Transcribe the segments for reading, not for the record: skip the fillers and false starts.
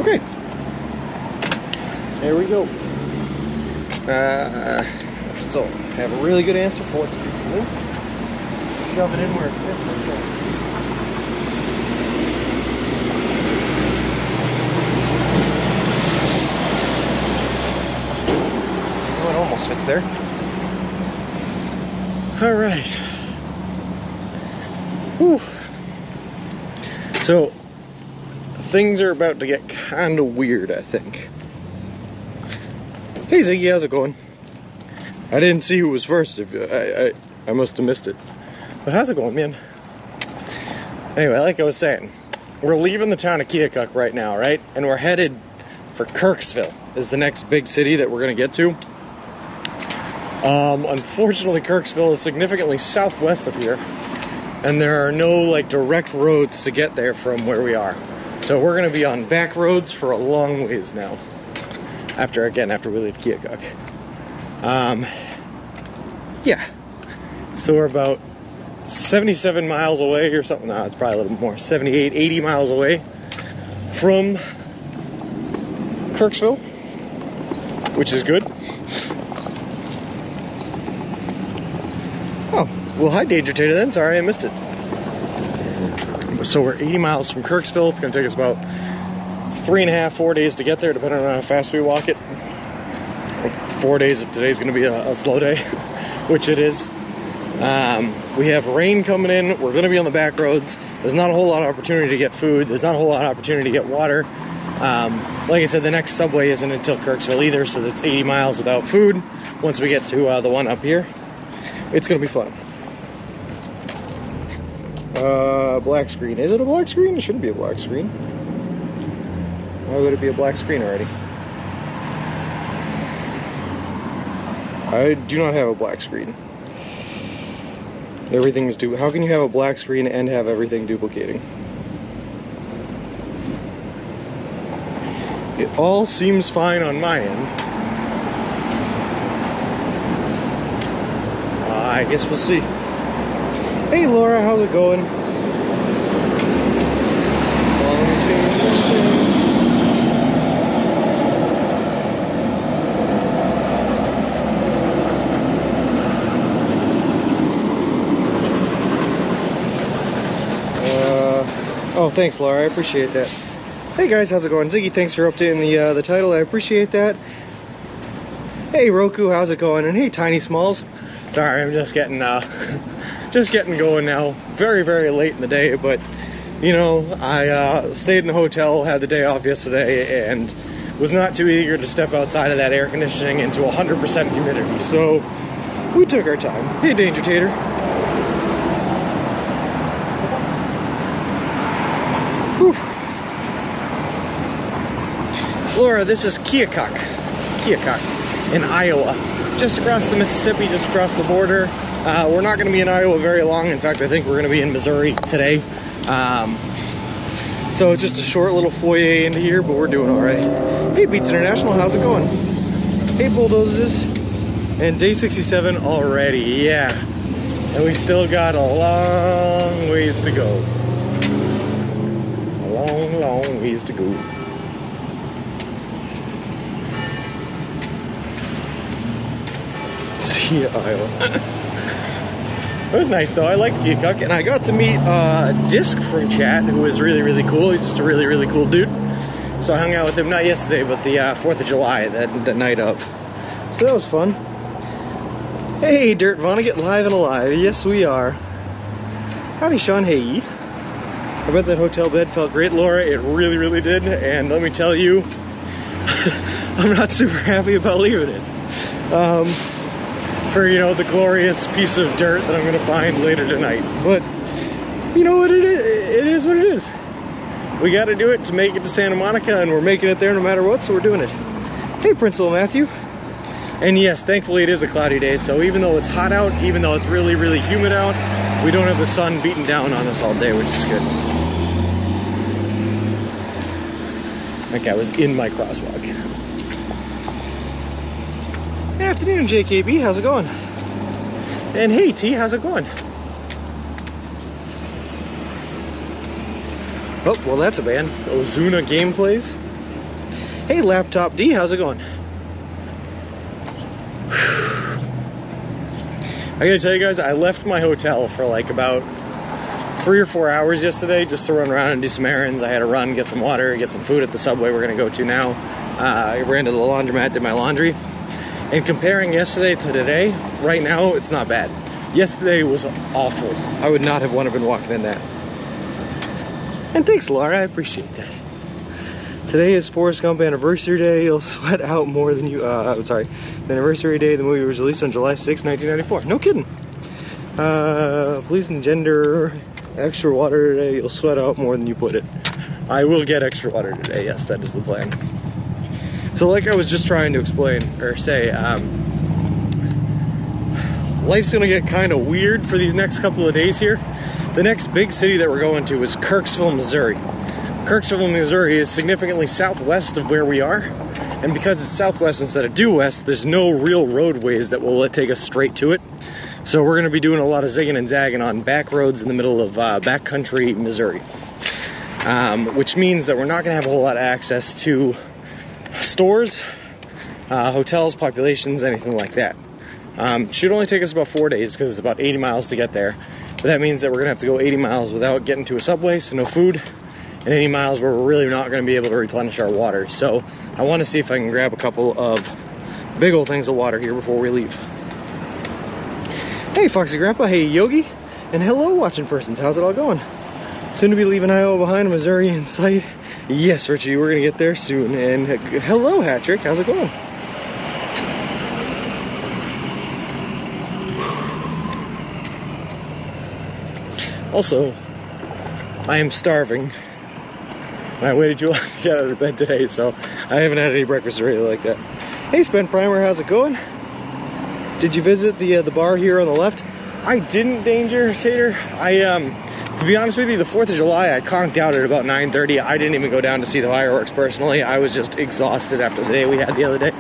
Okay. There we go. So, I have a really good answer for what to do for this. Shove it in where it fits. Oh, it almost fits there. All right. Whew. So, things are about to get kind of weird, I think. Hey Ziggy, how's it going? I didn't see who was first. If I must have missed it. But how's it going, man? Anyway, like I was saying, we're leaving the town of Keokuk right now, right? And we're headed for Kirksville, is the next big city that we're gonna get to. Unfortunately, Kirksville is significantly southwest of here, and there are no like direct roads to get there from where we are. So we're gonna be on back roads for a long ways now. After we leave Keokuk. Yeah. So we're about 77 miles away or something. No, it's probably a little more. 78, 80 miles away from Kirksville, which is good. Oh, well, hi, Danger Tater then. Sorry, I missed it. So we're 80 miles from Kirksville. It's going to take us about 3.5, 4 days to get there, depending on how fast we walk it. 4 days if today's going to be a slow day, which it is. We have rain coming in. We're going to be on the back roads. There's not a whole lot of opportunity to get food. There's not a whole lot of opportunity to get water. Like I said, the next subway isn't until Kirksville either, so that's 80 miles without food. Once we get to the one up here, it's going to be fun. Black screen. Is it a black screen? It shouldn't be a black screen. Why would it be a black screen already? I do not have a black screen. Everything is how can you have a black screen and have everything duplicating? It all seems fine on my end. I guess we'll see. Hey Laura, how's it going? Oh, thanks, Laura. I appreciate that. Hey guys, how's it going? Ziggy, thanks for updating the title. I appreciate that. Hey Roku, how's it going? And hey Tiny Smalls. Sorry, I'm just getting going now. Very, very late in the day, but you know, I stayed in a hotel, had the day off yesterday, and was not too eager to step outside of that air conditioning into 100% humidity. So we took our time. Hey Danger Tater. Whew. Laura, this is Keokuk in Iowa, just across the Mississippi, just across the border. We're not going to be in Iowa very long. In fact, I think we're going to be in Missouri today. So it's just a short little foyer into here, but we're doing all right. Hey Beats International, how's it going? Hey Bulldozers, and day 67 already, yeah. And we still got a long ways to go. Long, long ways to go. See ya, Iowa. It was nice though. I liked Keokuk, and I got to meet Disc from chat, who was really, really cool. He's just a really, really cool dude. So I hung out with him, not yesterday, but the 4th of July, the night of. So that was fun. Hey, Dirt Vonnegut, live and alive. Yes, we are. Howdy, Sean. Hey. I bet that hotel bed felt great, Laura. It really, really did. And let me tell you, I'm not super happy about leaving it. For, you know, the glorious piece of dirt that I'm going to find later tonight. But, you know what it is? It is what it is. We got to do it to make it to Santa Monica, and we're making it there no matter what, so we're doing it. Hey, Principal Matthew. And yes, thankfully it is a cloudy day, so even though it's hot out, even though it's really, really humid out, we don't have the sun beating down on us all day, which is good. That guy was in my crosswalk. Good afternoon, JKB. How's it going? And hey, T, how's it going? Oh, well, that's a band. Ozuna Gameplays. Hey, Laptop D, how's it going? I gotta tell you guys, I left my hotel for like about 3 or 4 hours yesterday just to run around and do some errands. I had to run, get some water, get some food at the Subway we're gonna go to now. I ran to the laundromat, did my laundry. And comparing yesterday to today, right now, it's not bad. Yesterday was awful. I would not have wanted to been walking in that. And thanks, Laura, I appreciate that. Today is Forrest Gump anniversary day. You'll sweat out more than you, sorry. The anniversary day, the movie was released on July 6, 1994. No kidding. Please engender extra water today. You'll sweat out more than you put it. I will get extra water today. Yes, that is the plan. So like I was just trying to explain, or say, life's gonna get kind of weird for these next couple of days here. The next big city that we're going to is Kirksville, Missouri. Kirksville, Missouri is significantly southwest of where we are. And because it's southwest instead of due west, there's no real roadways that will take us straight to it. So we're gonna be doing a lot of zigging and zagging on back roads in the middle of backcountry Missouri. Which means that we're not gonna have a whole lot of access to stores, hotels, populations, anything like that. Should only take us about 4 days because it's about 80 miles to get there. But that means that we're gonna have to go 80 miles without getting to a Subway, so no food, and 80 miles where we're really not gonna be able to replenish our water. So I wanna see if I can grab a couple of big old things of water here before we leave. Hey Foxy Grandpa, hey Yogi, and hello watching persons, how's it all going? Soon to be leaving Iowa behind, Missouri in sight. Yes, Richie, we're gonna get there soon. And hello, Hatrick, how's it going? Also, I am starving. I waited too long to get out of bed today, so I haven't had any breakfast or anything like that. Hey, Spent Primer, how's it going? Did you visit the bar here on the left? I didn't, Danger Tater. To be honest with you, the 4th of July, I conked out at about 9:30. I didn't even go down to see the fireworks personally. I was just exhausted after the day we had the other day.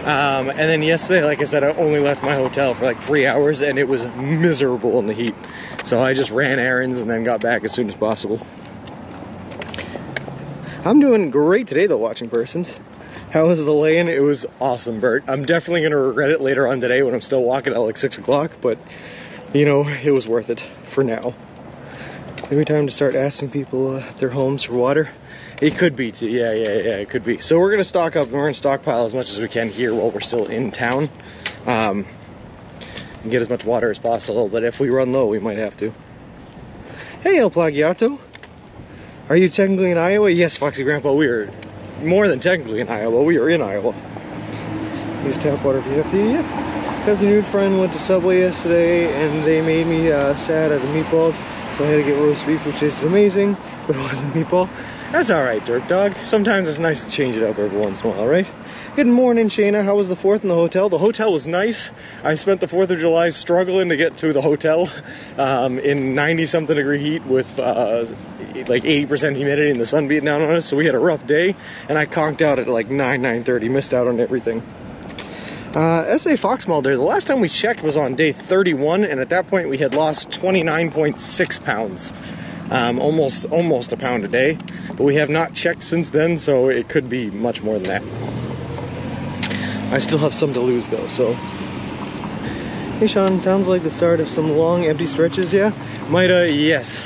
And then yesterday, like I said, I only left my hotel for like 3 hours and it was miserable in the heat. So I just ran errands and then got back as soon as possible. I'm doing great today though, watching persons. How was the lay-in? It was awesome, Bert. I'm definitely gonna regret it later on today when I'm still walking at like 6 o'clock, but you know, it was worth it for now. Maybe time to start asking people their homes for water. It could be too, yeah, it could be. So we're gonna stock up and we're gonna stockpile as much as we can here while we're still in town. And get as much water as possible, but if we run low, we might have to. Hey, El Plagiato. Are you technically in Iowa? Yes, Foxy Grandpa, we are more than technically in Iowa. We are in Iowa. Use tap water for you. Yep. Afternoon friend went to Subway yesterday and they made me sad at the meatballs. So I had to get roast beef, which tasted amazing, but it wasn't meatball. That's alright, Dirt Dog. Sometimes it's nice to change it up every once in a while, right? Good morning, Shayna. How was the 4th in the hotel? The hotel was nice. I spent the 4th of July struggling to get to the hotel in 90-something degree heat with like 80% humidity and the sun beating down on us. So we had a rough day, and I conked out at like 9:30, missed out on everything. SA Fox Mulder, the last time we checked was on day 31, and at that point we had lost 29.6 pounds. Almost a pound a day, but we have not checked since then, so it could be much more than that. I still have some to lose though, so. Hey Sean, sounds like the start of some long empty stretches, yeah? Yes.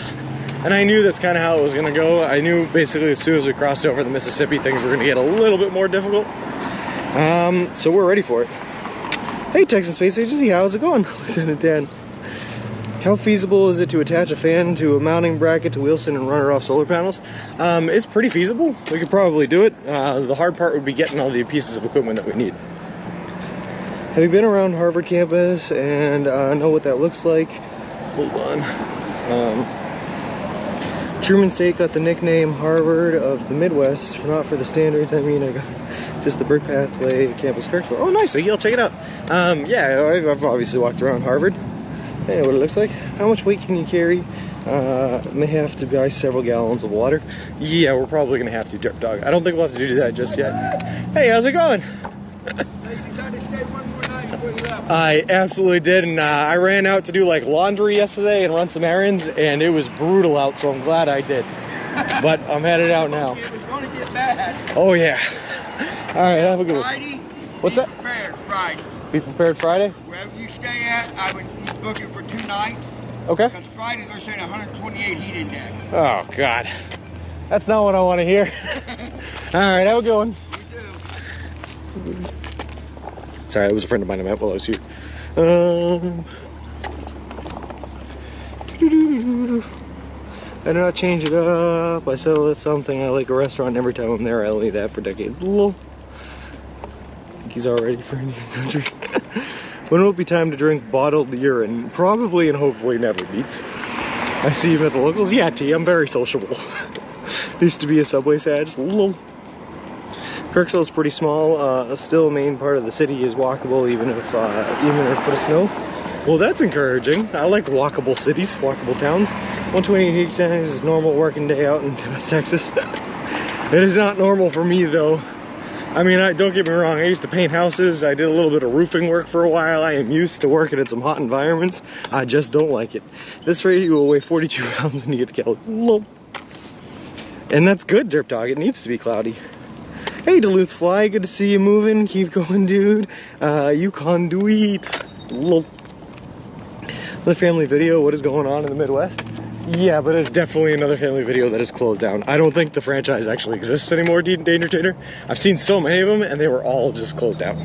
And I knew that's kind of how it was gonna go. I knew basically as soon as we crossed over the Mississippi, things were gonna get a little bit more difficult. So we're ready for it. Hey Texas Space Agency, how's it going? Lieutenant Dan. How feasible is it to attach a fan to a mounting bracket to Wilson and run it off solar panels? It's pretty feasible. We could probably do it. The hard part would be getting all the pieces of equipment that we need. Have you been around Harvard campus and know what that looks like? Hold on. Truman State got the nickname Harvard of the Midwest, not for the standards. I mean, I got just the Brick Pathway Campus Kirksville. Oh, nice. I'll check it out. Yeah, I've obviously walked around Harvard. I know what it looks like. How much weight can you carry? May have to buy several gallons of water. Yeah, we're probably gonna have to, Dirt Dog. I don't think we'll have to do that just yet. Hey, how's it going? I absolutely did, and I ran out to do like laundry yesterday and run some errands, and it was brutal out, so I'm glad I did. But I'm headed out now. It was gonna get bad. Oh yeah. Alright, have a good one. Friday, What's be that? prepared Friday. Be prepared Friday? Wherever you stay at, I would book it for 2 nights. Okay. Because Friday they're saying 128 heat index. Oh, God. That's not what I want to hear. Alright, have a good one. You do. Sorry, it was a friend of mine I met while I was here. I do not change it up. I settle at something. I like a restaurant. Every time I'm there, I leave that for decades. Lol. I think he's all ready for Indian country. When will it be time to drink bottled urine? Probably and hopefully never, Beats. I see you at the locals. Yeah, T, I'm very sociable. Used to be a Subway sad. Lol. Kirksville is pretty small. Still, main part of the city is walkable, even if a foot of snow. Well, that's encouraging. I like walkable cities, walkable towns. 128 heat index is normal working day out in West Texas. It is not normal for me, though. I mean, don't get me wrong. I used to paint houses. I did a little bit of roofing work for a while. I am used to working in some hot environments. I just don't like it. This rate, you will weigh 42 pounds when you get to California. And that's good, Derp Dog. It needs to be cloudy. Hey, Duluth Fly, good to see you moving. Keep going, dude. Yukon Duit. The family video, what is going on in the Midwest? Yeah, but it's definitely another family video that is closed down. I don't think the franchise actually exists anymore, Danger Tater. I've seen so many of them, and they were all just closed down.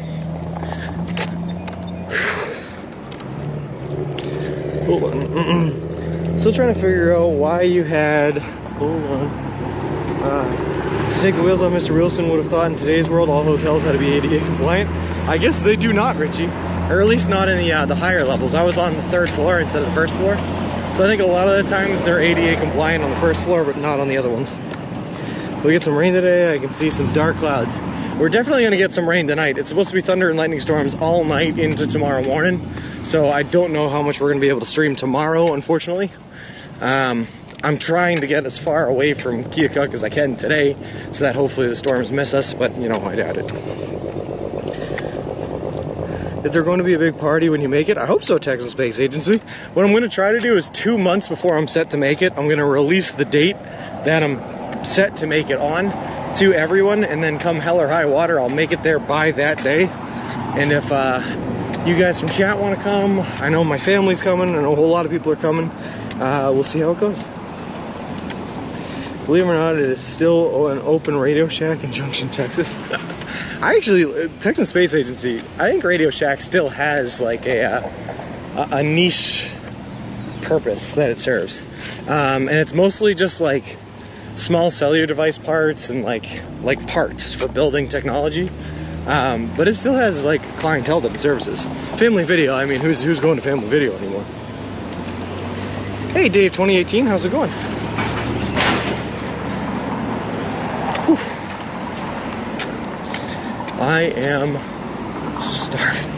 Hold on. Still trying to figure out why you had... Hold on. To take the wheels on, Mr. Wilson would have thought in today's world all hotels had to be ADA compliant. I guess they do not, Richie. Or at least not in the higher levels. I was on the 3rd floor instead of the 1st floor. So I think a lot of the times they're ADA compliant on the 1st floor, but not on the other ones. We get some rain today. I can see some dark clouds. We're definitely going to get some rain tonight. It's supposed to be thunder and lightning storms all night into tomorrow morning. So I don't know how much we're going to be able to stream tomorrow, unfortunately. I'm trying to get as far away from Keokuk as I can today, so that hopefully the storms miss us, but you know, I doubt it. Is there going to be a big party when you make it? I hope so, Texas Space Agency. What I'm going to try to do is 2 months before I'm set to make it, I'm going to release the date that I'm set to make it on to everyone, and then come hell or high water, I'll make it there by that day. And if you guys from chat want to come, I know my family's coming, and a whole lot of people are coming, we'll see how it goes. Believe it or not, it is still an open Radio Shack in Junction, Texas. I actually, Texas Space Agency, I think Radio Shack still has like a niche purpose that it serves. And it's mostly just like small cellular device parts and like parts for building technology. But it still has like clientele that it services. Family Video, I mean, who's going to Family Video anymore? Hey Dave 2018, how's it going? I am starving.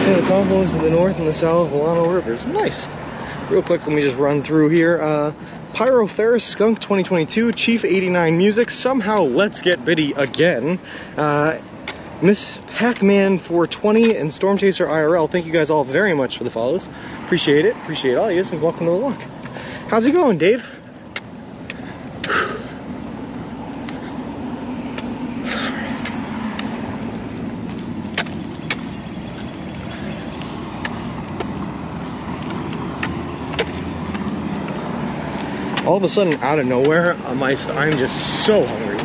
So the confluence of the north and the south Volano rivers. Nice. Real quick, let me just run through here. Pyro Ferris Skunk 2022, Chief 89 Music, Somehow Let's Get Biddy Again. Miss Pac-Man 420 and Storm Chaser IRL. Thank you guys all very much for the follows. Appreciate it. Appreciate all you guys, and welcome to the walk. How's it going, Dave? All of a sudden, out of nowhere, I'm just so hungry.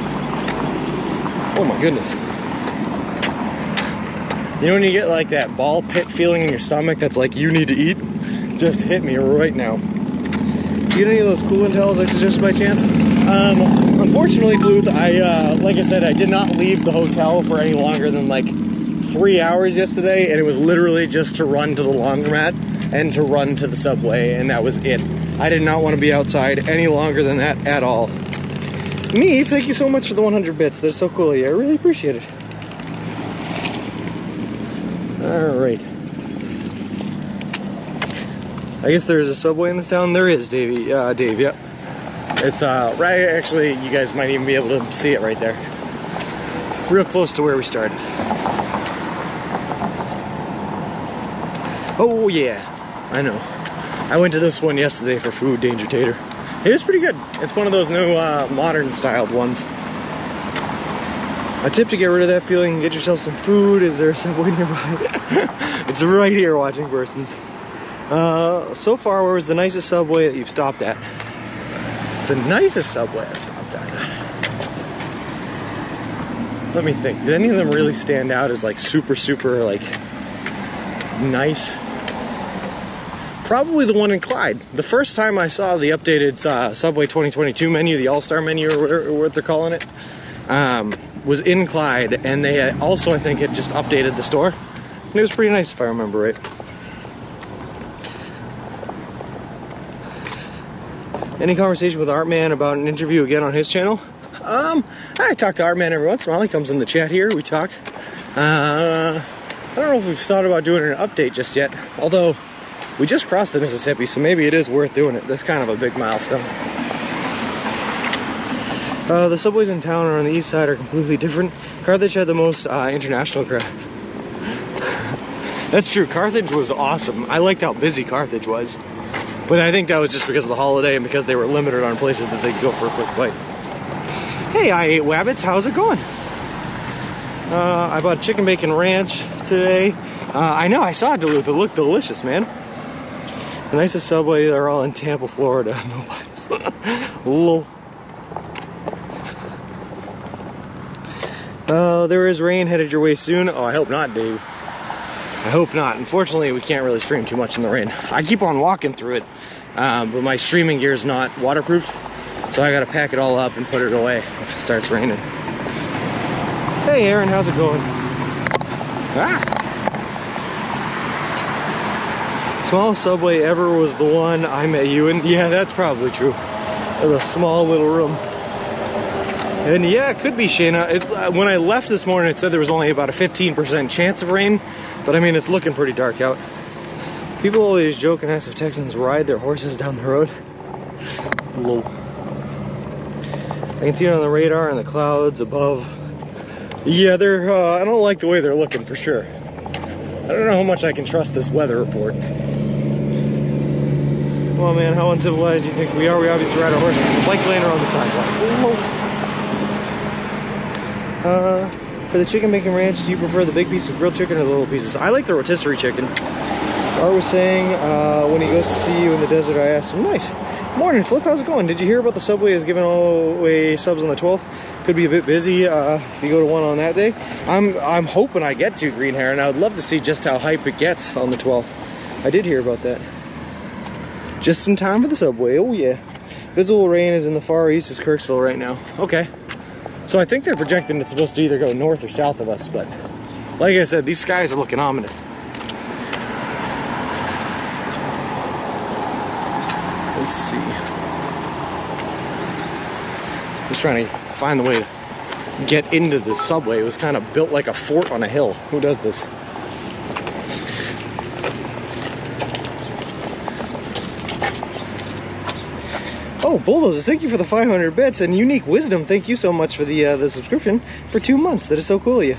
Oh my goodness. You know when you get like that ball pit feeling in your stomach that's like you need to eat? Just hit me right now. Do you get any of those cool intels I suggested by chance? Unfortunately, Bluth, like I said, I did not leave the hotel for any longer than like 3 hours yesterday, and it was literally just to run to the laundromat and to run to the subway, and that was it. I did not want to be outside any longer than that at all. Me, thank you so much for the 100 bits. That's so cool of you. I really appreciate it. Alright. I guess there's a subway in this town. There is, Davey. Dave, yep. It's right, actually, you guys might even be able to see it right there. Real close to where we started. Oh yeah, I know. I went to this one yesterday for food, Danger Tater. It was pretty good. It's one of those new modern styled ones. A tip to get rid of that feeling, get yourself some food. Is there a Subway nearby? It's right here, watching persons. So far, where was the nicest Subway that you've stopped at? The nicest Subway I've stopped at. Let me think. Did any of them really stand out as like super like nice? Probably the one in Clyde. The first time I saw the updated Subway 2022 menu, the All-Star menu or what they're calling it, was in Clyde, and they also, I think, had just updated the store. And it was pretty nice if I remember right. Any conversation with Artman about an interview again on his channel? I talk to Artman every once in a while. He comes in the chat here, we talk. I don't know if we've thought about doing an update just yet, although we just crossed the Mississippi, so maybe it is worth doing it. That's kind of a big milestone. The subways in town or on the east side are completely different. Carthage had the most international crowd. That's true, Carthage was awesome. I liked how busy Carthage was. But I think that was just because of the holiday and because they were limited on places that they could go for a quick bite. Hey, I ate Wabbits, how's it going? I bought chicken bacon ranch today. I know, I saw Duluth, it looked delicious, man. The nicest Subway, they're all in Tampa, Florida. No bias. Lol. There is rain headed your way soon. Oh, I hope not, Dave. I hope not. Unfortunately, we can't really stream too much in the rain. I keep on walking through it, but my streaming gear is not waterproofed, so I gotta pack it all up and put it away if it starts raining. Hey Aaron, how's it going? Ah! Smallest Subway ever was the one I met you in. Yeah, that's probably true. It was a small little room. And yeah, it could be, Shayna. When I left this morning, it said there was only about a 15% chance of rain, but I mean, it's looking pretty dark out. People always joke and ask if Texans ride their horses down the road. Low. I can see it on the radar and the clouds above. Yeah, they're, I don't like the way they're looking for sure. I don't know how much I can trust this weather report. Well, man, how uncivilized do you think we are? We obviously ride our horses in the bike lane or on the sidewalk. For the chicken bacon ranch, do you prefer the big piece of grilled chicken or the little pieces? I like the rotisserie chicken. Art was saying when he goes to see you in the desert, I asked him, nice. Morning, Flip, how's it going? Did you hear about the Subway is giving away subs on the 12th? Could be a bit busy if you go to one on that day. I'm hoping I get to Green Hair, and I would love to see just how hype it gets on the 12th. I did hear about that. Just in time for the Subway, oh yeah. Visible rain is in the far east is Kirksville right now. Okay. So I think they're projecting it's supposed to either go north or south of us, but like I said, these skies are looking ominous. Let's see. Just trying to find the way to get into the Subway. It was kind of built like a fort on a hill. Who does this? Oh, Bulldozers, thank you for the 500 bits, and Unique Wisdom, thank you so much for the subscription for 2 months. That is so cool of you.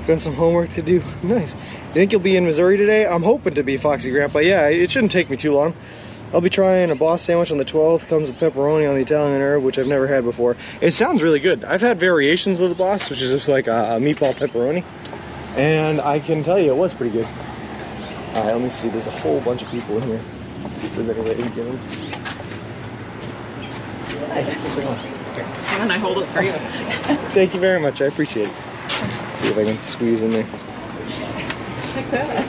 Got some homework to do. Nice. You think you'll be in Missouri today? I'm hoping to be, Foxy Grandpa. Yeah, it shouldn't take me too long. I'll be trying a boss sandwich on the 12th. Comes with pepperoni on the Italian herb, which I've never had before. It sounds really good. I've had variations of the boss, which is just like a meatball pepperoni, and I can tell you it was pretty good. All right, let me see. There's a whole bunch of people in here. Let's see if there's any way to get in. Hey, what's going on? Okay. And I hold it for you. Thank you very much. I appreciate it. Let's see if I can squeeze in there. Check that out.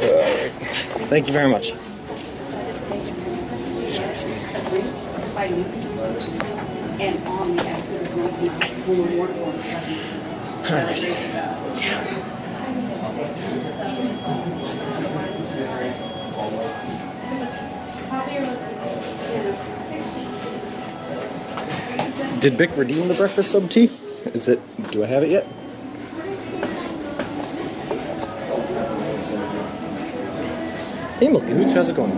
All right. Thank you very much. And on the exit, All right. Did Bick redeem the breakfast sub tea? Is it? Do I have it yet? Hey, Milky Hoots, how's it going?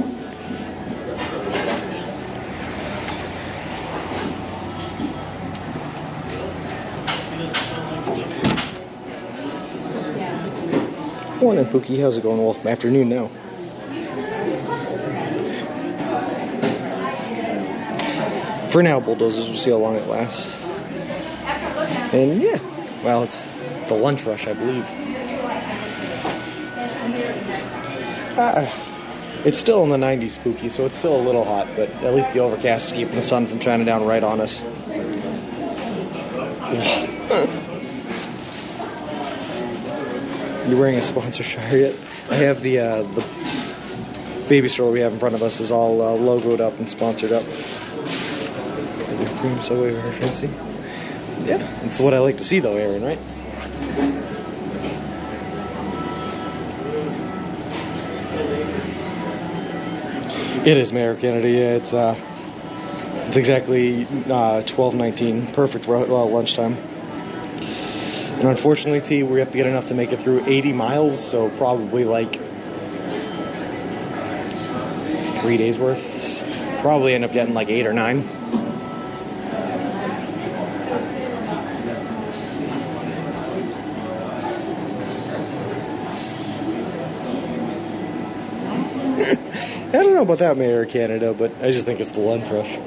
Morning, Pookie. How's it going? Well, afternoon now. For now, bulldozers. We'll see how long it lasts. And yeah, well, it's the lunch rush, I believe. It's still in the 90s spooky, so it's still a little hot, but at least the overcast is keeping the sun from shining down right on us. You're wearing a sponsor shirt yet? I have the baby stroller we have in front of us is all logoed up and sponsored up. Is it cream soy or fancy? Yeah, it's what I like to see though, Aaron, right? It is Mayor Kennedy. Yeah, it's exactly 12:19, perfect lunchtime. And unfortunately, T, we have to get enough to make it through 80 miles, so probably like 3 days worth. Probably end up getting like 8 or 9. I don't know about that, Mayor of Canada, but I just think it's the lunch rush.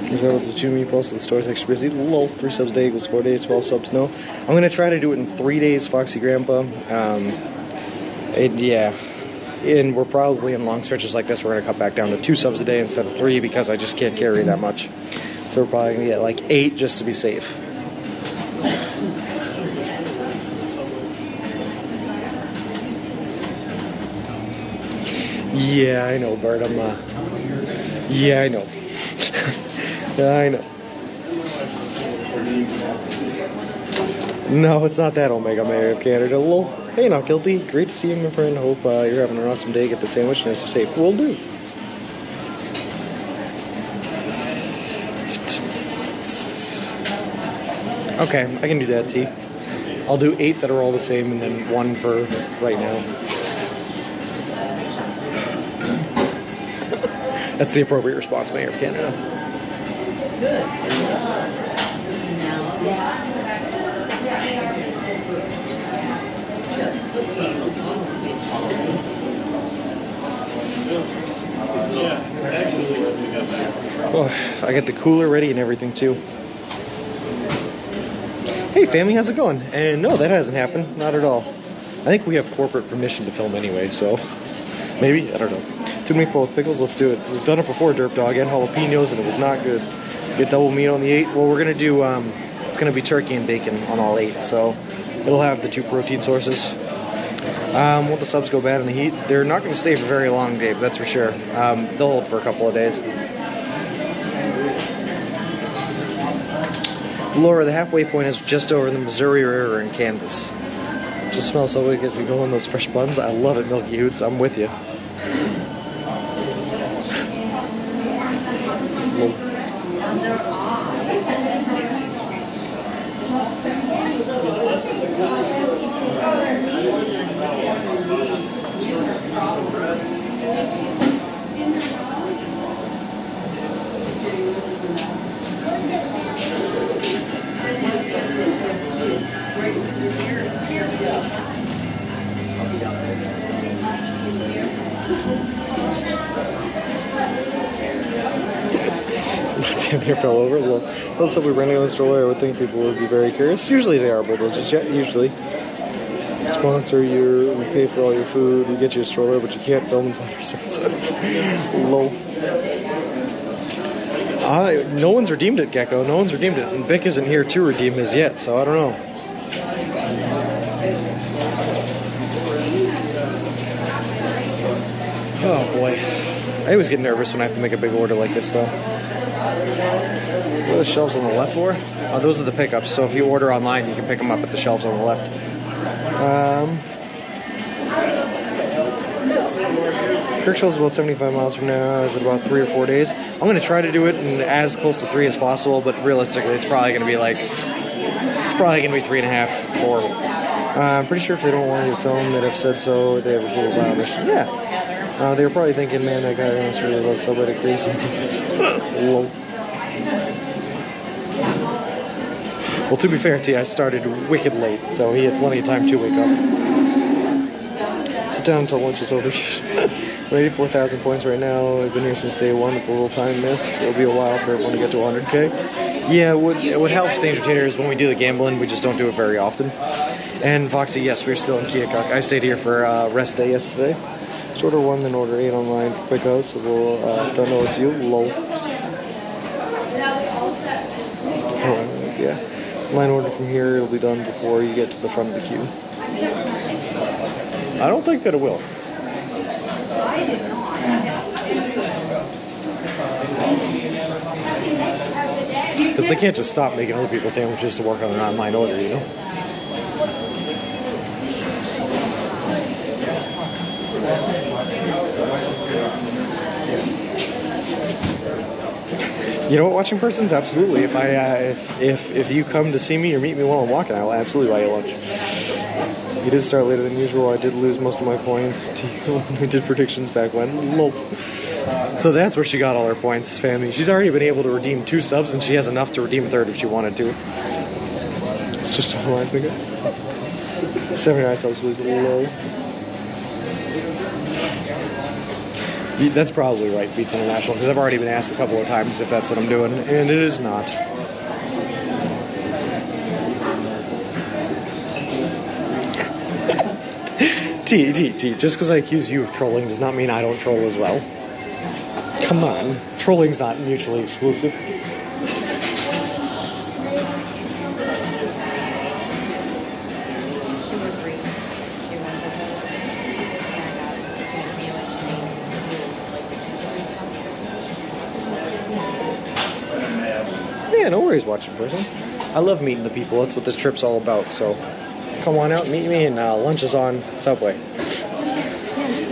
Here's over the 2 meatballs to the store's extra busy. Lol, 3 subs a day equals 4 days, 12 subs no. I'm gonna try to do it in 3 days, Foxy Grandpa. And yeah, and we're probably in long stretches like this, we're gonna cut back down to 2 subs a day instead of 3 because I just can't carry that much. So we're probably gonna get like 8 just to be safe. Yeah, I know, Bart. Yeah, I know. I know. No, it's not that Omega Mayor of Canada. Lol. Hey, not guilty. Great to see you, my friend. Hope you're having an awesome day. Get the sandwich and it's safe. Will do. Okay, I can do that, T. I'll do 8 that are all the same and then 1 for right now. That's the appropriate response, Mayor of Canada. Good. Oh, I got the cooler ready and everything too. Hey family, how's it going? And no, that hasn't happened, not at all. I think we have corporate permission to film anyway, so maybe, I don't know. 2 meatballs with pickles, let's do it. We've done it before, Derp Dog, and jalapenos, and it was not good. Get double meat on the 8. Well, we're gonna do, it's gonna be turkey and bacon on all 8, so it'll have the 2 protein sources. Won't the subs go bad in the heat? They're not gonna stay for very long, Dave, that's for sure. They'll hold for a couple of days. Laura, the halfway point is just over the Missouri River in Kansas. Just smells so good as we go in those fresh buns. I love it, Milky Hoots. I'm with you. Damn near fell over. Well, let's hope we ran into the stroller. I would think people would be very curious. Usually they are, bulldozers. Yeah, usually. Sponsor your, we pay for all your food, we get you a stroller, but you can't film inside our service. Lol. No one's redeemed it, Gecko. No one's redeemed it. And Vic isn't here to redeem his yet, so I don't know. Oh boy. I always get nervous when I have to make a big order like this, though. What are the shelves on the left for? Oh, those are the pickups. So if you order online, you can pick them up at the shelves on the left. Kirksville's about 75 miles from now. Is it about 3 or 4 days? I'm going to try to do it in as close to 3 as possible, but realistically, it's probably going to be like, it's probably going to be 3.5, 4. I'm pretty sure if they don't want you to film, they'd have said so. They have a cool violin mission. Yeah. They were probably thinking, man, that guy wants really loves Subway to crazy. Lol. Well, to be fair to you, I started wicked late, so he had plenty of time to wake up. Sit down until lunch is over. We're 84,000 points right now. I've been here since day one with a little time miss. It'll be a while for everyone to get to 100K. Yeah, what helps the entertainer is when we do the gambling, we just don't do it very often. And Foxy, yes, we're still in Keokuk. I stayed here for rest day yesterday. Just order 1, then order 8 online for quick out, so we'll, don't know it's you, lol. Oh, yeah. Line order from here, it'll be done before you get to the front of the queue. I don't think that it will. Because they can't just stop making other people's sandwiches to work on an online order, you know? You know what, watching persons? Absolutely. If if you come to see me or meet me while I'm walking, I will absolutely buy you lunch. You did start later than usual. I did lose most of my points to you when we did predictions back when. Lol. So that's where she got all her points, family. She's already been able to redeem 2 subs, and she has enough to redeem a 3rd if she wanted to. So line pickup. 79 subs, please. Lol. That's probably right, Beats International, because I've already been asked a couple of times if that's what I'm doing, and it is not. T, just because I accuse you of trolling does not mean I don't troll as well. Come on, trolling's not mutually exclusive. Yeah, no worries, watching person. I love meeting the people. That's what this trip's all about. So come on out and meet me, and lunch is on Subway.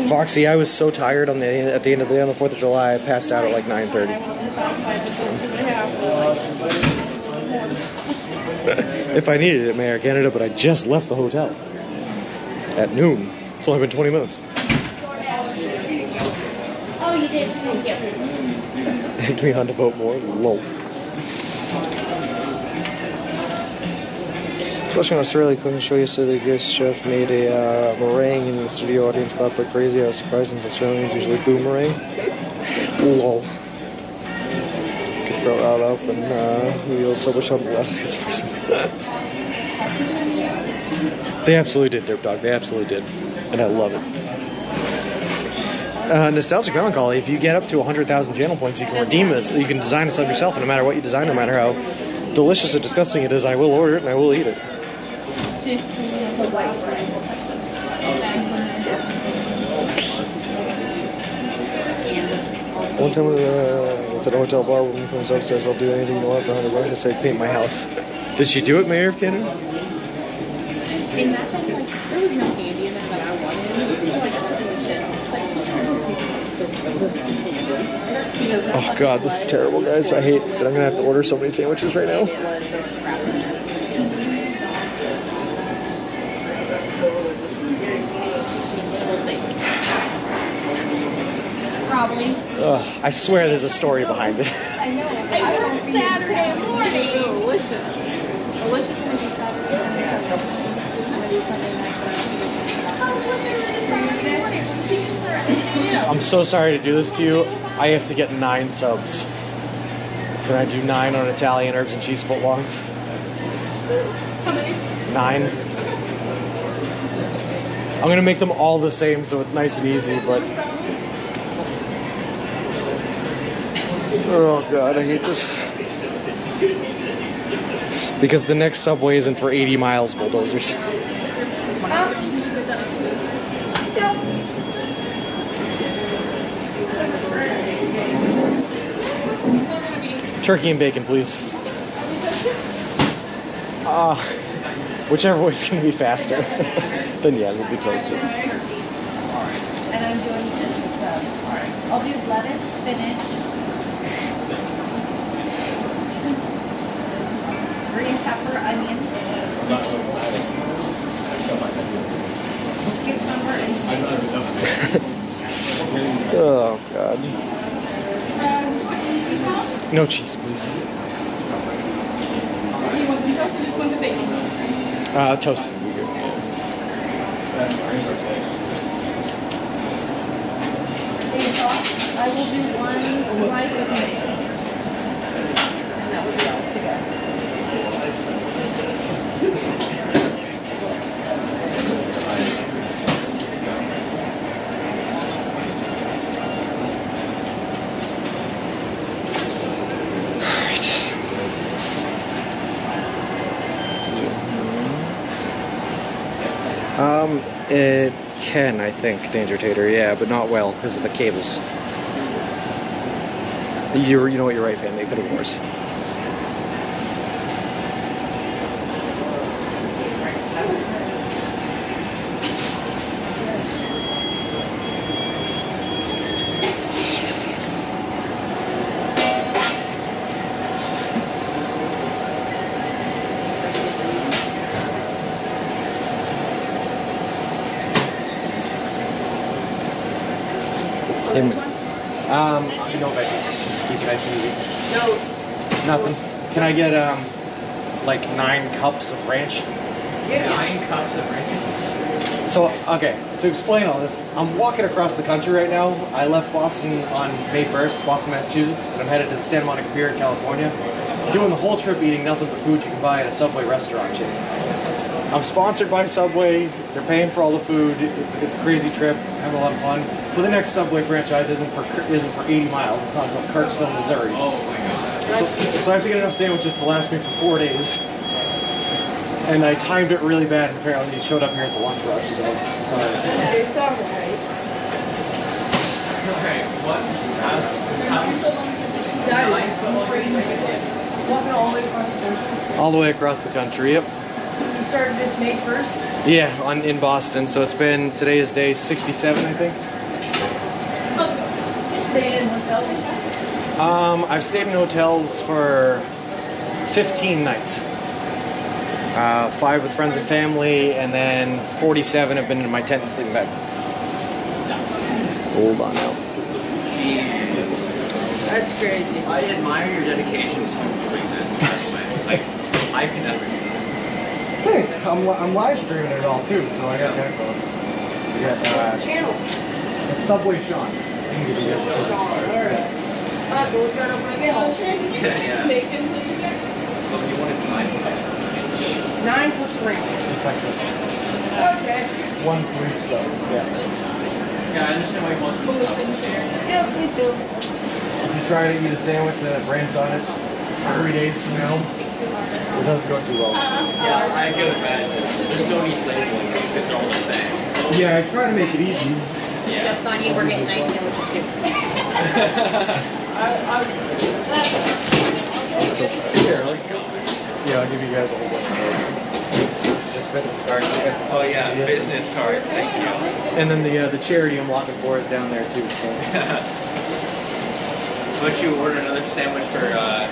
Foxy, I was so tired at the end of the day on the 4th of July, I passed out at like 9:30. If I needed it, Mayor Canada, but I just left the hotel at noon. It's only been 20 minutes. Oh, you did? Thank you. Egged me on to vote more. Lol. Watching Australia, couldn't show yesterday, the guest chef made a meringue and the studio audience got like crazy. I was surprised since Australians usually boomerang. Lol. Could throw that up and we'll so much on the last. They absolutely did, Derp Dog. They absolutely did. And I love it. Nostalgic Melancholy, if you get up to 100,000 channel points, you can redeem it. You can design a sub yourself, and no matter what you design, no matter how delicious or disgusting it is, I will order it and I will eat it. One time I was at a hotel bar, when comes up says, I'll do anything you want for $100. I say, paint my house. Did she do it, Mayor of Canada? In that sense, like, there was no candy in it that I wanted. Oh god, this is terrible, guys. I hate that I'm gonna have to order so many sandwiches right now. Probably. I swear there's a story behind it. I know. I went Saturday morning. Delicious. Delicious when it's Saturday morning. I'm so sorry to do this to you. I have to get 9 subs. Can I do 9 on Italian herbs and cheese footlongs? How many? 9. I'm gonna make them all the same so it's nice and easy, but oh god, I hate this. Because the next subway isn't for 80 miles bulldozers. Turkey and bacon, please. Whichever way's gonna be faster. Then yeah, we'll be toasted. And I'm doing this. I'll do lettuce, spinach, green pepper, onion. No cheese, please. You want them toasted or just want the bacon? Toasted. I will do one slice with mayo. And that will be all together. It can, I think, Danger Tater, yeah, but not well because of the cables. You know what, you're right, fam, they could have worse. No veggies, just keep it nice and easy. No. Nothing. Can I get like 9 cups of ranch? Yeah. 9 cups of ranch. So, okay, to explain all this, I'm walking across the country right now. I left Boston on May 1st, Boston, Massachusetts, and I'm headed to the Santa Monica Pier in California. Doing the whole trip eating nothing but food you can buy at a Subway restaurant chain. I'm sponsored by Subway. They're paying for all the food. It's a crazy trip. I'm having a lot of fun. But the next Subway franchise isn't for 80 miles. It's not until Kirksville, Missouri. Oh my god. So I have to get enough sandwiches to last me for 4 days. And I timed it really bad, and apparently he showed up here at the lunch rush, so... It's alright. Okay, what? How That is crazy. Walking all the way across the country. All the way across the country, yep. You started this May 1st? Yeah, in Boston, so it's been, today is day 67, I think. Staying in hotels? I've stayed in hotels for 15 nights. 5 with friends and family, and then 47 have been in my tent and sleeping bag. Hold on now. That's crazy. I admire your dedication to doing this, by the way. Like, I could never do that. Thanks. I'm live streaming it all too, so I got headphones. We got Channel. it's Subway Sean. I can give you guys a photo. Alright. Alright, but we gotta open again. Yeah. Bacon, please. So you wanted 9 cups of 9 plus 3. It's like this. Okay. 1 for each sub. Yeah. Yeah, I understand why you want 2 cups of beer. Yeah, please do. If you try to eat a sandwich that has ranch on it 3 days from now, it doesn't go too well. Yeah, I feel bad. There's no need labeling these because they're all the same. Yeah, I try to make it easy. Yeah. That's on you. We're getting nice sandwiches too. Here, yeah, I'll give you guys a whole bunch of just business cards. Oh yeah, business cards. Thank you. And then the charity I'm walking for is down there too. So. Why don't you order another sandwich for a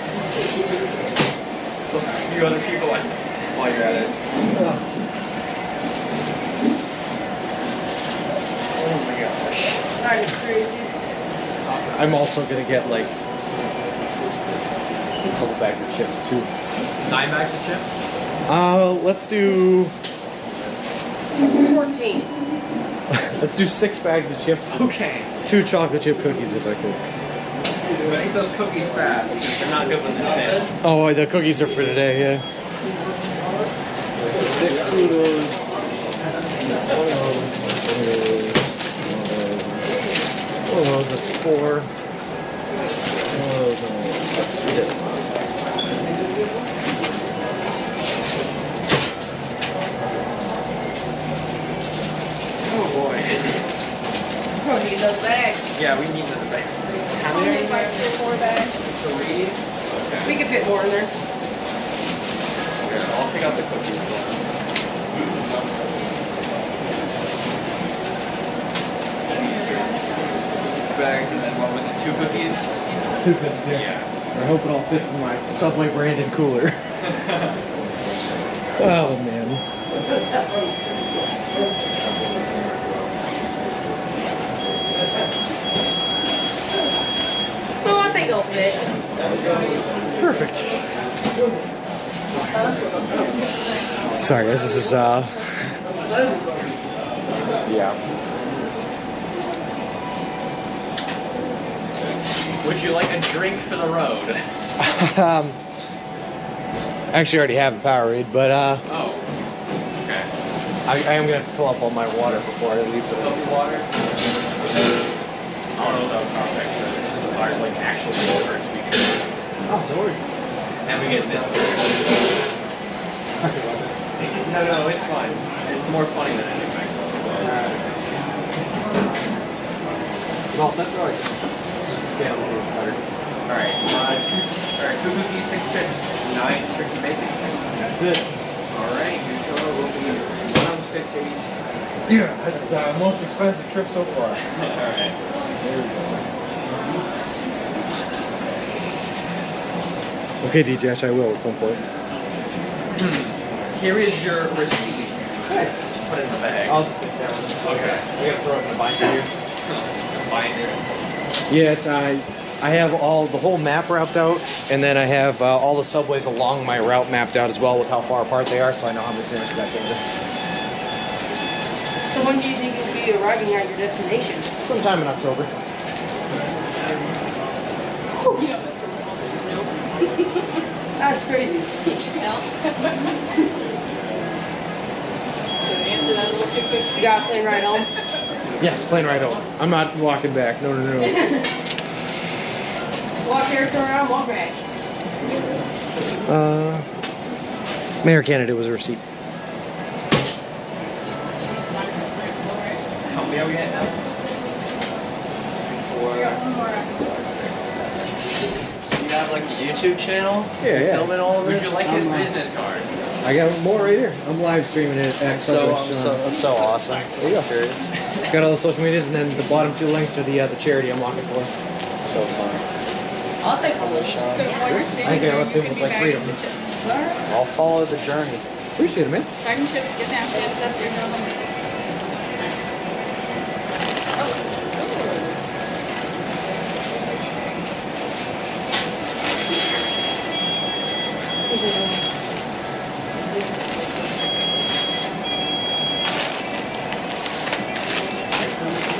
few other people while you're at it? Oh my gosh. That is crazy. I'm also gonna get like a couple bags of chips too. 9 bags of chips? Let's do 14. let's do 6 bags of chips. Okay. 2 chocolate chip cookies if I could. But eat those cookies fast because they're not good when they're stale. Oh, the cookies are for today, yeah. 6 kudos. One of those, that's 4. One of those, 6. We did. Oh boy. Oh, need those bags. Yeah, we need another bag. How How many many? bags? 3 or 4 bags. 3? Okay. We could fit more in there. Here, I'll pick out the cookies. Bags and then what was it? 2 cookies? 2 cookies, yeah. I hope it all fits in my Subway branded cooler. Oh, man. Oh, I think it'll fit. Perfect. Sorry guys, this is yeah. Would you like a drink for the road? I actually already have a Powerade, but Oh. Okay. I am gonna fill up all my water before I leave. Fill up your water. I don't know about context, but this is our like actual first week. Oh, no worries. And we get this. Sorry about that. No, it's fine. It's more funny than anything. All set, or just stay on the better. Alright, 2 cookies, 6 chips, 9 turkey bacon. That's it. Alright, your total will be 106.80. Yeah, that's the most expensive trip so far. Alright. There we go. Okay, DJH, I will at some point. Here is your receipt. Hey. Put it in the bag. I'll just sit down. Okay. We gotta throw it in the binder here. Binder. Yeah, it's I have the whole map mapped out, and then I have all the subways along my route mapped out as well with how far apart they are, so I know how many sandwiches I can do. So when do you think you'll be arriving at your destination? Sometime in October. That's crazy. You got a plane ride home? Yes, plane ride home. I'm not walking back. No. Walk here, turn around, walk back. Mayor candidate was a receipt. How many are we at now? 4. So you have like a YouTube channel? Yeah. Filming all of it? Would you like his business card? I got more right here. I'm live streaming it at That's so awesome. There you go. Curious. It's got all the social medias, and then the bottom 2 links are the charity I'm looking for. It's so fun. I'll take a look. So while you're standing I think I there, left you him can with be like bagging 3 of the them. chips. I'll follow the journey. Appreciate it, man. Bagging chips, get napkins, that's your normal.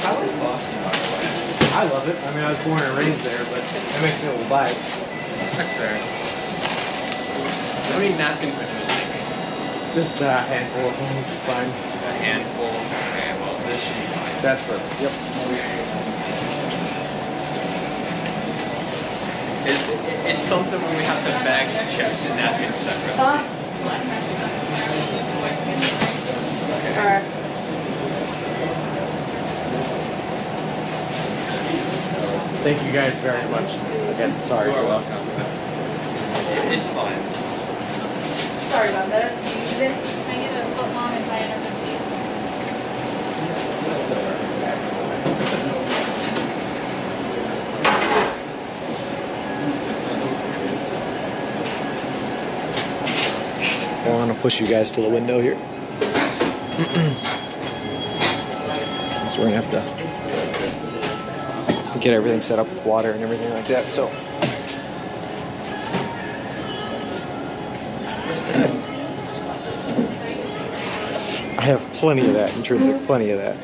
How is Boston, by the way? I love it. I mean, I was born and raised there, but it makes me a little biased. That's fair. How many napkins would you like? Just a handful of them, it's fine. A handful. Okay, well, this should be fine. That's perfect. Yep. It's something where we have to bag chips and napkins separately. Huh? Alright. Thank you guys very much. Again, sorry. You are welcome. It's fine. Sorry about that. Can I get a foot long and diameter cheese? I want to push you guys to the window here. So we're going to have to get everything set up with water and everything like that. So I have plenty of that, intrinsic, plenty of that.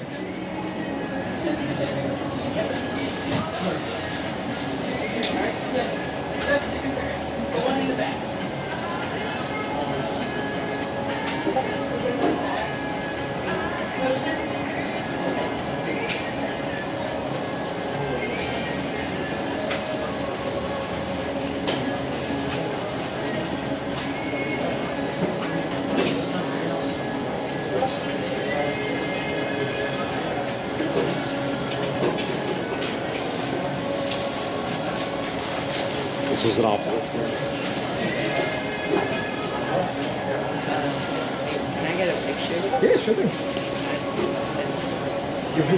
This was an awful. Can I get a picture? Yeah, sure thing.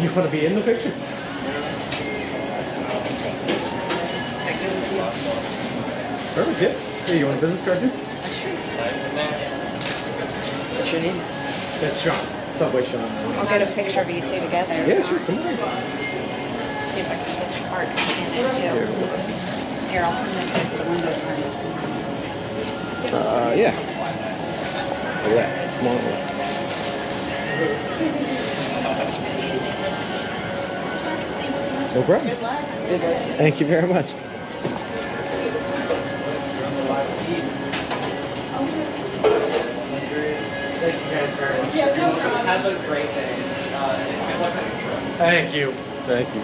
You want to be in the picture? Perfect, yeah. Hey, you want a business card too? What's your name? That's Sean. Subway Sean. I'll get a picture of you two together. Yeah, sure, come on. See if I can get your card. Here. Here, I'll turn this way for the windows. Yeah. Look at that. Come on over. No problem. Good luck. Thank you very much. Have a great day. Thank you. Thank you.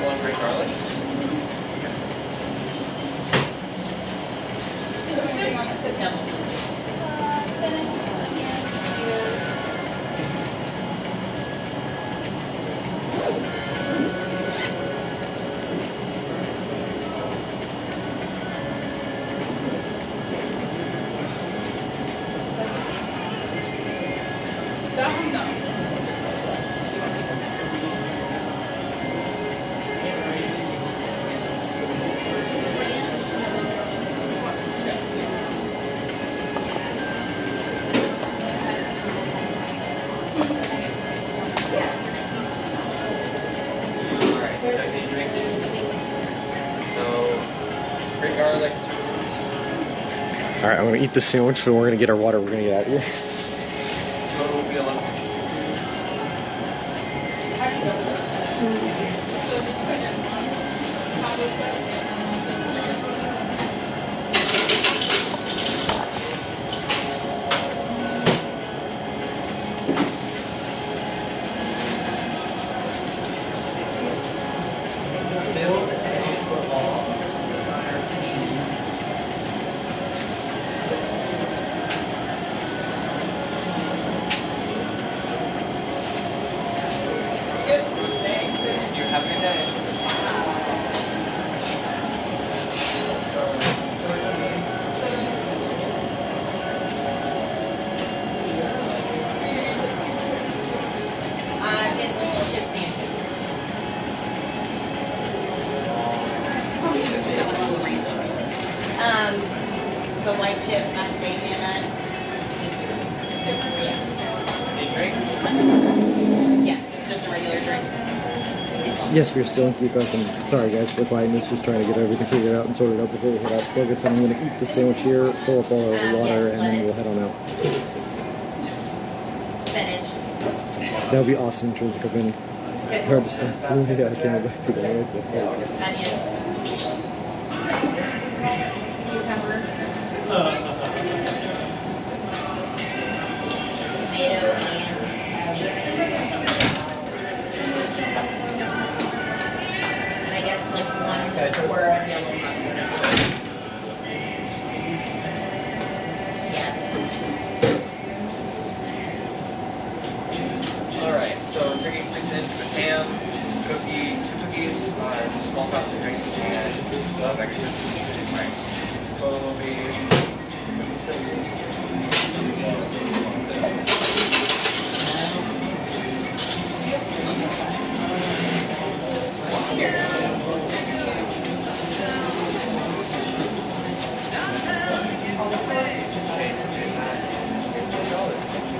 One for Charlotte. Alright, drink. So, great garlic. All right, I'm gonna eat this sandwich, so we're gonna get our water. We're gonna get out of here. Total will be 11. Build a football. You have a good day. The white chip macadamia nut. Any drink? Yes, just a regular drink. Yes, we're still in Keokuk, and sorry guys for the quietness, just trying to get everything figured out and sorted out before we head out. So I guess I'm gonna eat the sandwich here, fill up all our water, and then we'll head on out. Spinach. That would be awesome in terms of cooking. Hard to say. Yeah, I can't go back to that. That's hilarious. Onion. Cucumber. Tomato and I guess like one square of yellow mustard. Yeah. Alright, so drinking 6 inch with ham, cookie, 2 cookies, small cups of drink, and extra cheese. Right. Total will be.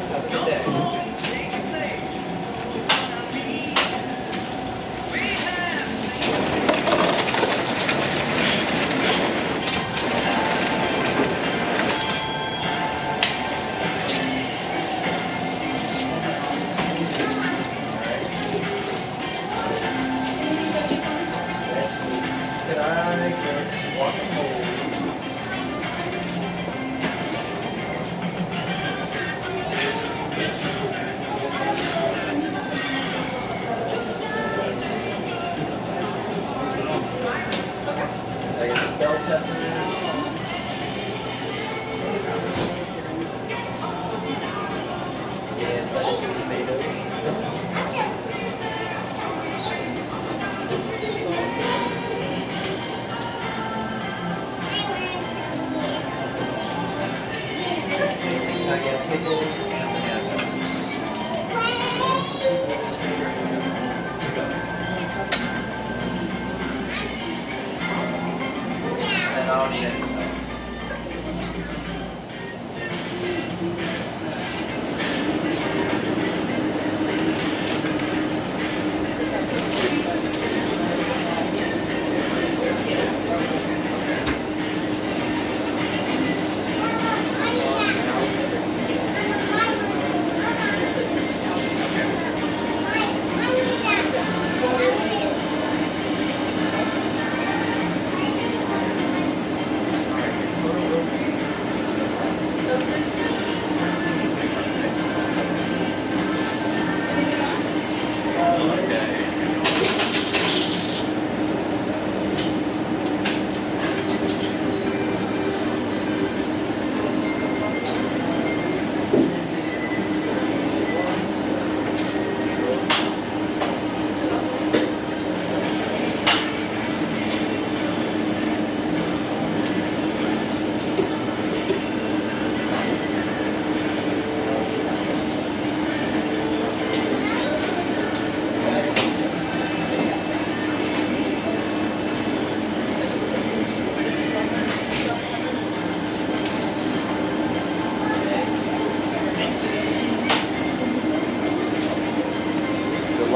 Have a good day.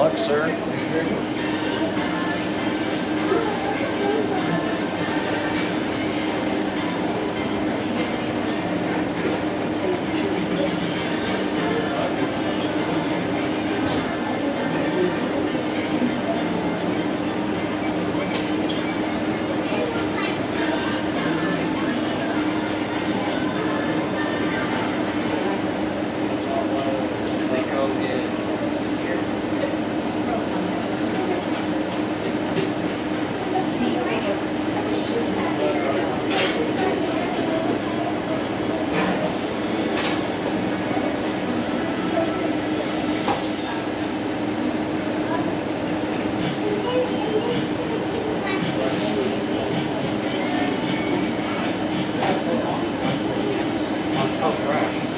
luck, sir. They go in here. Oh, right.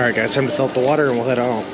Alright guys, time to fill up the water and we'll head on.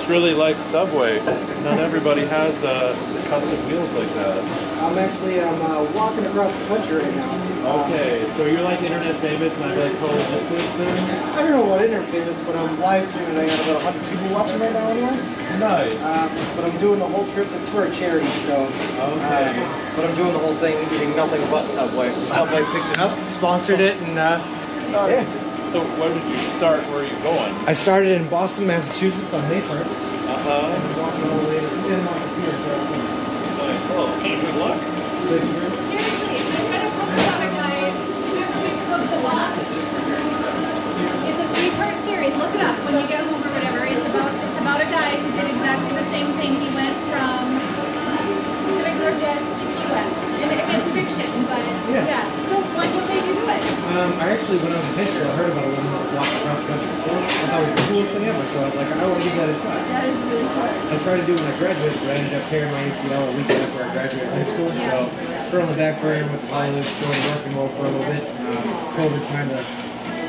Really like Subway. Not everybody has custom wheels like that. I'm walking across the country right now. Okay, so you're like internet famous and I like totally missed this then? I don't know what internet famous, but I'm live streaming. I got about 100 people watching right now anyway. Nice. But I'm doing the whole trip. It's for a charity, so. Okay. But I'm doing the whole thing eating nothing but Subway. So Subway picked it up, sponsored it, and yeah. So where did you start? Where are you going? I started in Boston, Massachusetts on May 1st. Uh-huh. And walking all the way to San Marcos Pier. Oh, good luck. Seriously, I kind of focus on a guy who looks a lot. It's a 3-part series. Look it up when you get home or whatever. It's about a guy who did exactly the same thing. He went from Pacific Northwest to Key West. And it's fiction, but yeah. So, like, what made you do it? I actually, when I was in high school, I heard about a woman that was walking across the country before. I thought it was the coolest thing ever, so I was like, I want to give that a try. That is really cool. I tried to do it when I graduated, but I ended up tearing my ACL a week after I graduated high school. So, threw on the back burner with college, going to working mode for a little bit. COVID kind of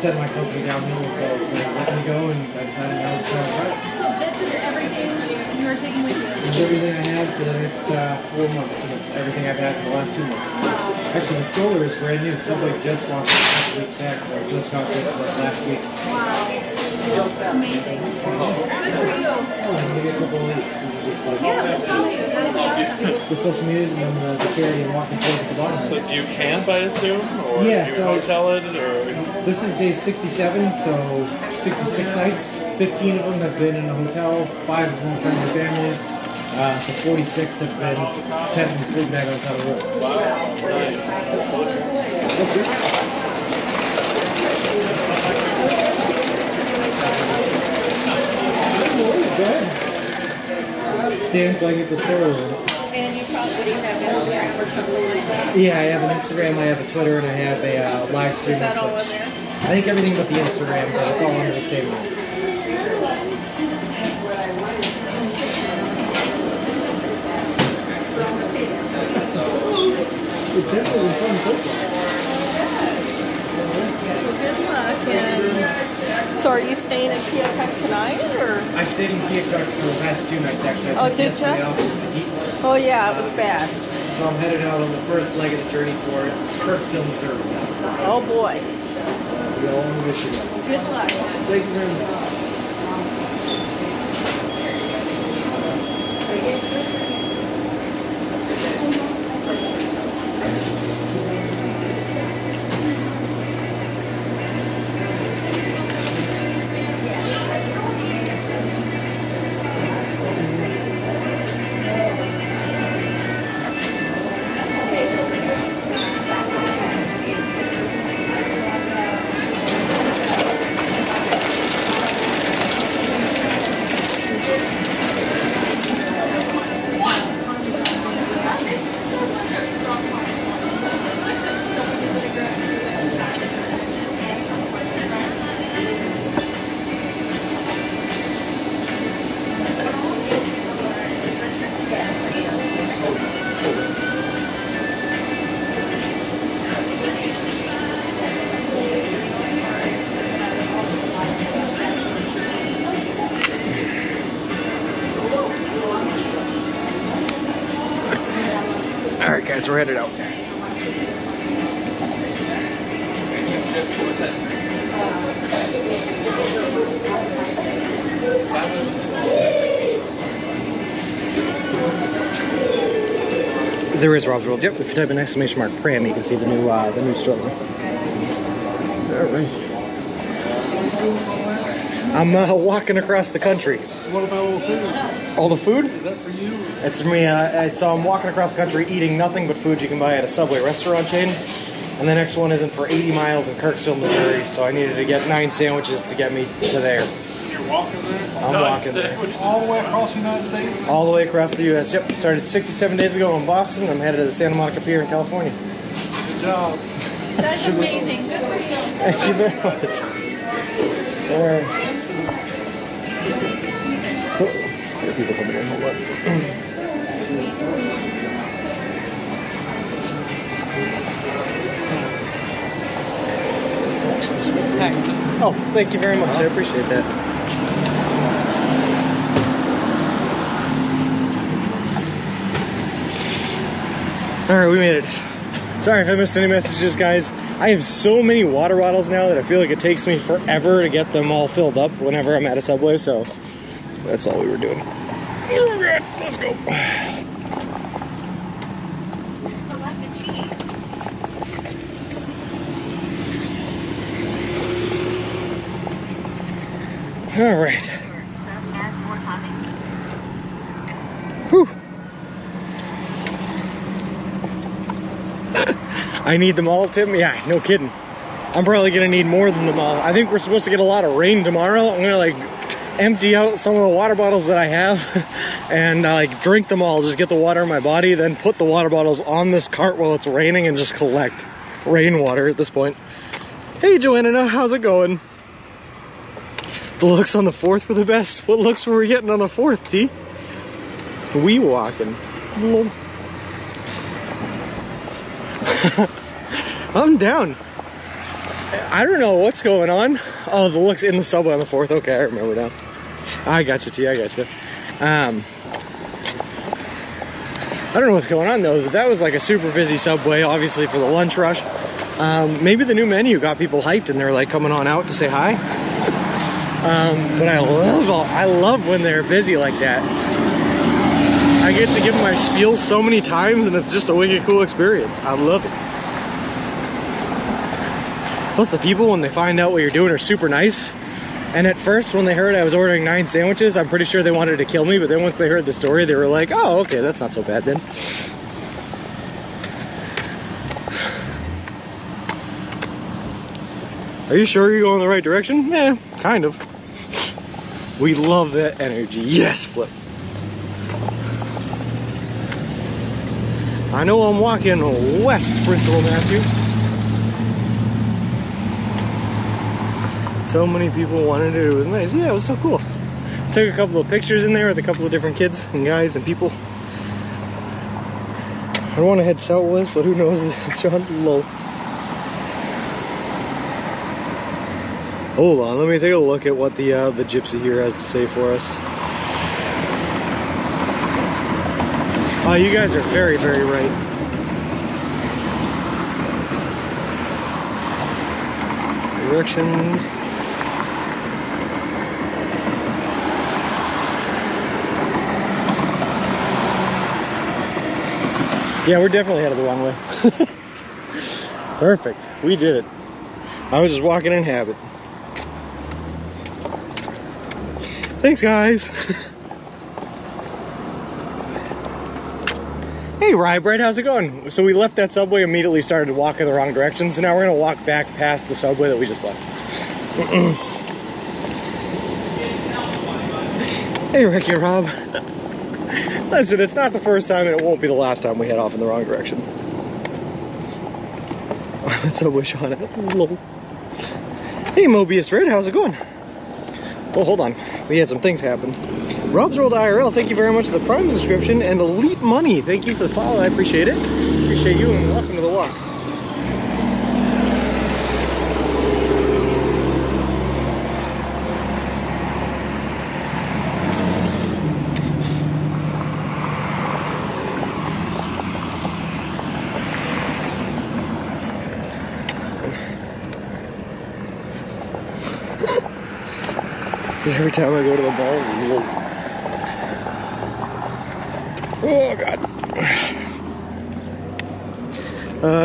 set my company downhill, so they let me go, and I decided now was time to try it. So this is everything you are taking with you? This is everything I have for the next 4 months, everything I've had for the last 2 months. Actually, the stroller is brand new. Subway just launched it a couple weeks back, so I just got this last week. Wow. Amazing. Good for you. Oh, I'm gonna get police. Just like Yeah, we'll follow you. That'll be awesome. the social media and then the charity and walking towards the bottom. So do you camp, I assume? Or Yeah, do you so- hotel it? Or This is day 67, so 66 nights. 15 of them have been in a hotel, 5 of them friends and families. So 46 have been tent and sleep bag on top of the road. Stan's like at the store. And you probably have Instagram or something like that. Yeah, I have an Instagram, I have a Twitter, and I have a live stream. Is that on all Twitch. in there? I think everything but the Instagram, but it's all under the same name. It's definitely fun so far. Good luck. And so are you staying in Keokuk tonight or? I stayed in Keokuk for the past 2 nights actually. I Oh, took did yesterday ya? off just to heat. Oh yeah, it was bad. So I'm headed out on the first leg of the journey towards Kirksville, Missouri. Oh boy. We all in Michigan. Good luck. Thank you very much. All right, guys, we're headed out. There is Rob's World. Yep. If you type in exclamation mark Pram, you can see the new store. All right. I'm walking across the country. what about all the food? All the food? Is that for you? It's for me. So I'm walking across the country eating nothing but food you can buy at a Subway restaurant chain. And the next one isn't for 80 miles in Kirksville, Missouri. So I needed to get 9 sandwiches to get me to there. You're walking there? I'm walking there. All the way across the United States? All the way across the U.S. Yep. Started 67 days ago in Boston. I'm headed to the Santa Monica Pier in California. Good job. That's amazing. Good for you. Thank you very much. All right. Oh, there are people coming in. Hold on. Oh, thank you very much. I appreciate that. All right, we made it. Sorry if I missed any messages, guys. I have so many water bottles now that I feel like it takes me forever to get them all filled up whenever I'm at a Subway, so that's all we were doing. All right, let's go. All right. Whew. I need them all, Tim? Yeah, no kidding. I'm probably gonna need more than them all. I think we're supposed to get a lot of rain tomorrow. I'm gonna like empty out some of the water bottles that I have and like drink them all, just get the water in my body, then put the water bottles on this cart while it's raining and just collect rainwater at this point. Hey Joanna, how's it going? The looks on the 4th were the best. What looks were we getting on the 4th, T? We walking. I'm down. I don't know what's going on. Oh, the looks in the Subway on the 4th. Okay, I remember now. I got you, T. I got you. I don't know what's going on though. That was like a super busy Subway, obviously for the lunch rush. Maybe the new menu got people hyped and they're like coming on out to say hi. But I love when they're busy like that. I get to give my spiel so many times, and it's just a wicked cool experience. I love it. Plus the people, when they find out what you're doing, are super nice. And at first, when they heard I was ordering 9 sandwiches, I'm pretty sure they wanted to kill me, but then once they heard the story, they were like, oh, okay, that's not so bad then. Are you sure you're going the right direction? Yeah, kind of. We love that energy. Yes, Flip. I know I'm walking west, Principal Matthew. So many people wanted it. It was nice. Yeah, it was so cool. Took a couple of pictures in there with a couple of different kids and guys and people. I don't want to head southwest, but who knows? It's on low. Hold on, let me take a look at what the gypsy here has to say for us. Oh, you guys are very, very right. Directions. Yeah, we're definitely headed the wrong way. Perfect, we did it. I was just walking in habit. Thanks, guys. Hey, Rye Bread, how's it going? So we left that subway, immediately started walking the wrong direction, so now we're gonna walk back past the subway that we just left. Hey, Ricky and Rob. Listen, it's not the first time and it won't be the last time we head off in the wrong direction. That's a wish on it. Lol. Hey, Mobius Red, how's it going? Well, hold on. We had some things happen. Rob's World IRL, thank you very much for the Prime subscription, and Elite Money, thank you for the follow. I appreciate it. Appreciate you, and welcome to the walk. Every time I go to the mall, oh god.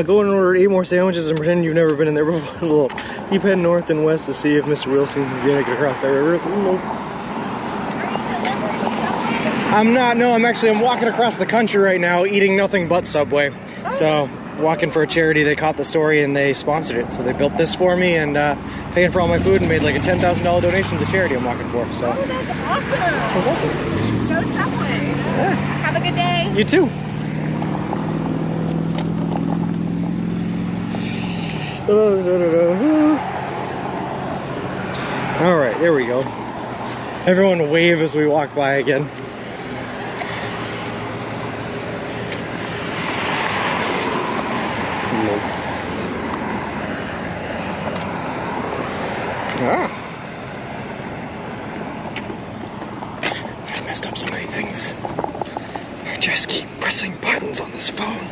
Go and order 8 more sandwiches and pretend you've never been in there before. Keep heading north and west to see if Mr. Wilson can get across that river. I'm not, no, I'm walking across the country right now eating nothing but Subway. So, walking for a charity. They caught the story and they sponsored it. So they built this for me and paying for all my food and made like a $10,000 donation to the charity I'm walking for. So. Oh, that's awesome. That's awesome. Go Subway. Yeah. Have a good day. You too. All right, there we go. Everyone wave as we walk by again. I've messed up so many things. I just keep pressing buttons on this phone.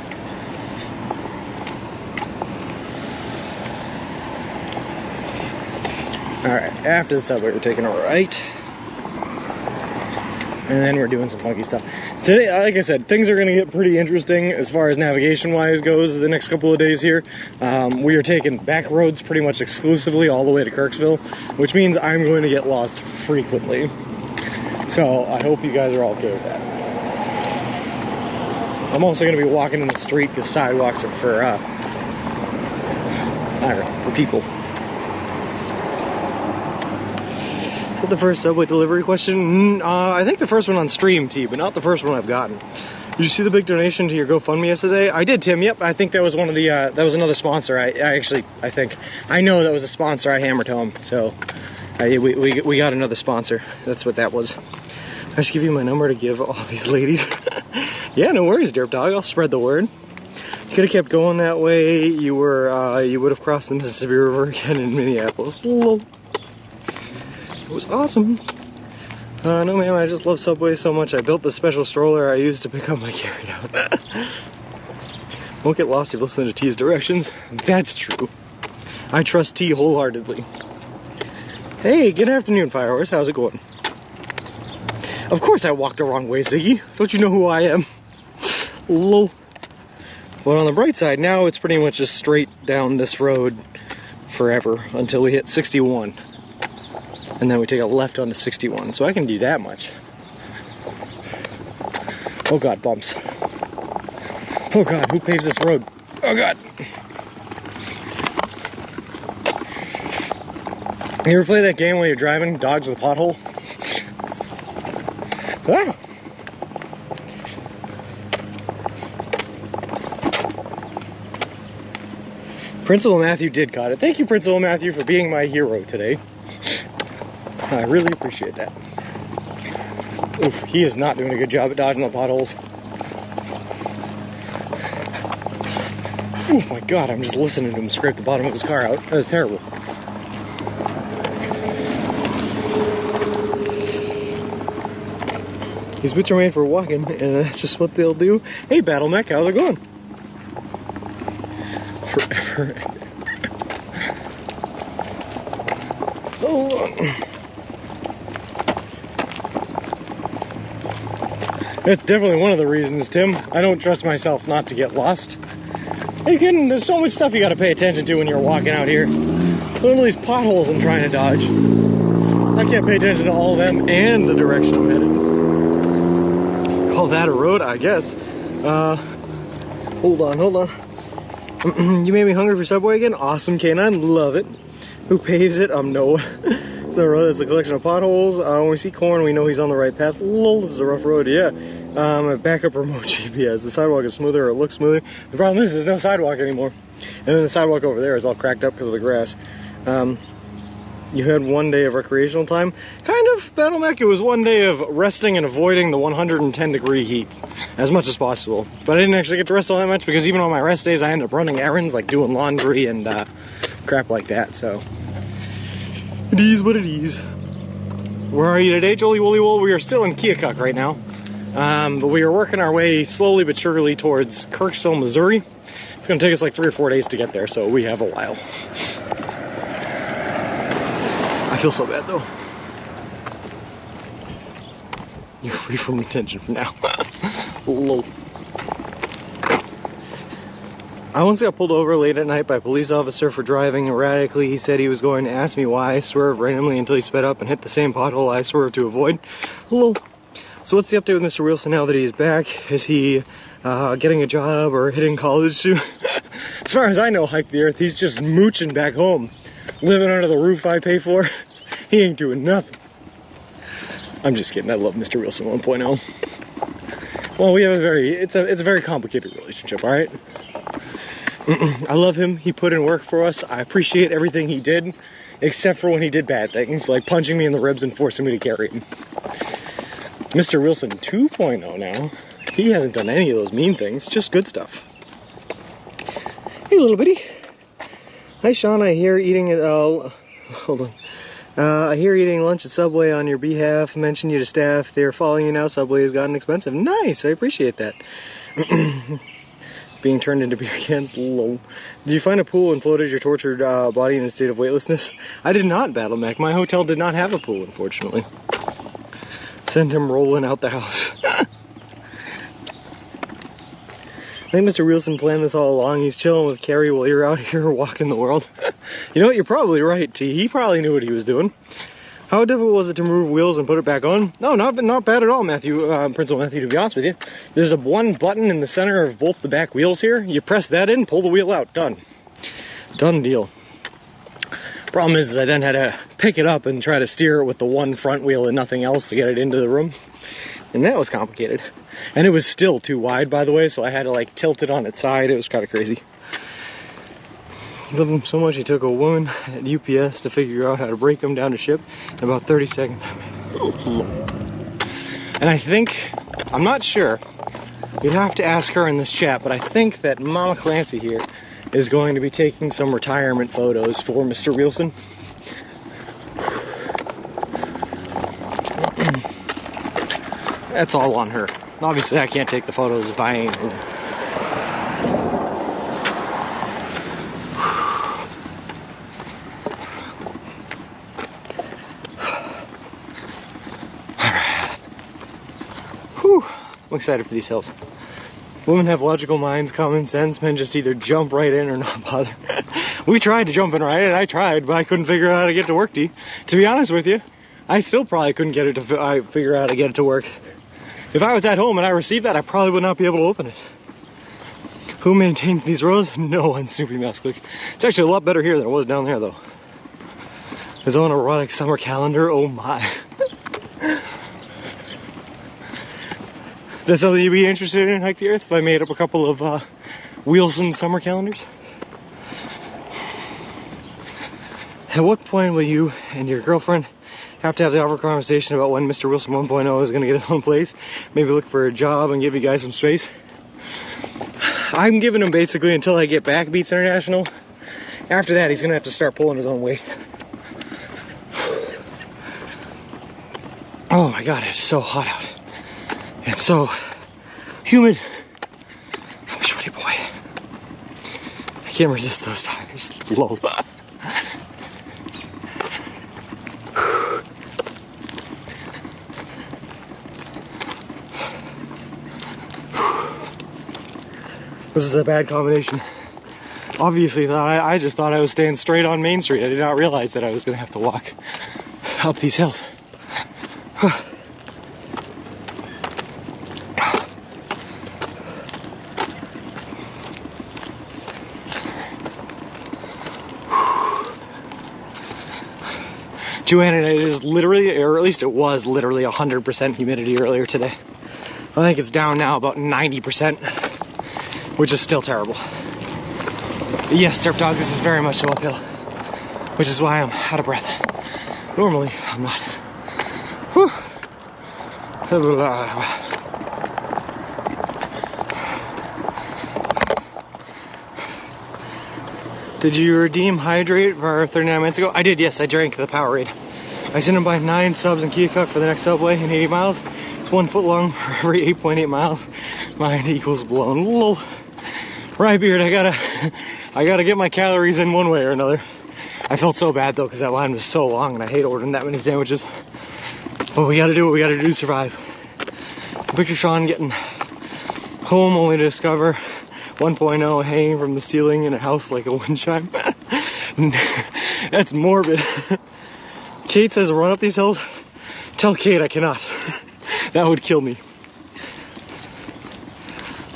Alright, after the subway, we're taking a right. And then we're doing some funky stuff. Today, like I said, things are going to get pretty interesting as far as navigation-wise goes the next couple of days here. We are taking back roads pretty much exclusively all the way to Kirksville, which means I'm going to get lost frequently. So I hope you guys are all okay with that. I'm also going to be walking in the street because sidewalks are for, I don't know, for people. Is that the first Subway delivery question? I think the first one on stream, T, but not the first one I've gotten. Did you see the big donation to your GoFundMe yesterday? I did, Tim. Yep, I think that was one of the, that was another sponsor. I know that was a sponsor I hammered home. So we got another sponsor. That's what that was. I should give you my number to give all these ladies. Yeah, no worries, Derp Dog. I'll spread the word. You could have kept going that way. You would have crossed the Mississippi River again in Minneapolis. Lol. It was awesome. No man, I just love Subway so much. I built the special stroller I used to pick up my carry-out. Won't get lost if you listen to T's directions. That's true. I trust T wholeheartedly. Hey, good afternoon, Firehorse. How's it going? Of course I walked the wrong way, Ziggy. Don't you know who I am? Lol. But on the bright side, now it's pretty much just straight down this road forever until we hit 61. And then we take a left onto 61. So I can do that much. Oh God, bumps. Oh God, who paves this road? Oh God. You ever play that game while you're driving? Dodge the pothole? Ah. Principal Matthew did caught it. Thank you, Principal Matthew, for being my hero today. I really appreciate that. Oof, he is not doing a good job at dodging the potholes. Oh my God, I'm just listening to him scrape the bottom of his car out. That was terrible. These boots are made for walking, and that's just what they'll do. Hey, Battle Mech, how's it going? Forever. Oh. That's definitely one of the reasons, Tim. I don't trust myself not to get lost. Are you kidding? There's so much stuff you gotta pay attention to when you're walking out here. Look at these potholes I'm trying to dodge. I can't pay attention to all of them and the direction I'm headed. Call that a road, I guess. Hold on. You made me hungry for Subway again? Awesome, Canine, love it. Who paves it? No. It's not a road, it's a collection of potholes. When we see corn, we know he's on the right path. Lol, this is a rough road, yeah. Back up remote GPS. The sidewalk is smoother, or it looks smoother. The problem is there's no sidewalk anymore. And then the sidewalk over there is all cracked up because of the grass. You had one day of recreational time. Kind of, Battle Mech. It was one day of resting and avoiding the 110-degree heat as much as possible. But I didn't actually get to rest all that much because even on my rest days, I ended up running errands, like doing laundry and crap like that. So it is what it is. Where are you today, Jolly Woolly Wool? We are still in Keokuk right now. But we are working our way slowly but surely towards Kirksville, Missouri. It's going to take us like 3 or 4 days to get there, so we have a while. I feel so bad though. You're free from detention for now. Lol. I once got pulled over late at night by a police officer for driving erratically. He said he was going to ask me why I swerved randomly until he sped up and hit the same pothole I swerved to avoid. Lol. So what's the update with Mr. Wilson now that he's back? Is he getting a job or hitting college soon? As far as I know, Hike the Earth, he's just mooching back home. Living under the roof I pay for. He ain't doing nothing. I'm just kidding. I love Mr. Wilson 1.0. Well, we have it's a very complicated relationship, all right? I love him. He put in work for us. I appreciate everything he did, except for when he did bad things, like punching me in the ribs and forcing me to carry him. Mr. Wilson 2.0 now. He hasn't done any of those mean things, just good stuff. Hey, little bitty. Hi, Sean. I hear eating at hold on. I hear eating lunch at Subway on your behalf. Mentioned you to staff. They're following you now. Subway has gotten expensive. Nice. I appreciate that. Being turned into beer cans. Low. Did you find a pool and floated your tortured body in a state of weightlessness? I did not, Battle Mech. My hotel did not have a pool, unfortunately. Send him rolling out the house. I think Mr. Wilson planned this all along. He's chilling with Carrie while you're out here walking the world. You know what? You're probably right, T. He probably knew what he was doing. How difficult was it to remove wheels and put it back on? No, not bad at all, Matthew, Principal Matthew, to be honest with you. There's one button in the center of both the back wheels here. You press that in, pull the wheel out. Done. Done deal. Problem is I then had to pick it up and try to steer it with the one front wheel and nothing else to get it into the room. And that was complicated. And it was still too wide, by the way, so I had to like tilt it on its side. It was kind of crazy. He loved him so much he took a woman at UPS to figure out how to break him down to ship in about 30 seconds. And I think, I'm not sure, you'd have to ask her in this chat, but I think that Mama Clancy here is going to be taking some retirement photos for Mr. Wilson. That's all on her. Obviously, I can't take the photos if I ain't her. I'm excited for these hills. Women have logical minds, common sense. Men just either jump right in or not bother. We tried to jump in right in. I tried, but I couldn't figure out how to get to work, D. To be honest with you, I still probably couldn't get it to figure out how to get it to work. If I was at home and I received that, I probably would not be able to open it. Who maintains these roads? No one, Snoopy Masclick. It's actually a lot better here than it was down there, though. His own erotic summer calendar, oh my. Is that something you'd be interested in, Hike the Earth, if I made up a couple of Wilson summer calendars? At what point will you and your girlfriend have to have the awkward conversation about when Mr. Wilson 1.0 is going to get his own place? Maybe look for a job and give you guys some space? I'm giving him basically until I get back Beats International. After that, he's going to have to start pulling his own weight. Oh my god, it's so hot out. It's so humid. I'm a sweaty boy. I can't resist those tires. Lol. This is a bad combination. Obviously, I just thought I was staying straight on Main Street. I did not realize that I was going to have to walk up these hills. Joanna, it is literally, or at least it was literally 100% humidity earlier today. I think it's down now about 90%, which is still terrible. Yes, Derp Dog, this is very much so uphill, which is why I'm out of breath. Normally, I'm not. Whew. Did you redeem Hydrate for 39 minutes ago? I did, yes, I drank the Powerade. I sent him by 9 subs in Keokuk for the next subway in 80 miles. It's 1 foot long for every 8.8 miles. Mine equals blown. Lol. Rybeard, I gotta get my calories in one way or another. I felt so bad though, because that line was so long and I hate ordering that many sandwiches. But we gotta do what we gotta do to survive. Picture Sean getting home only to discover 1.0 hanging from the ceiling in a house like a wind chime. That's morbid. Kate says run up these hills. Tell Kate I cannot. That would kill me.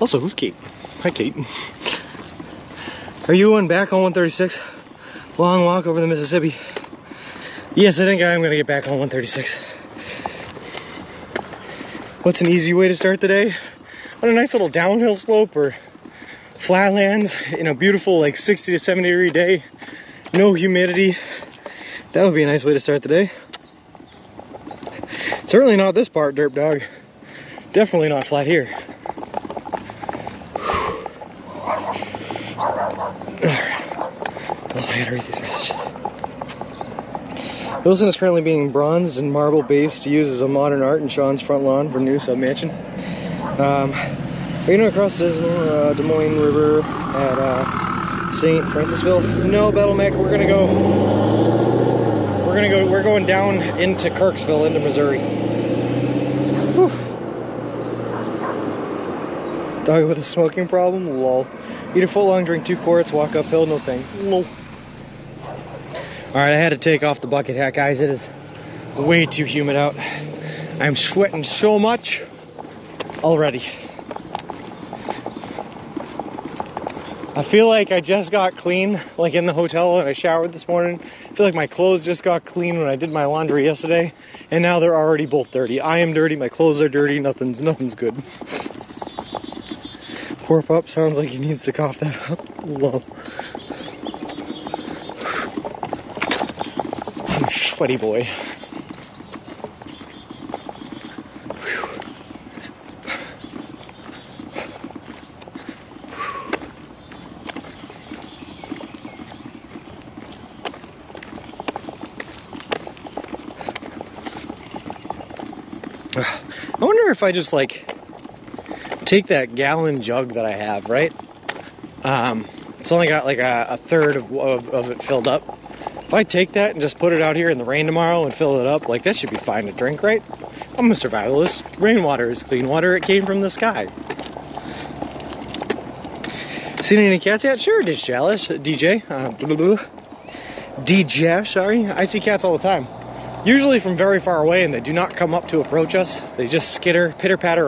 Also, who's Kate? Hi, Kate. Are you on back on 136? Long walk over the Mississippi. Yes, I think I'm gonna get back on 136. What's an easy way to start the day? On a nice little downhill slope or flatlands in a beautiful like 60 to 70 degree day. No humidity. That would be a nice way to start the day. Certainly not this part, Derp Dog. Definitely not flat here. Alright. Well, I gotta read these messages. Wilson is currently being bronzed and marble based to use as a modern art in Sean's front lawn for new sub-mansion. Are you gonna cross the Des Moines River at St. Francisville? No, Battlemeck, we're going down into Kirksville, into Missouri. Whew. Dog with a smoking problem? Lol. Eat a foot long, drink 2 quarts, walk uphill, no thanks. Lol. Alright, I had to take off the bucket hat, guys. It is way too humid out. I'm sweating so much already. I feel like I just got clean, like in the hotel, and I showered this morning. I feel like my clothes just got clean when I did my laundry yesterday, and now they're already both dirty. I am dirty, my clothes are dirty, nothing's good. Poor pup sounds like he needs to cough that up. Lol. I'm a sweaty boy. I wonder if I just like take that gallon jug that I have, right? It's only got like a third of it filled up. If I take that and just put it out here in the rain tomorrow and fill it up, like that should be fine to drink, right? I'm a survivalist. Rainwater is clean water. It came from the sky. Seen any cats yet? Sure, DJ. DJ, sorry. I see cats all the time. Usually from very far away, and they do not come up to approach us. They just skitter, pitter patter.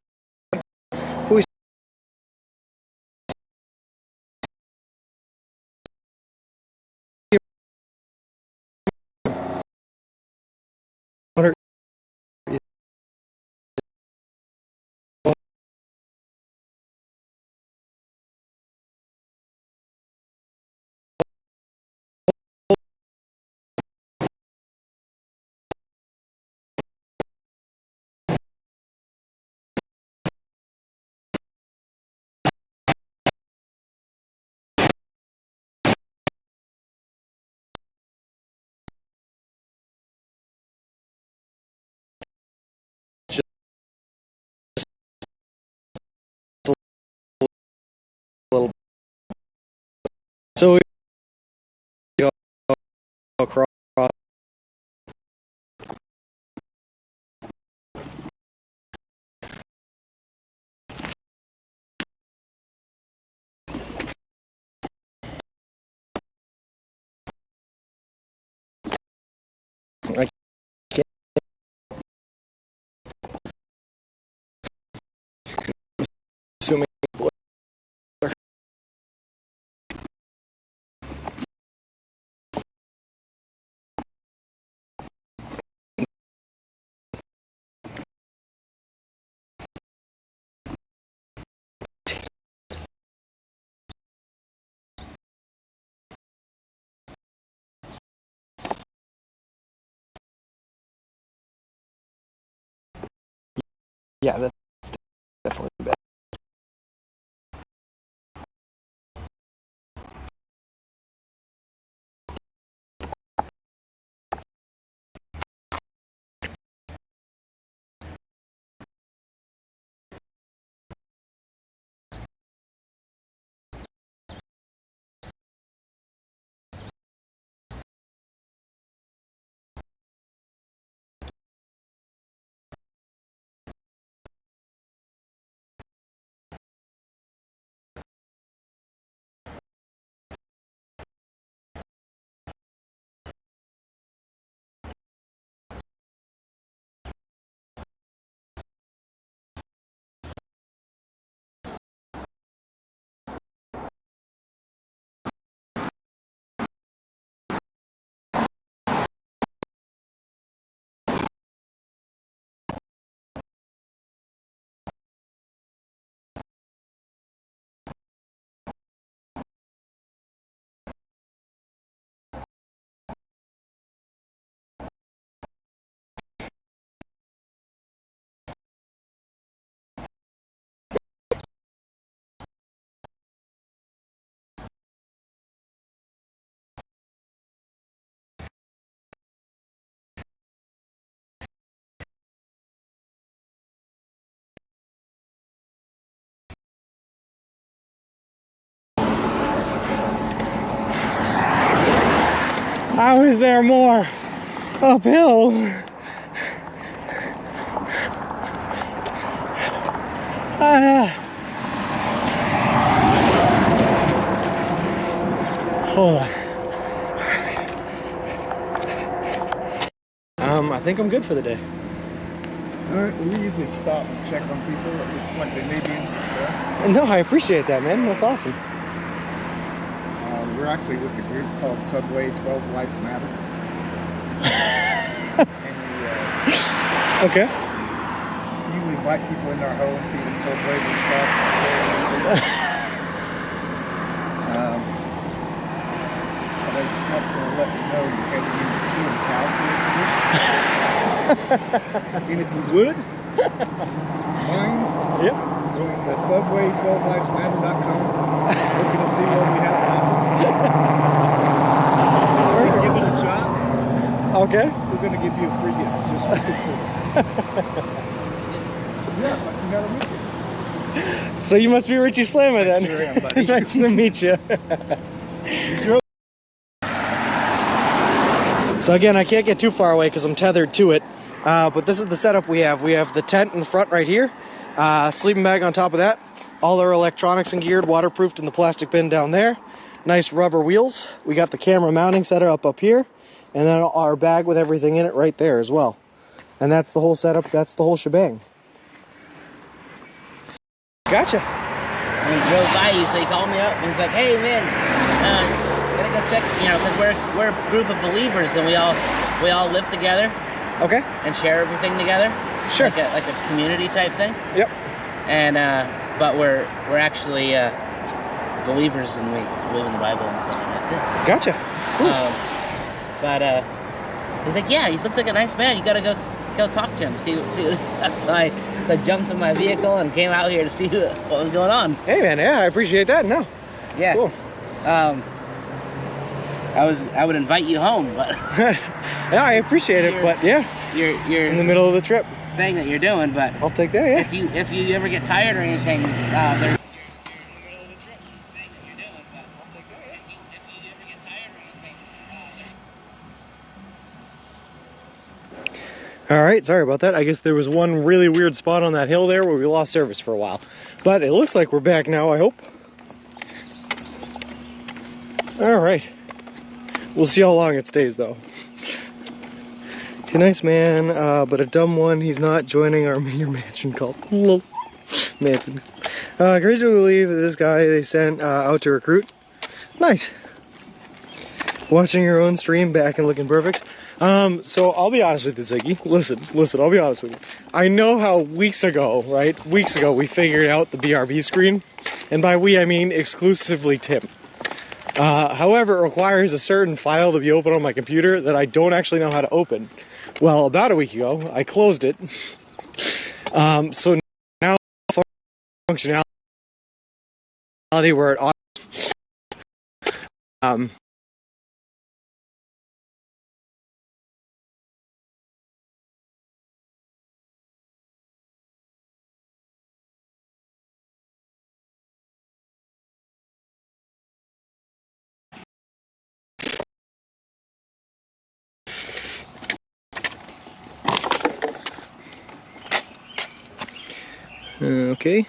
So we go across. I can't. Assuming. Yeah, that's definitely bad. How is there more uphill? Hold on. I think I'm good for the day. Alright, we usually stop and check on people like they may be in distress. No, I appreciate that, man. That's awesome. We're actually with a group called Subway 12 Lives Matter. And we Okay. usually invite people in our home, feed them Subways and stuff. But I just want to let you know you're heading into Q and Cow. And if you would, mind going to subway12livesmatter.com, looking to see what we have to offer. Give it a shot. Okay. We're going to give you a free gift just to consider. Yeah, like you got a weekend. So you must be Richie Slammer then. Sure am, buddy. Nice to meet you. So again, I can't get too far away because I'm tethered to it. But this is the setup we have. We have the tent in the front right here, sleeping bag on top of that, all our electronics and geared, waterproofed in the plastic bin down there, nice rubber wheels. We got the camera mounting setup up here, and then our bag with everything in it right there as well. And that's the whole setup, that's the whole shebang. Gotcha. And he drove by you, so he called me up and he's like, "Hey man, gotta go check," you know, because we're a group of believers and we all live together. Okay. And share everything together. Sure. Like a community type thing. Yep. And but we're actually believers and we believe in the Bible and stuff like that too. Gotcha. Cool. But he's like, "Yeah, he looks like a nice man. You gotta go talk to him, see what." So I jumped in my vehicle and came out here to see what was going on. Hey man, yeah, I appreciate that. No. Yeah. Cool. I would invite you home, but yeah, I appreciate it, but yeah, you're in the middle of the trip. Thing that you're doing, but I'll take that. Yeah. If you ever get tired or anything, there's All right, sorry about that. I guess there was one really weird spot on that hill there where we lost service for a while. But it looks like we're back now, I hope. All right. We'll see how long it stays, though. He's a nice man, but a dumb one. He's not joining our mayor mansion cult. Lol. Manson. Crazy to believe that this guy they sent out to recruit. Nice. Watching your own stream back and looking perfect. So I'll be honest with you, Ziggy. Listen, I'll be honest with you. I know how weeks ago, we figured out the BRB screen. And by we, I mean exclusively Tim. However, it requires a certain file to be open on my computer that I don't actually know how to open. Well, about a week ago, I closed it. So now functionality where it okay.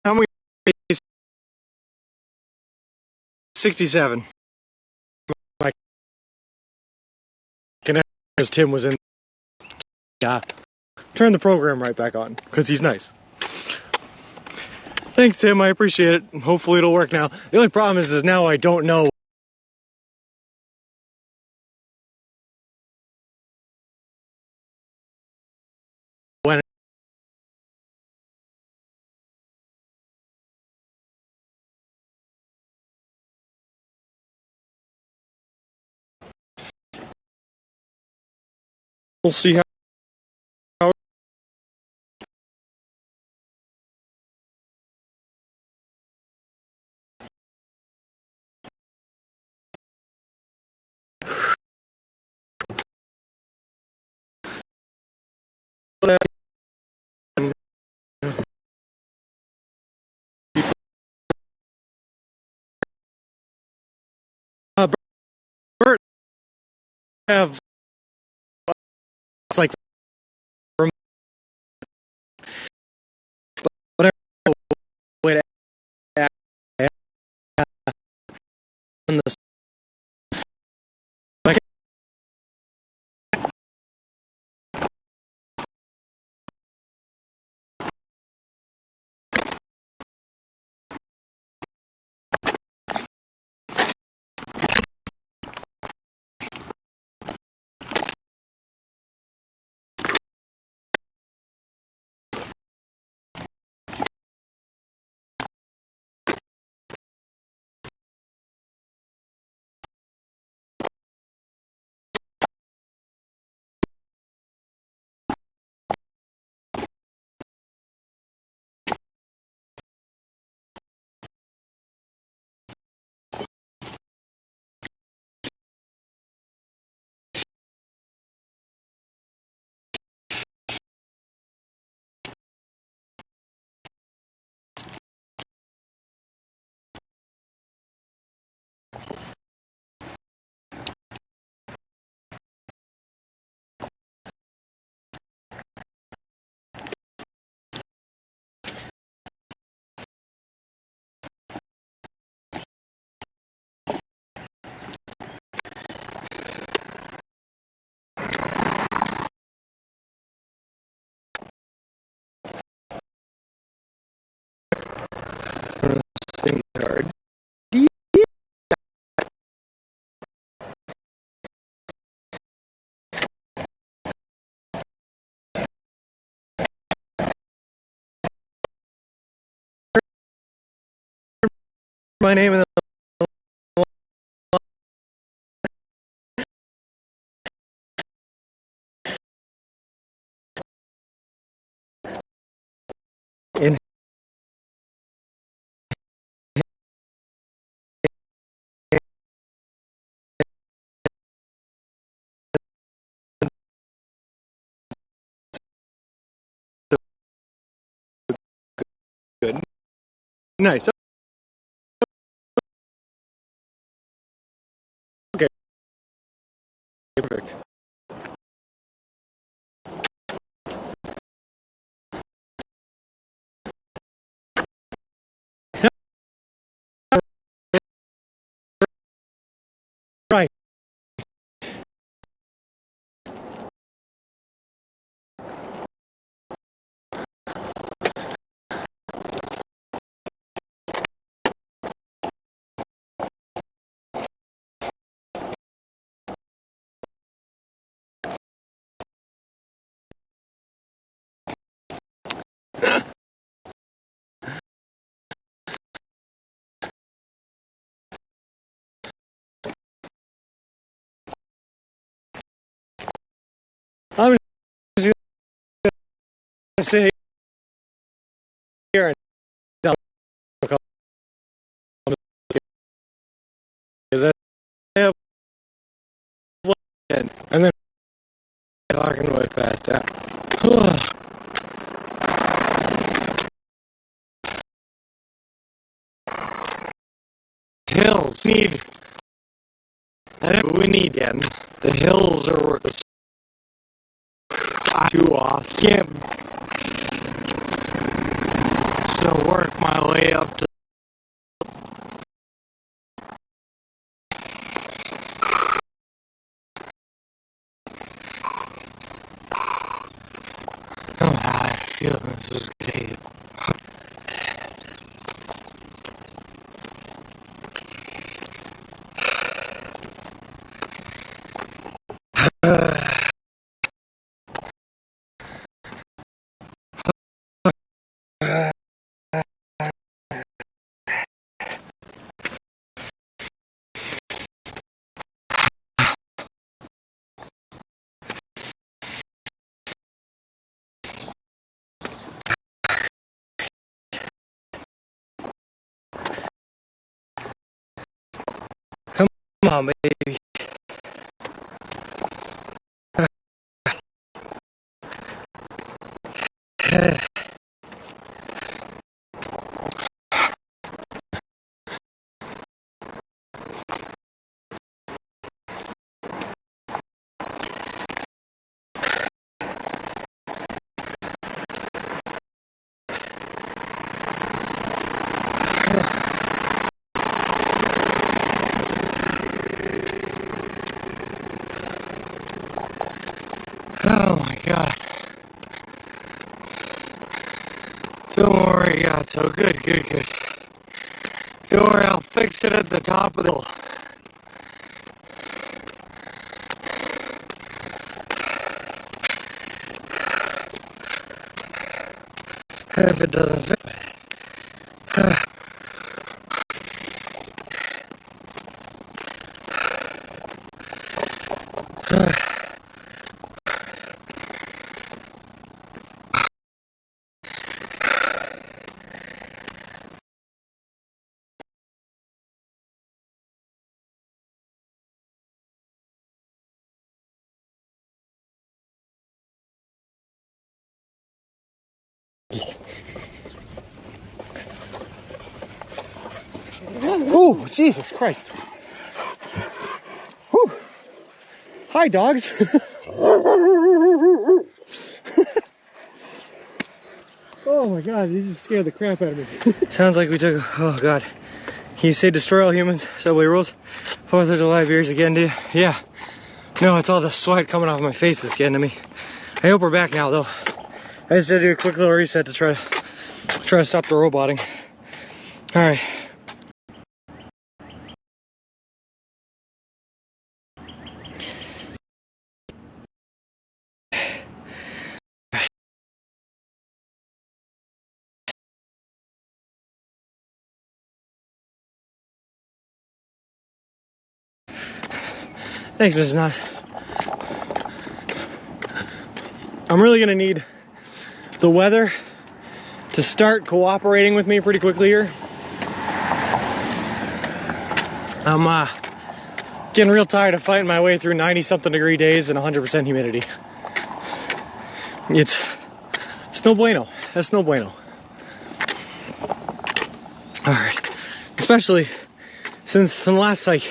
How many? 67. My connection because Tim was in. Yeah. Turn the program right back on because he's nice. Thanks, Tim. I appreciate it. Hopefully it'll work now. The only problem is now I don't know when. We'll see how. Bert have it's like whatever way to on this. crossing guard. My name in the in good. Nice. Okay. Perfect. Right. I'm just gonna sit here and because I have and then talking way past that. Hills need. We need again. The hills are too off. Can't so work my way up to. Oh, I feel this is great. Come on, baby. Oh my god. Don't worry, yeah, so good. Don't worry, I'll fix it at the top of the hill. If it doesn't fit. Oh, Jesus Christ. Whew. Hi, dogs. Oh my god, you just scared the crap out of me. Sounds like we took, oh god. Can you say destroy all humans, subway rules? 4th of July beers again, do you? Yeah. No, it's all the sweat coming off my face that's getting to me. I hope we're back now, though. I just had to do a quick little reset to try to stop the roboting. All right. Thanks, Mrs. Knox. I'm really gonna need the weather to start cooperating with me pretty quickly here. I'm getting real tired of fighting my way through 90-something degree days and 100% humidity. It's no bueno. That's no bueno. All right, especially since in the last, like,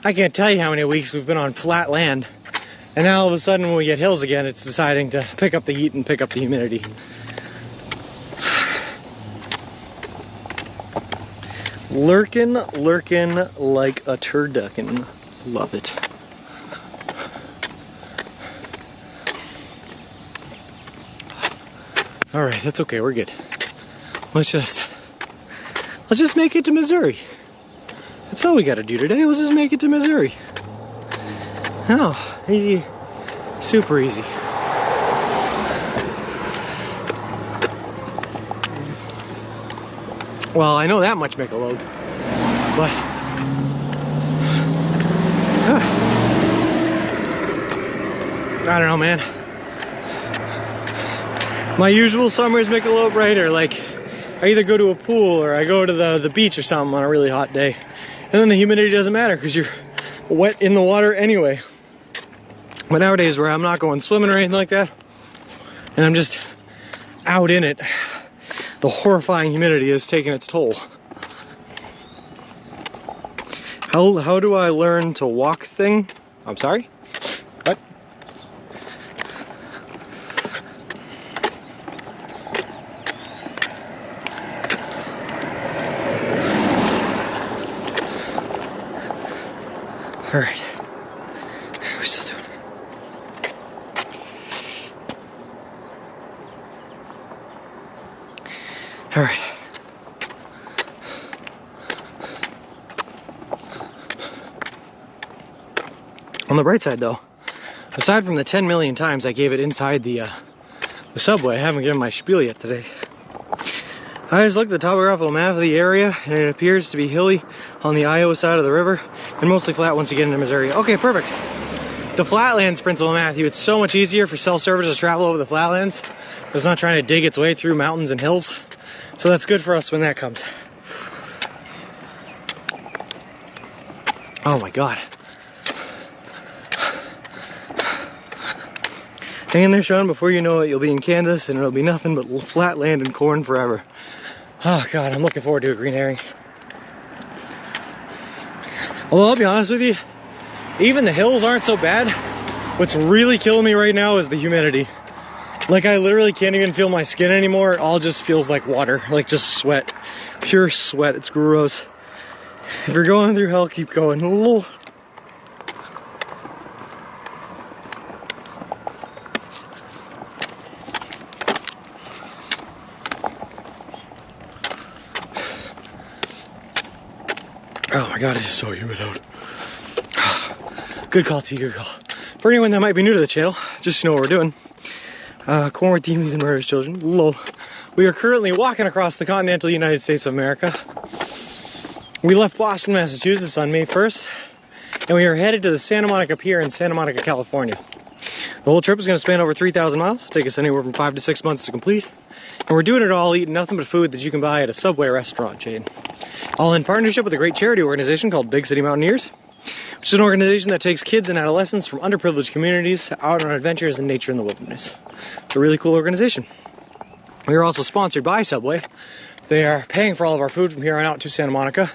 I can't tell you how many weeks we've been on flat land, and now all of a sudden when we get hills again, it's deciding to pick up the heat and pick up the humidity. Lurkin' like a turducken. Love it. All right, that's okay. We're good. Let's just make it to Missouri. That's all we got to do today. Let's just make it to Missouri. Oh, easy, super easy. Well, I know that much, Michelob, but I don't know, man. My usual summer is Michelob, right? Or like, I either go to a pool or I go to the beach or something on a really hot day, and then the humidity doesn't matter because you're wet in the water anyway. But nowadays, where I'm not going swimming or anything like that, and I'm just out in it, the horrifying humidity is taking its toll. How do I learn to walk thing? I'm sorry? What? All right. We're still doing it. All right. On the bright side, though, aside from the 10 million times I gave it inside the subway, I haven't given my spiel yet today. I just looked at the topographical map of the area, and it appears to be hilly on the Iowa side of the river, and mostly flat once you get into Missouri. Okay, perfect. The flatlands principle, Matthew, it's so much easier for cell service to travel over the flatlands. It's not trying to dig its way through mountains and hills. So that's good for us when that comes. Oh my God. Hang in there, Sean. Before you know it, you'll be in Kansas and it'll be nothing but flat land and corn forever. Oh God, I'm looking forward to a green herring. Although I'll be honest with you, even the hills aren't so bad. What's really killing me right now is the humidity. Like, I literally can't even feel my skin anymore. It all just feels like water, like just sweat. Pure sweat, it's gross. If you're going through hell, keep going. Oh my God, it's so humid out. Good call, T, good call. For anyone that might be new to the channel, just to know what we're doing. Corn with Demons and Murderous Children. Lol. We are currently walking across the continental United States of America. We left Boston, Massachusetts on May 1st, and we are headed to the Santa Monica Pier in Santa Monica, California. The whole trip is going to span over 3,000 miles, take us anywhere from 5 to 6 months to complete, and we're doing it all eating nothing but food that you can buy at a Subway restaurant chain. All in partnership with a great charity organization called Big City Mountaineers, which is an organization that takes kids and adolescents from underprivileged communities out on adventures in nature and the wilderness. It's a really cool organization. We are also sponsored by Subway. They are paying for all of our food from here on out to Santa Monica.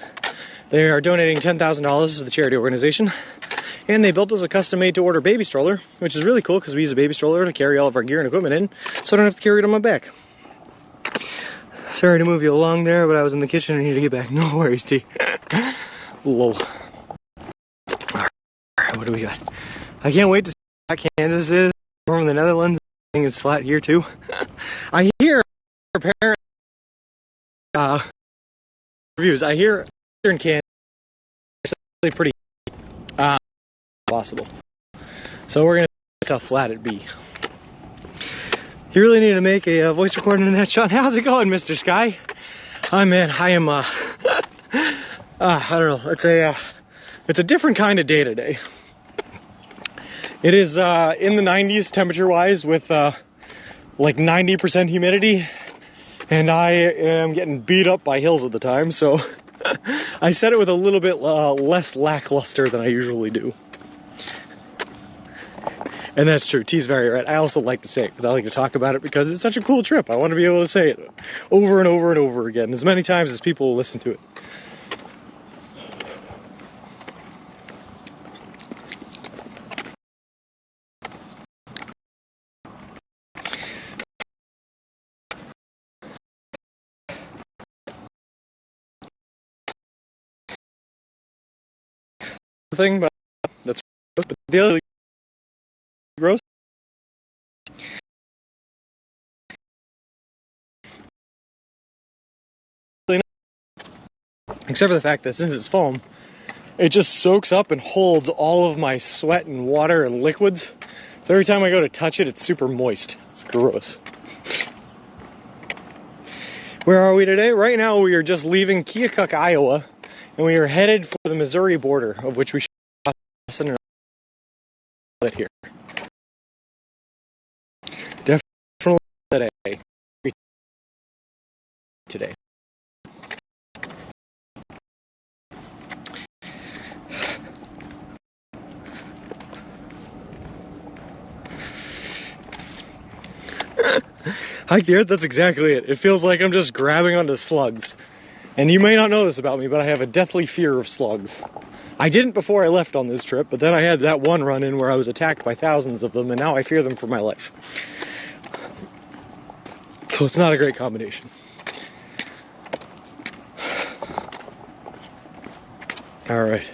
They are donating $10,000 to the charity organization. And they built us a custom made to order baby stroller, which is really cool because we use a baby stroller to carry all of our gear and equipment in, so I don't have to carry it on my back. Sorry to move you along there, but I was in the kitchen and I need to get back. No worries, T. Lol. Alright, what do we got? I can't wait to see how Kansas is. From the Netherlands, I think it's flat here too. I hear apparent reviews. I hear in Kansas it's actually pretty possible. So we're gonna see how flat it be. You really need to make a voice recording in that, Sean. How's it going, Mr. Sky? Hi, man. I am I don't know. It's a different kind of day today. It is in the 90s temperature-wise with like 90% humidity, and I am getting beat up by hills at the time, so I said it with a little bit less lackluster than I usually do. And that's true, T's very right. I also like to say it because I like to talk about it because it's such a cool trip. I want to be able to say it over and over and over again, as many times as people will listen to it. Thing, but that's gross. But the other gross. Except for the fact that since it's foam, it just soaks up and holds all of my sweat and water and liquids. So every time I go to touch it, it's super moist. It's gross. Where are we today? Right now we are just leaving Keokuk, Iowa, and we are headed for the Missouri border, of which we should cross in a here. Definitely today. Hike the earth, that's exactly it. It feels like I'm just grabbing onto slugs. And you may not know this about me, but I have a deathly fear of slugs. I didn't before I left on this trip, but then I had that one run-in where I was attacked by thousands of them, and now I fear them for my life. So it's not a great combination. All right.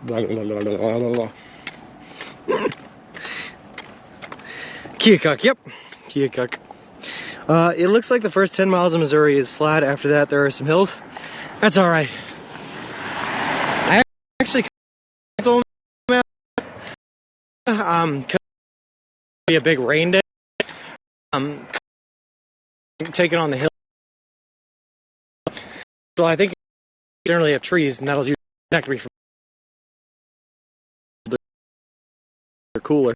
Blah, blah, blah, blah, blah, blah. Keokuk, yep, Keokuk. It looks like the first 10 miles of Missouri is flat. After that, there are some hills. That's all right. I actually canceled could be a big rain day. Taking on the hill. So I think you generally have trees, and that'll protect me from cooler.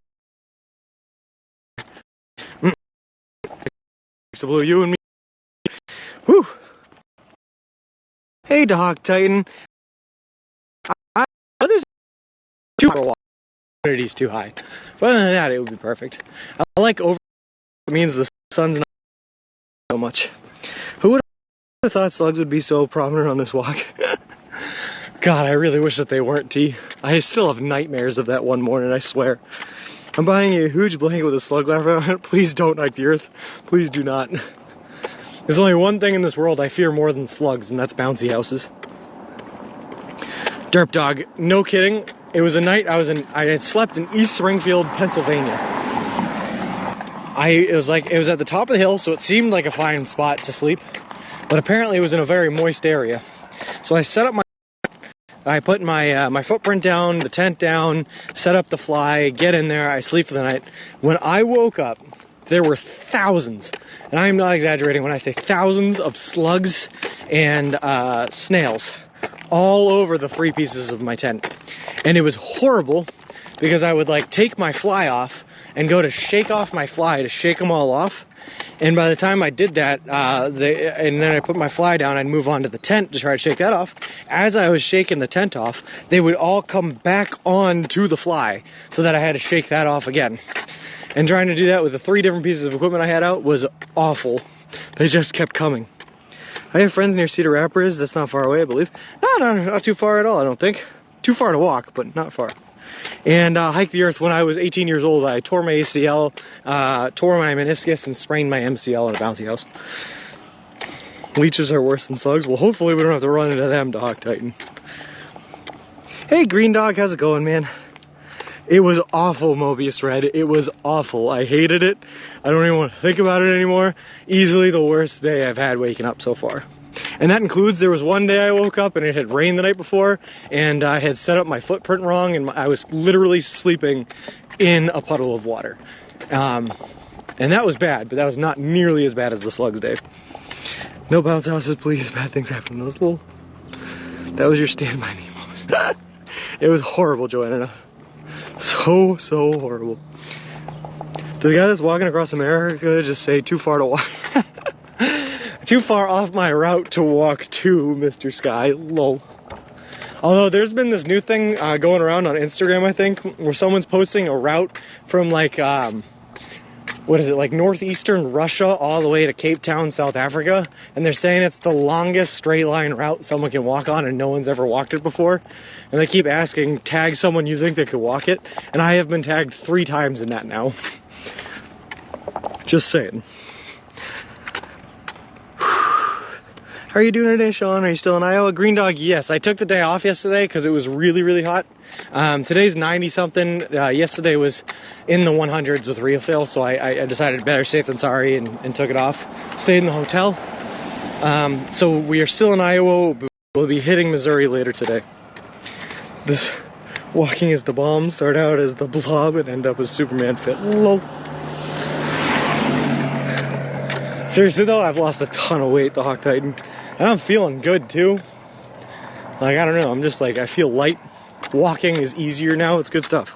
So blue, you and me. Whew. Hey, Dog Titan. There's too high. Humidity's too high. But other than that, it would be perfect. I like over. It means the sun's not so much. Who would have thought slugs would be so prominent on this walk? God, I really wish that they weren't, T. I still have nightmares of that one morning, I swear. I'm buying a huge blanket with a slug larva on it. Please don't hike the earth. Please do not. There's only one thing in this world I fear more than slugs, and that's bouncy houses. Derp dog, no kidding. It was a night I had slept in East Springfield, Pennsylvania. It was at the top of the hill, so it seemed like a fine spot to sleep. But apparently it was in a very moist area. So I set up I put my footprint down, the tent down, set up the fly, get in there, I sleep for the night. When I woke up, there were thousands, and I am not exaggerating when I say thousands of slugs and snails all over the three pieces of my tent. And it was horrible because I would take my fly off and go to shake off my fly to shake them all off. And by the time I did that, and then I put my fly down, I'd move on to the tent to try to shake that off. As I was shaking the tent off, they would all come back on to the fly so that I had to shake that off again. And trying to do that with the three different pieces of equipment I had out was awful. They just kept coming. I have friends near Cedar Rapids. That's not far away, I believe. No, not too far at all, I don't think. Too far to walk, but not far. And hiked the earth when I was 18 years old. I tore my ACL, tore my meniscus, and sprained my MCL in a bouncy house. Leeches are worse than slugs. Well, hopefully we don't have to run into them, Dog Titan. Hey, Green Dog, how's it going, man? It was awful, Mobius Red. It was awful. I hated it. I don't even want to think about it anymore. Easily the worst day I've had waking up so far. And that includes, there was one day I woke up and it had rained the night before, and I had set up my footprint wrong, and I was literally sleeping in a puddle of water. And that was bad, but that was not nearly as bad as the slugs day. No bounce houses, please. Bad things happen. That was your stand by me moment. It was horrible, Joanna. So horrible. Did the guy that's walking across America just say too far to walk? Too far off my route to walk to, Mr. Sky. Lol. Although there's been this new thing going around on Instagram, I think, where someone's posting a route from like, what is it, like northeastern Russia all the way to Cape Town, South Africa. And they're saying it's the longest straight line route someone can walk on and no one's ever walked it before. And they keep asking, tag someone you think that could walk it. And I have been tagged 3 times in that now. Just saying. How are you doing today, Sean? Are you still in Iowa? Green Dog, yes. I took the day off yesterday because it was really hot. Today's 90 something. Yesterday was in the 100s with refill, so I decided better safe than sorry and took it off. Stayed in the hotel. So we are still in Iowa. We'll be hitting Missouri later today. This walking is the bomb. Start out as the blob and end up as Superman fit. Lol. Seriously though, I've lost a ton of weight, the Hawk Titan. And I'm feeling good too. Like, I don't know, I'm just like, I feel light. Walking is easier now, it's good stuff.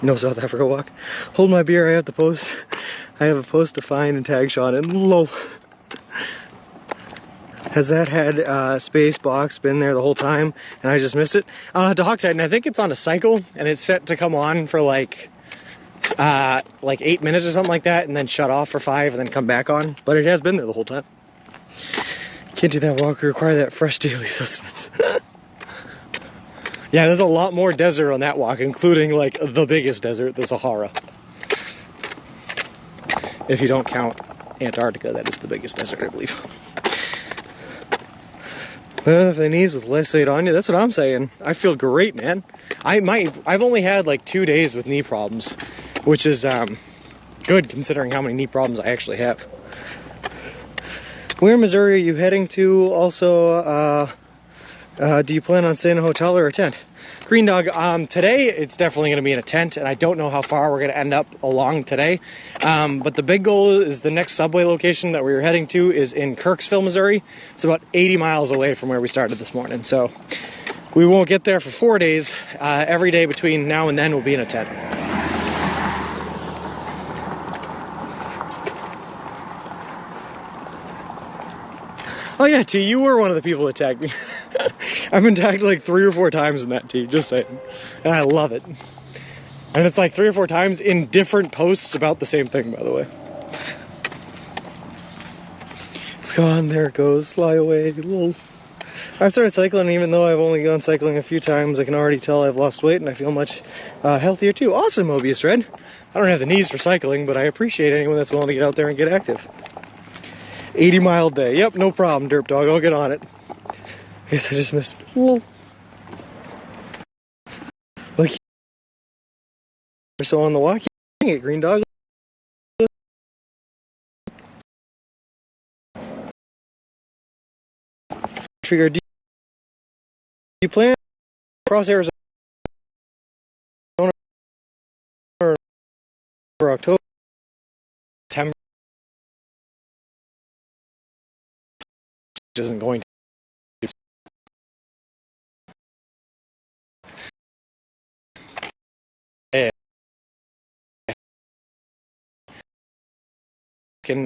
No South Africa walk. Hold my beer, I have a post to find and tag Sean in. Lol. Has that had space box been there the whole time and I just missed it? The Hawk Titan, I think it's on a cycle and it's set to come on for like 8 minutes or something like that and then shut off for 5 and then come back on. But it has been there the whole time. Can't do that walk, require that fresh daily sustenance. Yeah, there's a lot more desert on that walk, including like the biggest desert, the Sahara. If you don't count Antarctica, that is the biggest desert, I believe. Better if the knees with less weight on you. That's what I'm saying. I feel great, man. I've only had like 2 days with knee problems, which is good considering how many knee problems I actually have. Where in Missouri are you heading to? Also, do you plan on staying in a hotel or a tent? Green Dog, today it's definitely going to be in a tent, and I don't know how far we're going to end up along today. But the big goal is the next subway location that we're heading to is in Kirksville, Missouri. It's about 80 miles away from where we started this morning. So we won't get there for 4 days. Every day between now and then we'll be in a tent. Oh yeah, T, you were one of the people that tagged me. I've been tagged like 3 or 4 times in that, T, just saying. And I love it. And it's like 3 or 4 times in different posts about the same thing, by the way. It's gone, there it goes, fly away, lol. I've started cycling, even though I've only gone cycling a few times. I can already tell I've lost weight and I feel much healthier too. Awesome, Mobius Red. I don't have the knees for cycling, but I appreciate anyone that's willing to get out there and get active. 80-mile day. Yep, no problem, Derp Dog. I'll get on it. I guess I just missed it. Whoa. Look. We're so on the walk. Dang it, Green Dog. Trigger, do you plan across Arizona for October? September isn't going to. Can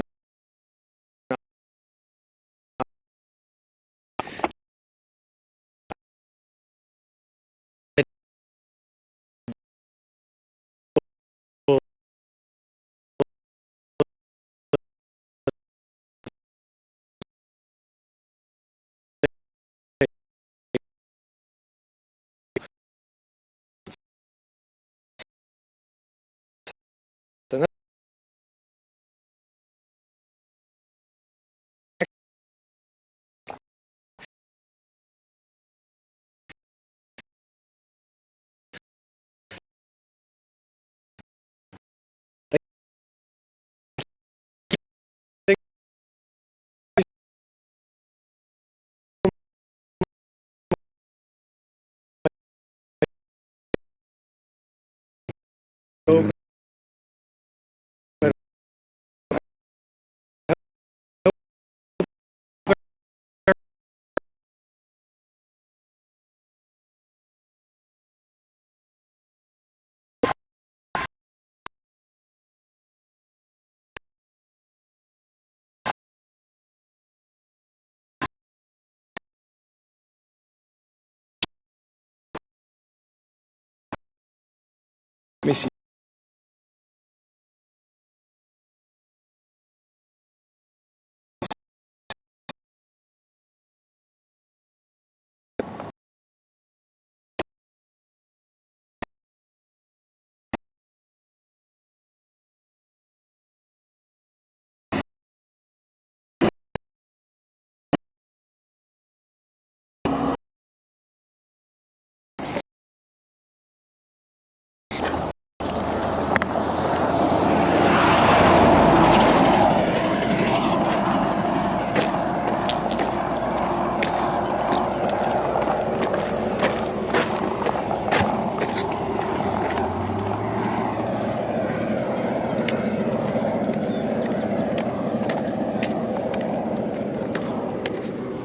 Let me see.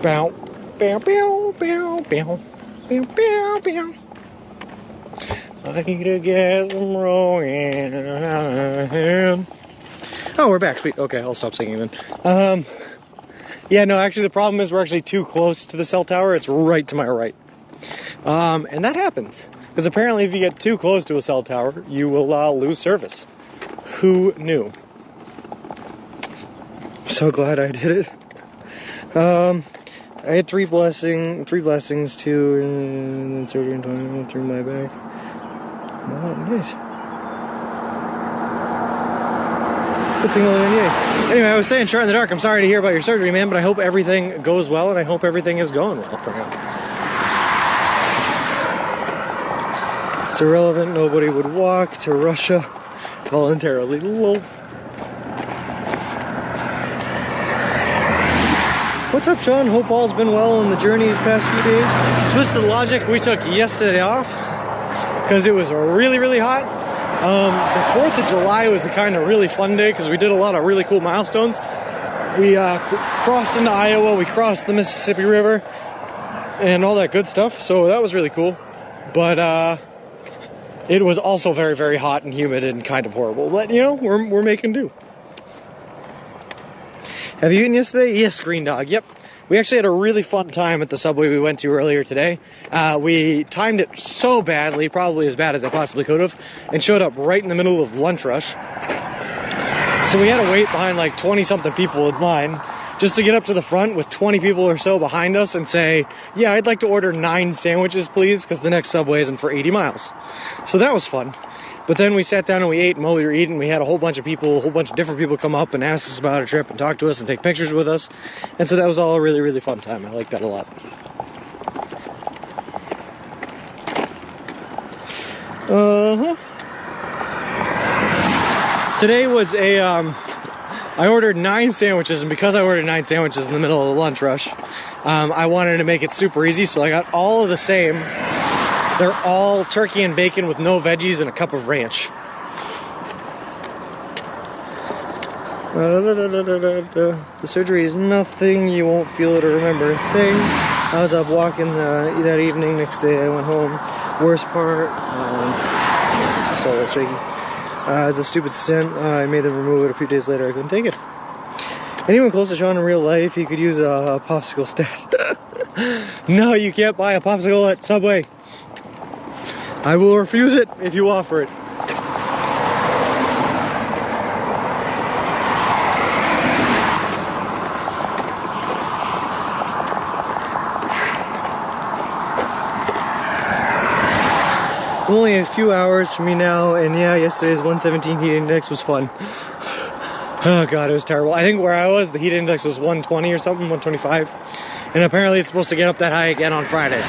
Bow, bow, bow, bow, bow, bow, bow, bow. I need to get some rolling. Oh, we're back. Sweet. Okay, I'll stop singing then. Yeah, no, actually the problem is we're actually too close to the cell tower. It's right to my right. And that happens. Because apparently if you get too close to a cell tower, you will lose service. Who knew? I'm so glad I did it. I had three blessings too, and then surgery and 20 through my back. Oh, nice. Good single yay. Anyway, I was saying, short in the dark, I'm sorry to hear about your surgery, man, but I hope everything goes well, and I hope everything is going well for him. It's irrelevant, nobody would walk to Russia voluntarily. Lol. What's up, Sean? Hope all's been well on the journey these past few days. Twisted logic, we took yesterday off because it was really, really hot. The 4th of July was a kind of really fun day because we did a lot of really cool milestones. We crossed into Iowa, we crossed the Mississippi River, and all that good stuff. So that was really cool. But it was also very, very hot and humid and kind of horrible. But, you know, we're making do. Have you eaten yesterday? Yes, Green Dog. Yep. We actually had a really fun time at the Subway we went to earlier today. We timed it so badly, probably as bad as I possibly could have, and showed up right in the middle of lunch rush. So we had to wait behind like 20-something people in line just to get up to the front with 20 people or so behind us and say, yeah, I'd like to order 9 sandwiches, please, because the next Subway isn't for 80 miles. So that was fun. But then we sat down and we ate, and while we were eating, we had a whole bunch of different people come up and ask us about our trip and talk to us and take pictures with us. And so that was all a really, really fun time. I like that a lot. Today was I ordered 9 sandwiches, and because I ordered 9 sandwiches in the middle of the lunch rush, I wanted to make it super easy, so I got all of the same. They're all turkey and bacon with no veggies and a cup of ranch. The surgery is nothing, you won't feel it or remember a thing. I was up walking that evening, next day I went home. Worst part, it's just all a little shaky. It was a stupid stent, I made them remove it a few days later, I couldn't take it. Anyone close to Sean in real life, you could use a popsicle stand. No, you can't buy a popsicle at Subway. I will refuse it if you offer it. Only a few hours from me now, and yeah, yesterday's 117 heat index was fun. Oh god, it was terrible. I think where I was, the heat index was 120 or something, 125. And apparently it's supposed to get up that high again on Friday.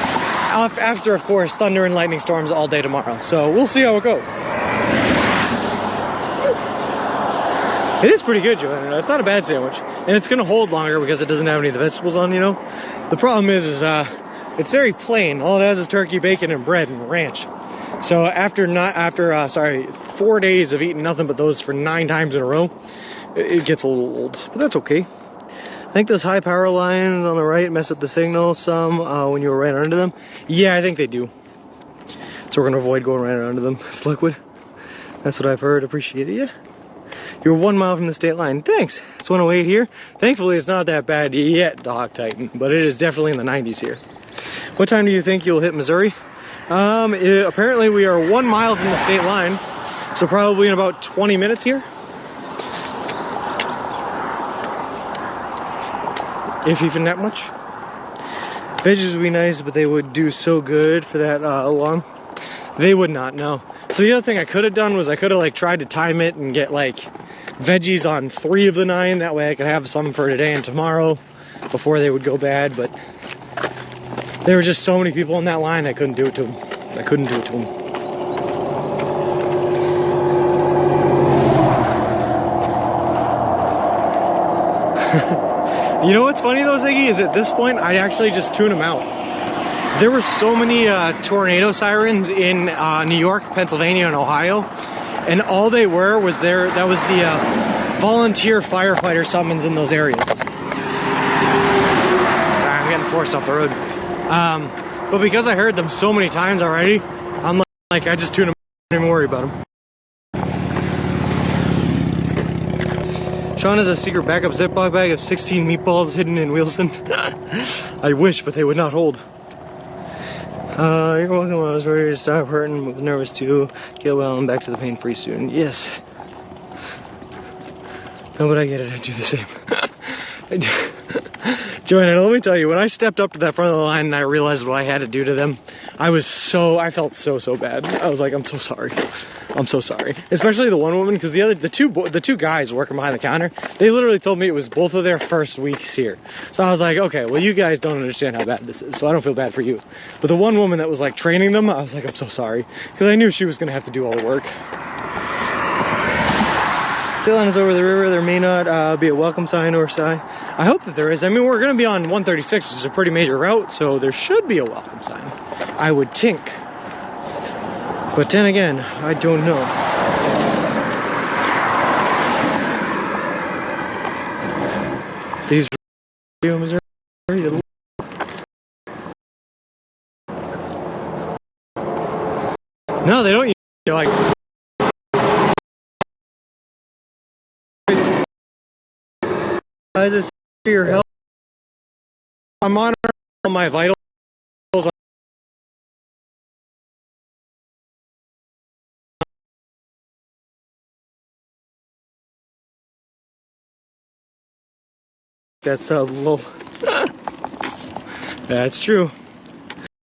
After, of course, thunder and lightning storms all day tomorrow. So we'll see how it goes. It is pretty good, Joanna. It's not a bad sandwich. And it's going to hold longer because it doesn't have any of the vegetables on, you know. The problem is it's very plain. All it has is turkey, bacon, and bread and ranch. So after 4 days of eating nothing but those for 9 times in a row, it gets a little old. But that's okay. I think those high power lines on the right mess up the signal some when you were right under them. Yeah, I think they do. So we're going to avoid going right under them. It's liquid. That's what I've heard. Appreciate it. Yeah. You're 1 mile from the state line. Thanks. It's 108 here. Thankfully, it's not that bad yet, Dog Titan, but it is definitely in the 90s here. What time do you think you'll hit Missouri? Apparently, we are 1 mile from the state line. So probably in about 20 minutes here. If even that much. Veggies would be nice, but they would do so good for that long. They would not, no. So the other thing I could have done was I could have like tried to time it and get like veggies on 3 of the 9. That way I could have some for today and tomorrow before they would go bad. But there were just so many people in that line, I couldn't do it to them. I couldn't do it to them. You know what's funny though, Ziggy, is at this point I'd actually just tune them out. There were so many tornado sirens in New York, Pennsylvania, and Ohio, and all they were was that was the volunteer firefighter summons in those areas. Sorry, I'm getting forced off the road. But because I heard them so many times already, I'm like I just tune them out, I don't even worry about them. Sean has a secret backup Ziploc bag of 16 meatballs hidden in Wheelson. I wish, but they would not hold. You're welcome. I was ready to stop hurting, but was nervous to get well and back to the pain-free soon. Yes. No, but I get it. I do the same. Joanna, let me tell you, when I stepped up to that front of the line and I realized what I had to do to them, I felt so bad. I was like, I'm so sorry. I'm so sorry. Especially the one woman, because the two guys working behind the counter, they literally told me it was both of their first weeks here. So I was like, okay, well, you guys don't understand how bad this is, so I don't feel bad for you. But the one woman that was like training them, I was like, I'm so sorry, because I knew she was gonna have to do all the work. Sail is over the river. There may not be a welcome sign or sign. I hope that there is. I mean, we're gonna be on 136, which is a pretty major route, so there should be a welcome sign, I would think. But then again, I don't know. These Missouri. No, they don't. You're like. I just see your health. I'm monitoring my vitals. That's a little. That's true.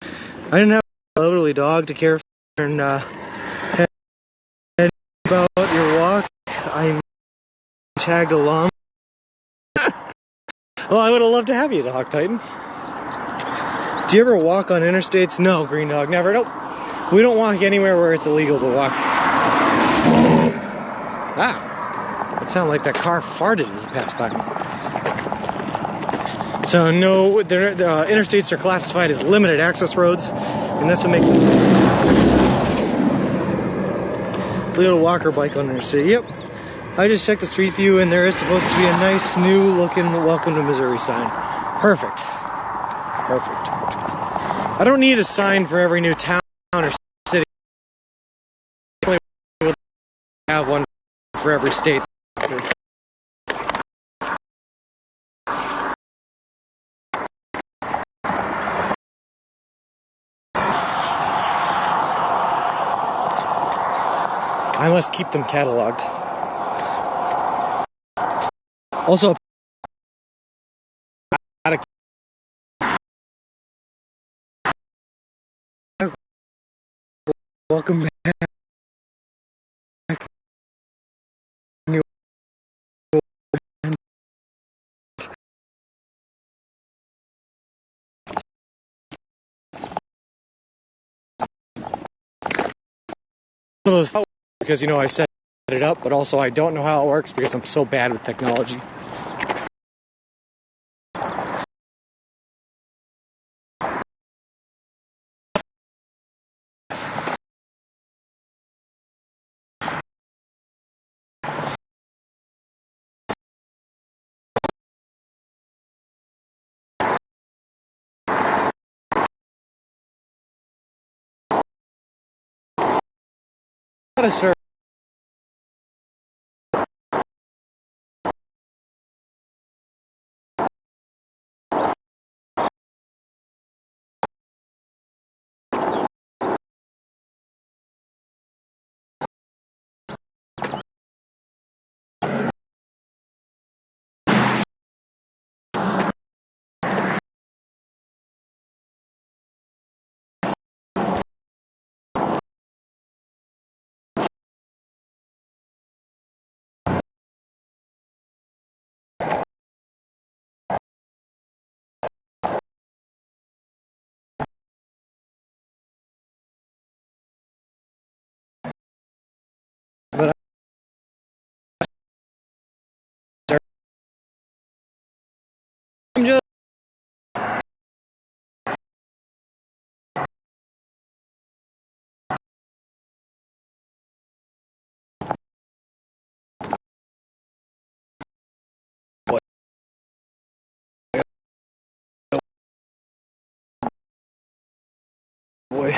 I didn't have a elderly dog to care for, and about your walk, I'm tagged along. Well, I would have loved to have you, Dog Titan. Do you ever walk on interstates? No, Green Dog, never. Nope. We don't walk anywhere where it's illegal to walk. Ah, it sounded like that car farted as it passed by me. So no, the interstates are classified as limited access roads, and that's what makes it. It's a little walker bike on there. So yep, I just checked the street view, and there is supposed to be a nice new looking "Welcome to Missouri" sign. Perfect. Perfect. I don't need a sign for every new town or city. I only have one for every state. I must keep them cataloged. Also, welcome back. One of those, because you know I set it up, but also I don't know how it works because I'm so bad with technology. Gotta start boy.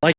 Like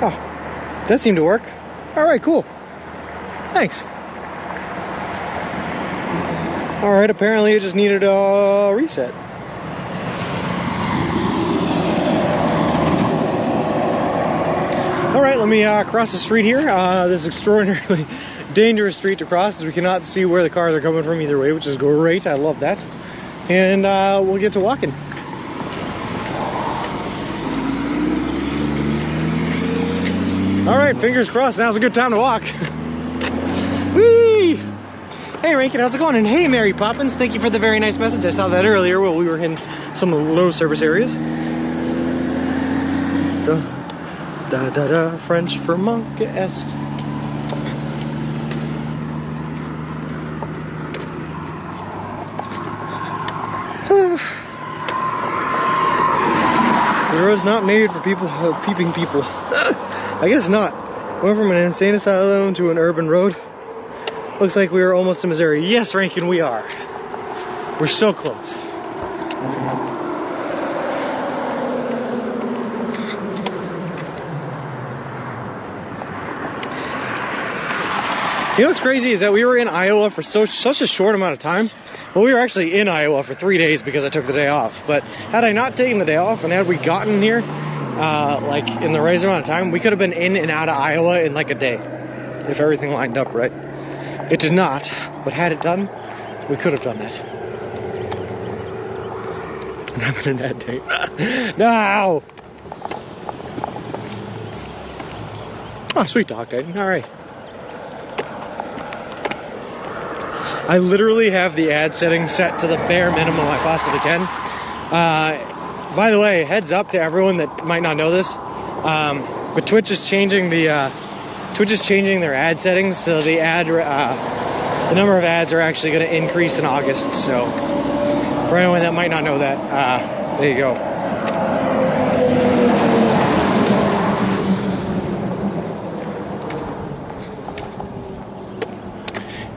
oh, that seemed to work. All right, cool. Thanks. All right, apparently it just needed a reset. All right, let me cross the street here. This extraordinarily dangerous street to cross, as we cannot see where the cars are coming from either way, which is great. I love that. And we'll get to walking. All right, fingers crossed. Now's a good time to walk. Whee! Hey, Rankin, how's it going? And hey, Mary Poppins, thank you for the very nice message. I saw that earlier while we were in some low service areas. Da da da, French for monk est. The road's not made for people, peeping people. I guess not. Went from an insane asylum to an urban road. Looks like we are almost to Missouri. Yes, Rankin, we are. We're so close. You know what's crazy is that we were in Iowa for such a short amount of time. Well, we were actually in Iowa for 3 days because I took the day off. But had I not taken the day off and had we gotten here, like in the right amount of time, we could have been in and out of Iowa in like a day if everything lined up right. It did not, but had it done, we could have done that. I'm having a bad day. No! Oh, sweet dog, Titan. All right. I literally have the ad setting set to the bare minimum I possibly can. By the way, heads up to everyone that might not know this, but Twitch is changing their ad settings, so the number of ads are actually going to increase in August. So for anyone that might not know that, there you go.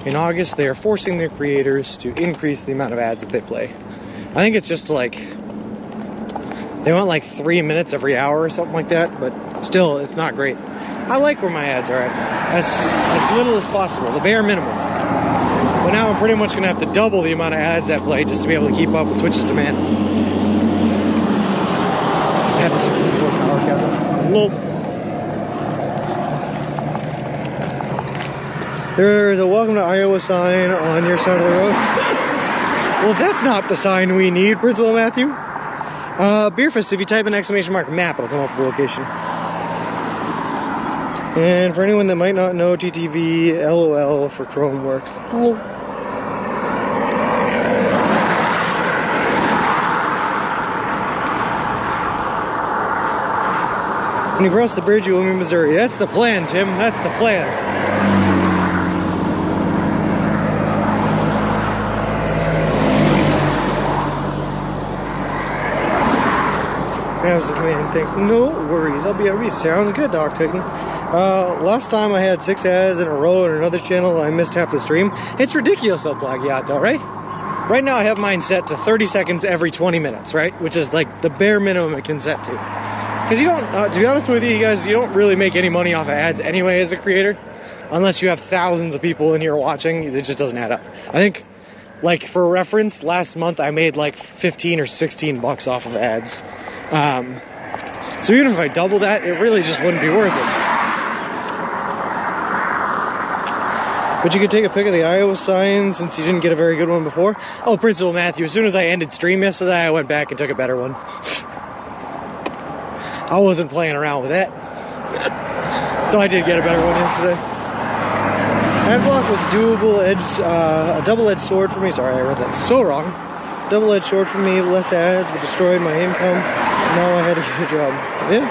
In August, they are forcing their creators to increase the amount of ads that they play. I think it's just like, they want like 3 minutes every hour or something like that, but still, it's not great. I like where my ads are at, as little as possible, the bare minimum. But now I'm pretty much gonna have to double the amount of ads that play just to be able to keep up with Twitch's demands. There's a welcome to Iowa sign on your side of the road. Well, that's not the sign we need, Principal Matthew. Beerfest, if you type in exclamation mark map, it'll come up with the location. And for anyone that might not know, TTV LOL for Chrome works. Cool. When you cross the bridge, you will be in Missouri. That's the plan, Tim. That's the plan. Man, thanks. No worries. I'll be at Sounds good, Doc Titan. Last time I had 6 ads in a row on another channel. I missed half the stream. It's ridiculous, El Plagiato, right? Right now I have mine set to 30 seconds every 20 minutes, right? Which is like the bare minimum it can set to. Because you don't, to be honest with you guys, you don't really make any money off of ads anyway as a creator. Unless you have thousands of people in here watching, it just doesn't add up. I think, like for reference, last month I made like 15 or 16 bucks off of ads. So even if I double that, it really just wouldn't be worth it. But you could take a pic of the Iowa sign since you didn't get a very good one before. Oh, Principal Matthew, as soon as I ended stream yesterday, I went back and took a better one. I wasn't playing around with that. So I did get a better one yesterday. Adblock was a double-edged sword for me. Sorry, I read that so wrong. Double-edged sword for me, less ads, but destroyed my income. Now I had to get a job. Yeah.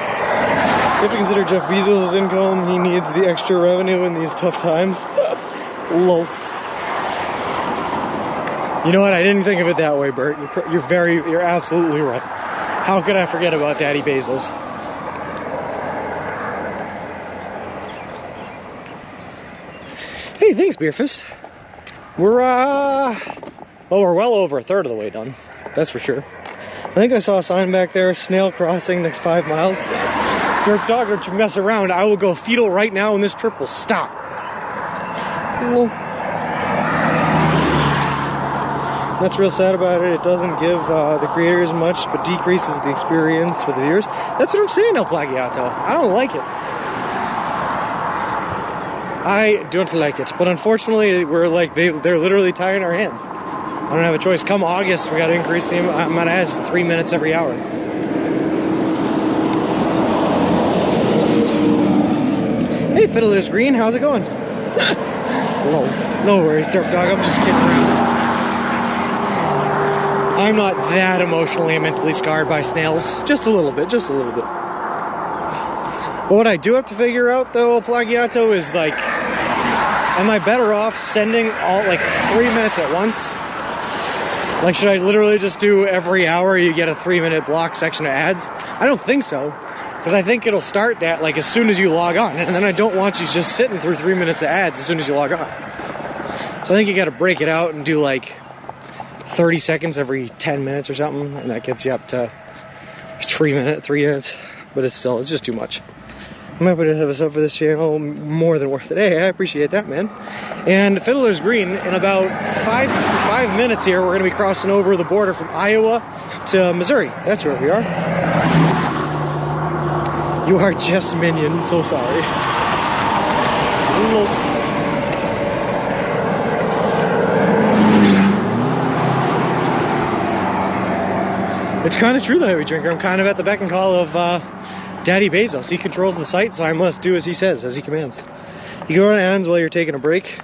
You have to consider Jeff Bezos' income. He needs the extra revenue in these tough times. Lol. You know what? I didn't think of it that way, Bert. You're absolutely right. How could I forget about Daddy Bezos? Hey, thanks, Beerfist. We're well over a third of the way done. That's for sure. I think I saw a sign back there, snail crossing next 5 miles. Dirk Dogger to mess around. I will go fetal right now and this trip will stop. Well, that's real sad about it. It doesn't give the creators much, but decreases the experience for the viewers. That's what I'm saying, El Plagiato. I don't like it. I don't like it. But unfortunately, we're like, they're literally tying our hands. I don't have a choice. Come August, we got to increase the amount of ads to 3 minutes every hour. Hey, Fiddler's Green, how's it going? No worries, Dirk Dog, I'm just kidding around. I'm not that emotionally and mentally scarred by snails. Just a little bit, just a little bit. But what I do have to figure out, though, Plagiato, is like, am I better off sending all, like, 3 minutes at once? Like, should I literally just do every hour you get a 3-minute block section of ads? I don't think so. Because I think it'll start that, like, as soon as you log on. And then I don't want you just sitting through 3 minutes of ads as soon as you log on. So I think you got to break it out and do, like, 30 seconds every 10 minutes or something, and that gets you up to 3 minutes, but it's just too much. I'm happy to have a sub for this channel, more than worth it. Hey, I appreciate that, man. And Fiddler's Green, in about five minutes here, we're gonna be crossing over the border from Iowa to Missouri. That's where we are. You are Jeff's minion, so sorry. It's kind of true, the heavy drinker. I'm kind of at the beck and call of Daddy Bezos. He controls the site, so I must do as he says, as he commands. You go on errands while you're taking a break.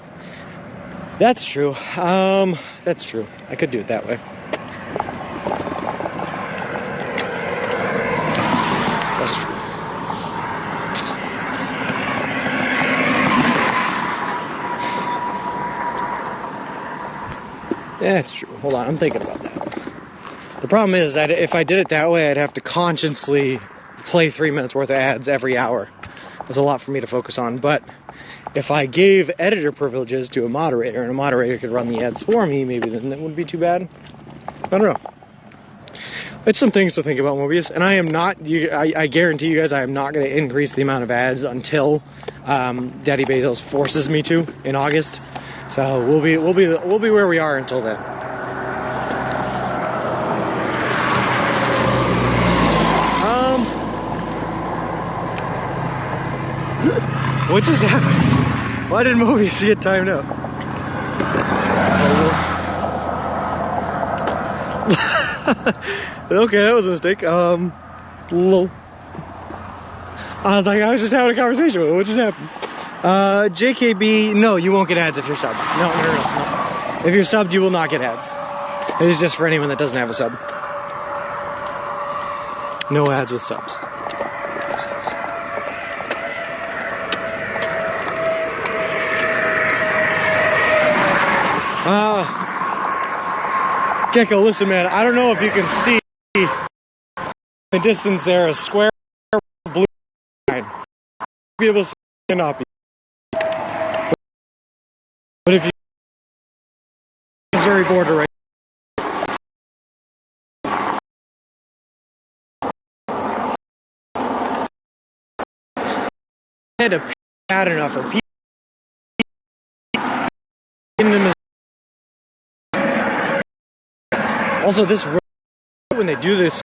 That's true. That's true. I could do it that way. That's true. Yeah, it's true. Hold on, I'm thinking about that. The problem is that if I did it that way, I'd have to consciously play 3 minutes worth of ads every hour. That's a lot for me to focus on. But if I gave editor privileges to a moderator, and a moderator could run the ads for me, maybe then that wouldn't be too bad. I don't know. It's some things to think about, Mobius. And I am not, I guarantee you guys, I am not going to increase the amount of ads until Daddy Bezos forces me to in August. So we'll be where we are until then. What just happened? Why did Mobius get timed out? Okay, that was a mistake. Lol. I was just having a conversation with him. What just happened? JKB, no, you won't get ads if you're subbed. No. If you're subbed, you will not get ads. It is just for anyone that doesn't have a sub. No ads with subs. Gecko, listen, man, I don't know if you can see in the distance there a square blue line. Be able to see it, not be. But if you Missouri border right had a bad enough for people in the Missouri. Also, this road, when they do this,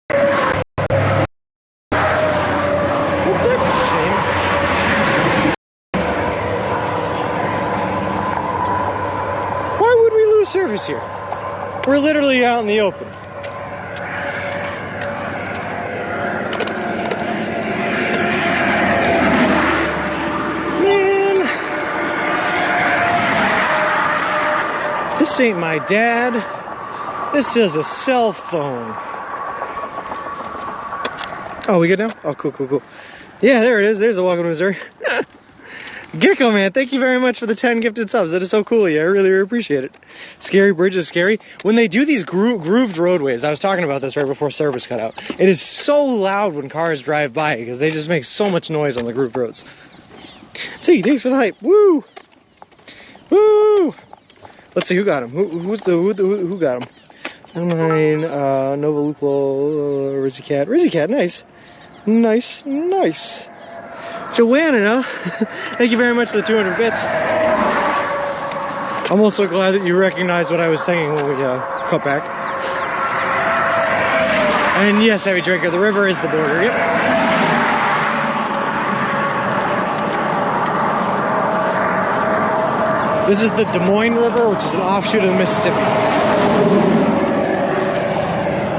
well, that's a shame. Why would we lose service here? We're literally out in the open. This ain't my dad. This is a cell phone. Oh, we good now? Oh, cool. Yeah, there it is. There's a welcome to Missouri. Gecko, man, thank you very much for the 10 gifted subs. That is so cool of you. I really appreciate it. Scary Bridge is scary. When they do these grooved roadways, I was talking about this right before service cut out. It is so loud when cars drive by because they just make so much noise on the grooved roads. See, thanks for the hype. Woo! Woo! Let's see who got him. Who got him? Mine, Nova Luclo, Rizzy Cat. Rizzy Cat, nice. Joanna, thank you very much for the 200 bits. I'm also glad that you recognized what I was singing when we cut back. And yes, heavy drinker, the river is the border. Yep. This is the Des Moines River, which is an offshoot of the Mississippi.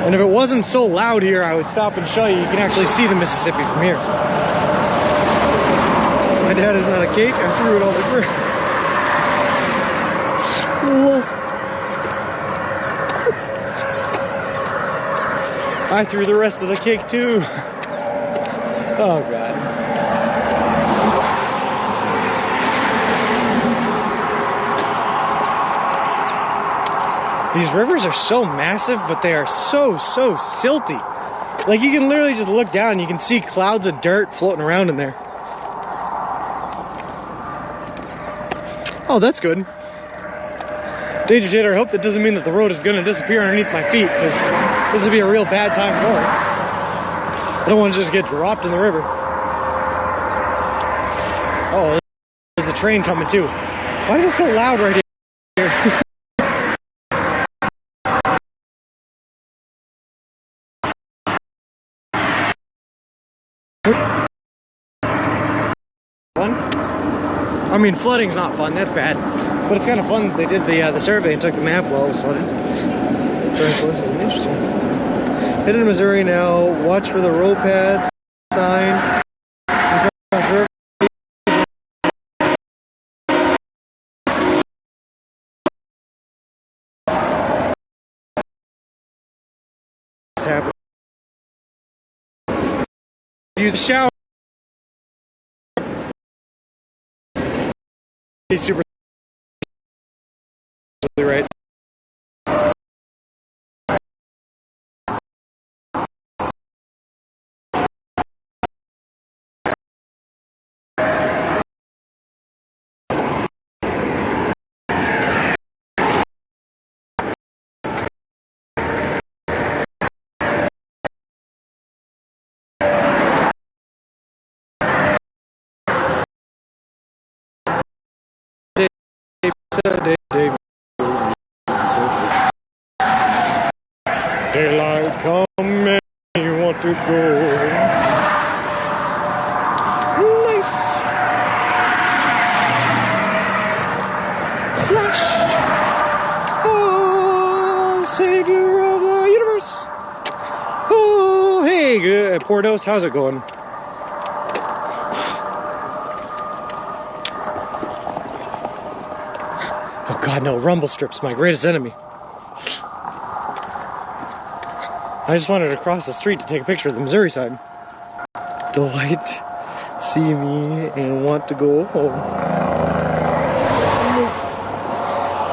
And if it wasn't so loud here, I would stop and show you. You can actually see the Mississippi from here. My dad is not a cake. I threw it all the I threw the rest of the cake too. Oh God. These rivers are so massive, but they are so silty. Like, you can literally just look down and you can see clouds of dirt floating around in there. Oh, that's good. Danger Tater, I hope that doesn't mean that the road is going to disappear underneath my feet, because this would be a real bad time for it. I don't want to just get dropped in the river. Oh, there's a train coming too. Why is it so loud right here? Fun? I mean, flooding's not fun, that's bad. But it's kind of fun that they did the survey and took the map while it was flooded. This is interesting. Headed to Missouri now. Watch for the roll pad sign. Happen. Use a shower. He's super right. Daylight come and you want to go. Nice. Flash. Oh, savior of the universe. Oh, hey, good. Portos, how's it going? Oh God, no, rumble strips, my greatest enemy. I just wanted to cross the street to take a picture of the Missouri side. Delight, see me and want to go home.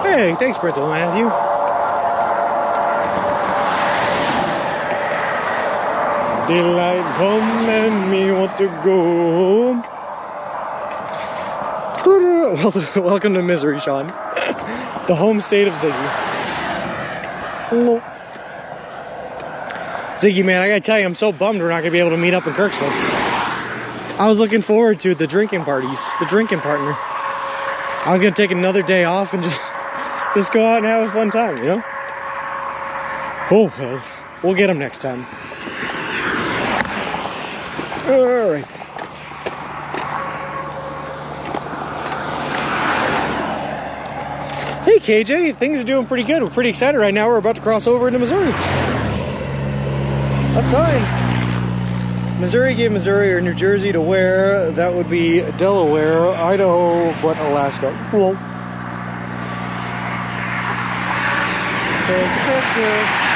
Hey, thanks, Principal Matthew. Daylight come and me want to go home. Welcome to Misery, Sean. The home state of Ziggy. Hello. Ziggy, man, I gotta tell you, I'm so bummed we're not gonna be able to meet up in Kirksville. I was looking forward to the drinking parties, the drinking partner. I was gonna take another day off and just go out and have a fun time, you know? Oh, well, we'll get them next time. All right. Hey KJ, things are doing pretty good. We're pretty excited right now. We're about to cross over into Missouri. That's fine. Missouri gave Missouri or New Jersey to where? That would be Delaware, Idaho, but Alaska. Cool. Take a picture.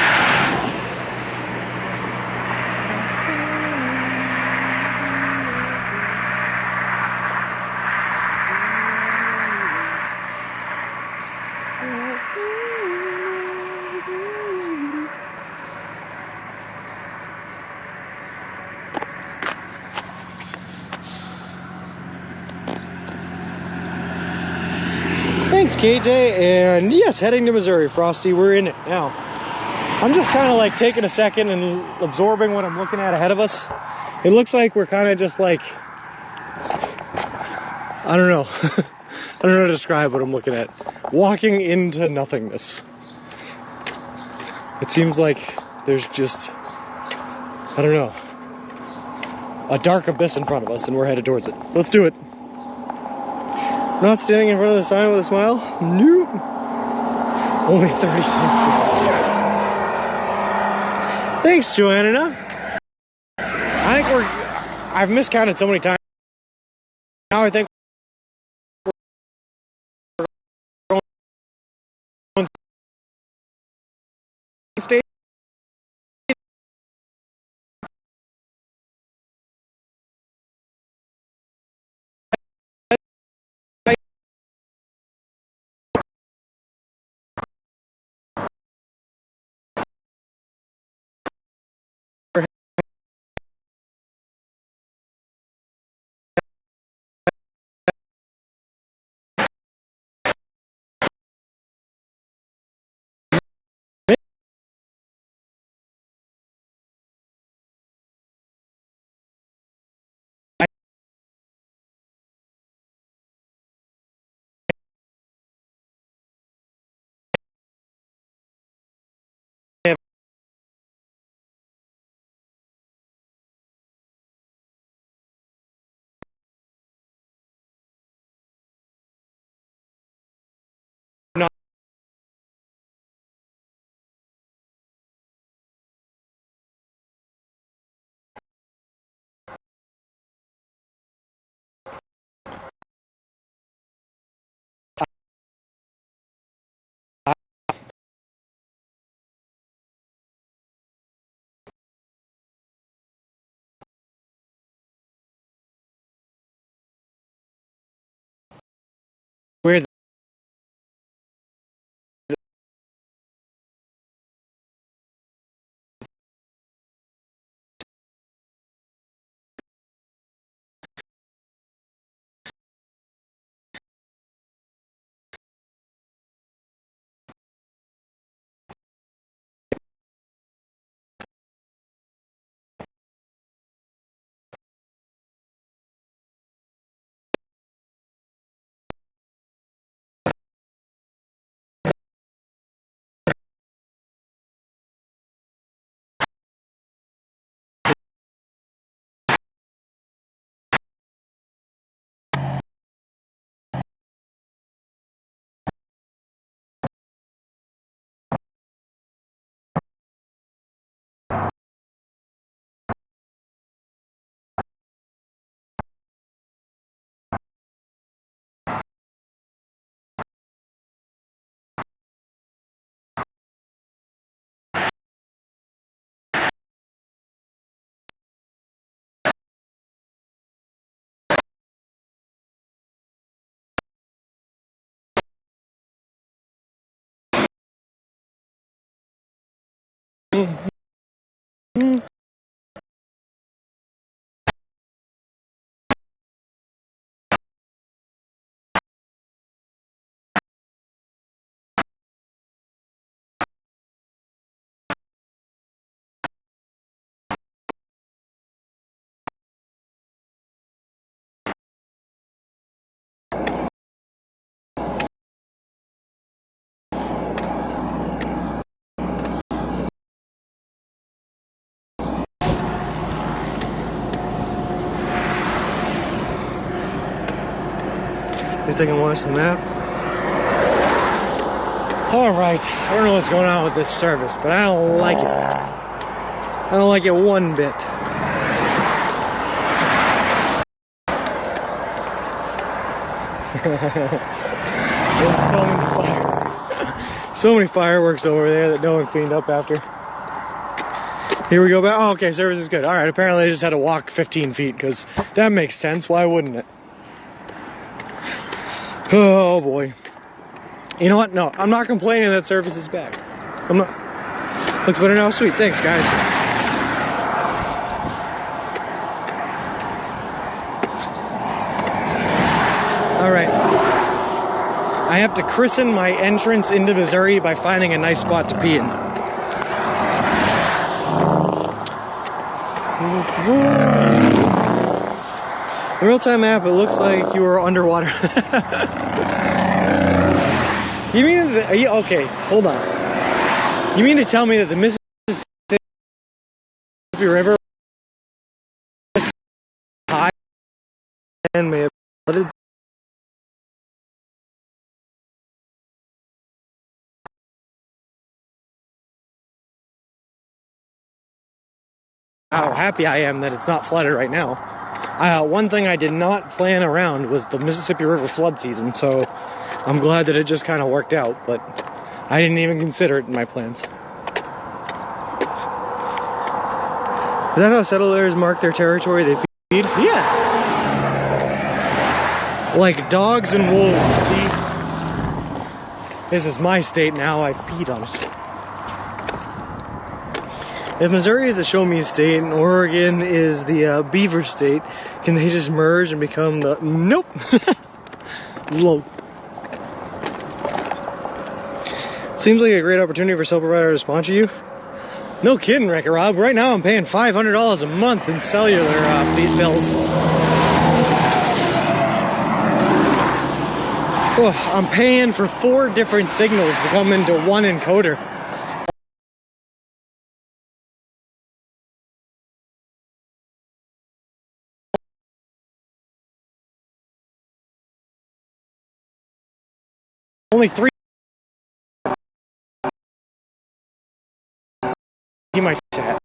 Thanks, KJ, and yes, heading to Missouri, Frosty, we're in it now. I'm just kind of like taking a second and absorbing what I'm looking at ahead of us. It looks like we're kind of just like, I don't know. I don't know how to describe what I'm looking at. Walking into nothingness. It seems like there's just, I don't know, a dark abyss in front of us and we're headed towards it. Let's do it. Not standing in front of the sign with a smile? Nope. Only 30 cents. Thanks, Joanna. I think I've miscounted so many times. Now I think we're going state. At least I can watch the map. Alright, I don't know what's going on with this service, but I don't like it. I don't like it one bit. There's so many fireworks. So many fireworks over there that no one cleaned up after. Here we go back. Oh, okay, service is good. Alright, apparently I just had to walk 15 feet, because that makes sense. Why wouldn't it? Oh boy. You know what? No, I'm not complaining that service is back. I'm not. Looks better now. Sweet. Thanks, guys. Alright. I have to christen my entrance into Missouri by finding a nice spot to pee in. The real-time map, it looks like you are underwater. You mean that, are you, okay, hold on. You mean to tell me that the Mississippi River is high and may have flooded? How happy I am that it's not flooded right now. One thing I did not plan around was the Mississippi River flood season, so I'm glad that it just kind of worked out, but I didn't even consider it in my plans. Is that how settlers mark their territory? They peed? Yeah. Like dogs and wolves, see? This is my state now, I've peed on it. If Missouri is the show me state and Oregon is the beaver state, can they just merge and become the... Nope. Low. Seems like a great opportunity for a cell provider to sponsor you. No kidding, Wreck-It Rob. Right now I'm paying $500 a month in cellular bills. Oh, I'm paying for 4 different signals to come into one encoder. Only 3. My chat.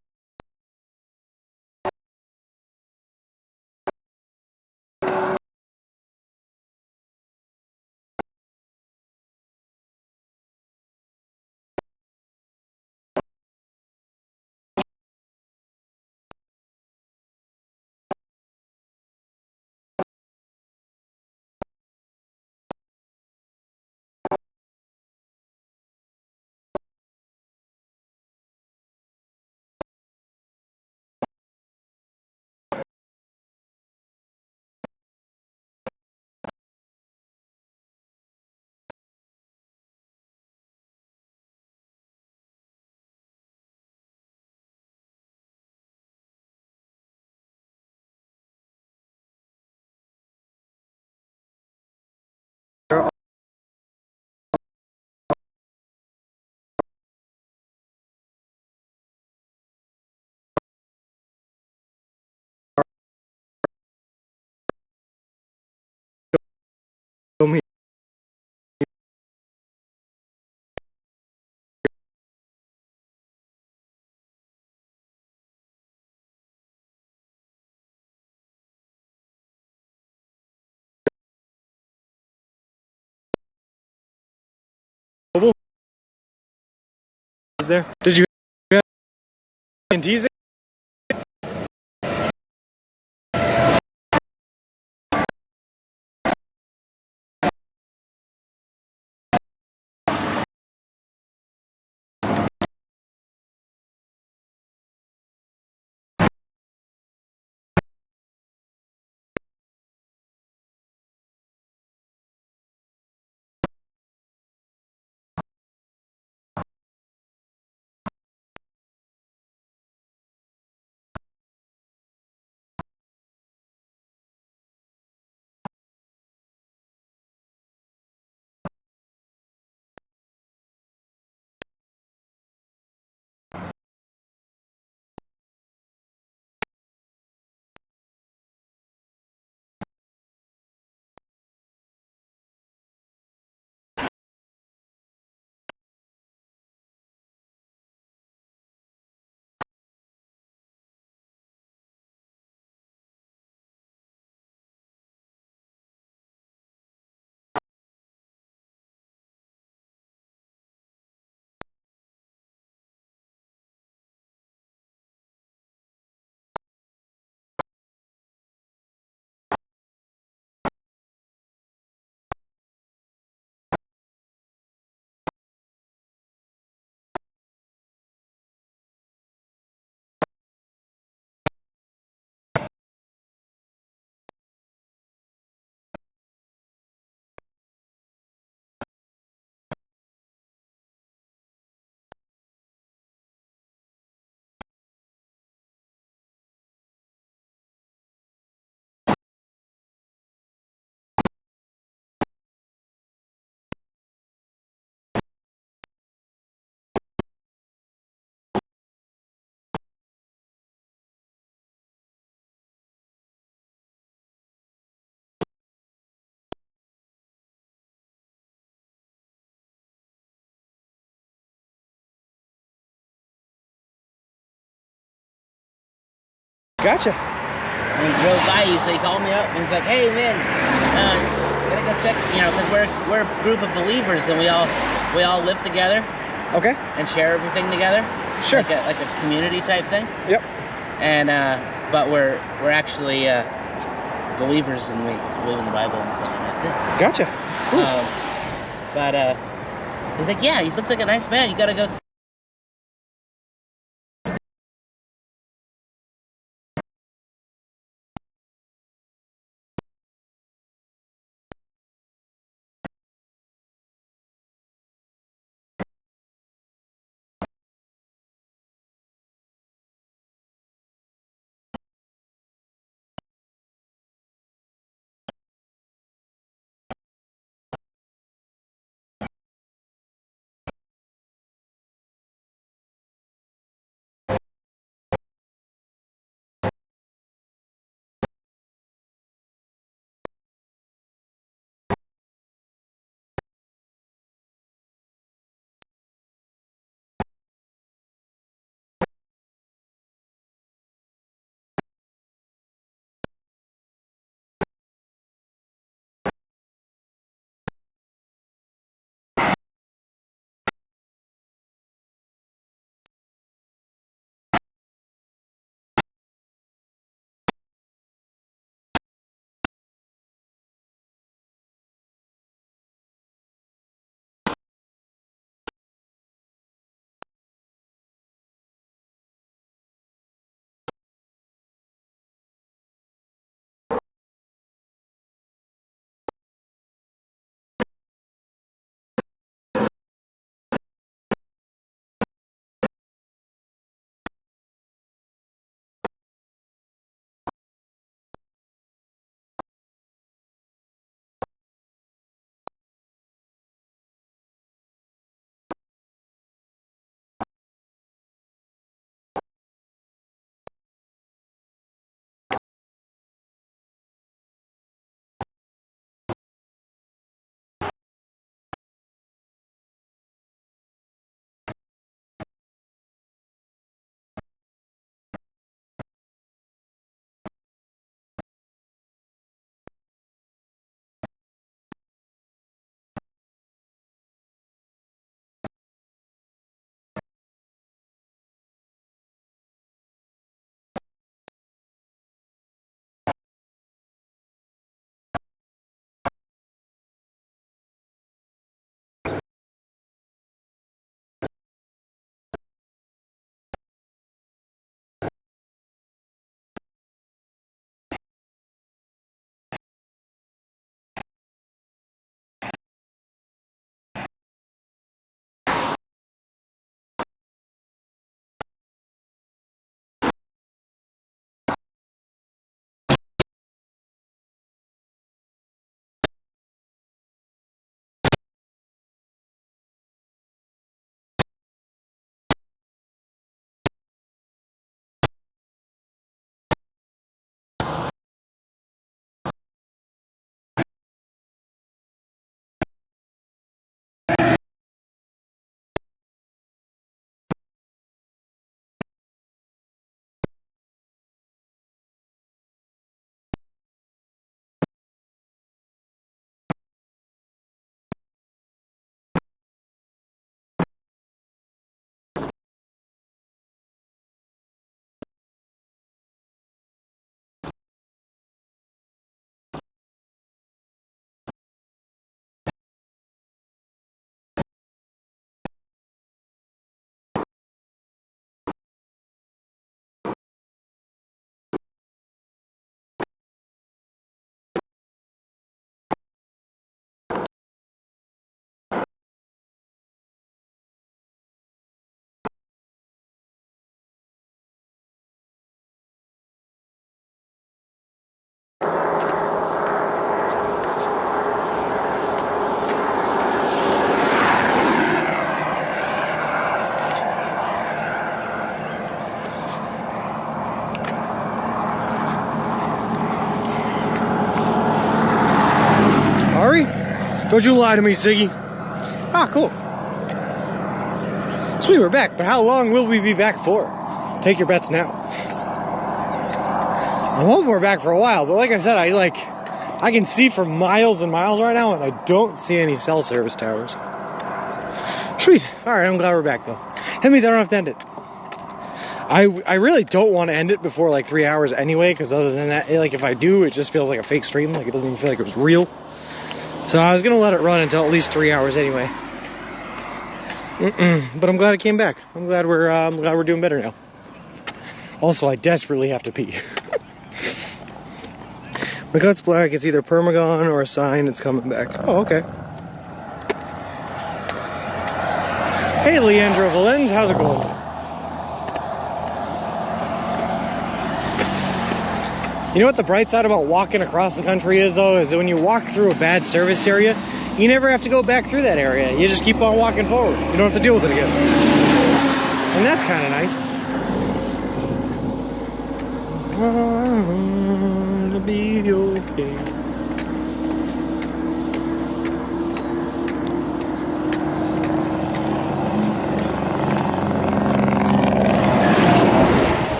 Is there? Did you have tease it? Gotcha. And he drove by you, so he called me up and he's like, "Hey man, gotta go check, you know, because we're a group of believers and we all live together Okay. and share everything together, Sure. like a community type thing. Yep. And but we're actually believers and we believe in the Bible and stuff like that too. Gotcha. Cool. But he's like, "Yeah, he looks like a nice man. You gotta go." Don't you lie to me, Ziggy. Ah, cool. Sweet, we're back, but how long will we be back for? Take your bets now. I'm hoping we're back for a while, but like I said, I can see for miles and miles right now, and I don't see any cell service towers. Sweet. All right, I'm glad we're back though. That means I don't have to end it. I really don't want to end it before like 3 hours anyway, because other than that, like if I do, it just feels like a fake stream. Like it doesn't even feel like it was real. So I was gonna let it run until at least 3 hours anyway. But I'm glad it came back. I'm glad we're doing better now. Also, I desperately have to pee. My gut's black. It's either permagon or a sign it's coming back. Oh, okay. Hey, Leandro Valens, how's it going? You know what the bright side about walking across the country is, though, is that when you walk through a bad service area, you never have to go back through that area. You just keep on walking forward. You don't have to deal with it again. And that's kind of nice. To be okay.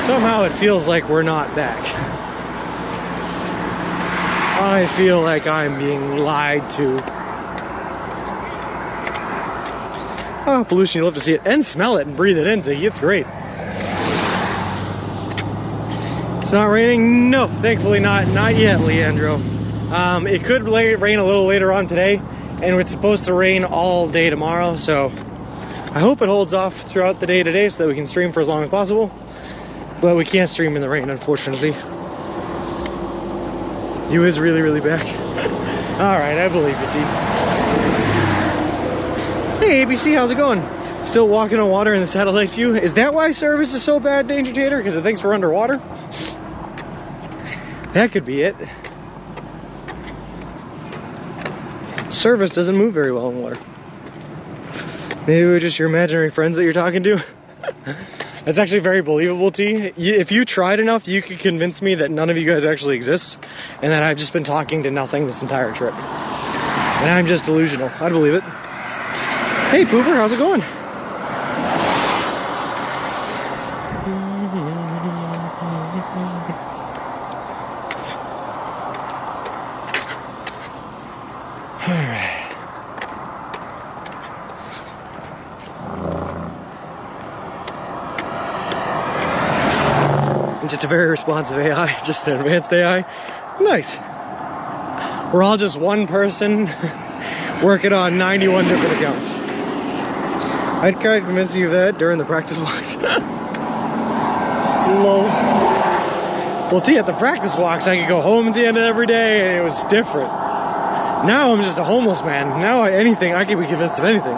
Somehow it feels like we're not back. I feel like I'm being lied to. Oh, pollution, you love to see it and smell it and breathe it in, so it's great. It's not raining? No, thankfully not yet, Leandro. It could rain a little later on today, and it's supposed to rain all day tomorrow, so I hope it holds off throughout the day today so that we can stream for as long as possible. But we can't stream in the rain, unfortunately. You is really, really back. Alright, I believe it, T. Hey, ABC, how's it going? Still walking on water in the satellite view? Is that why service is so bad, Danger Tater? Because it thinks we're underwater? That could be it. Service doesn't move very well in water. Maybe we're just your imaginary friends that you're talking to? That's actually very believable, T. If you tried enough, you could convince me that none of you guys actually exist, and that I've just been talking to nothing this entire trip. And I'm just delusional. I'd believe it. Hey, Pooper, how's it going? Just a very responsive AI, just an advanced AI. Nice. We're all just one person working on 91 different accounts. I'd try to convince you of that during the practice walks. Lol. Well, T, at the practice walks, I could go home at the end of every day, and it was different. Now I'm just a homeless man. Now I can be convinced of anything.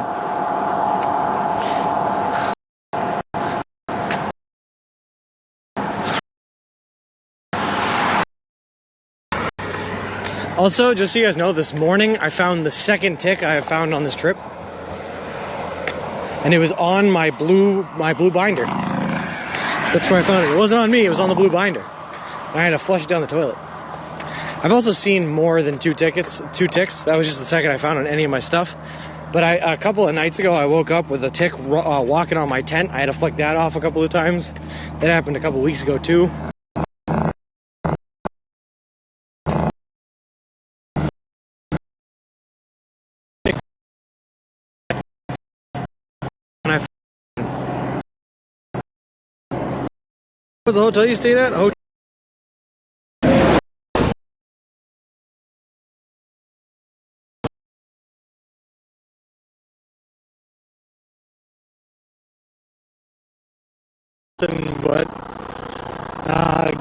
Also, just so you guys know, this morning I found the second tick I have found on this trip. And it was on my blue binder. That's where I found it. It wasn't on me, it was on the blue binder. And I had to flush it down the toilet. I've also seen more than two ticks. That was just the second I found on any of my stuff. But a couple of nights ago, I woke up with a tick walking on my tent. I had to flick that off a couple of times. That happened a couple weeks ago too. What was the hotel you stayed at? But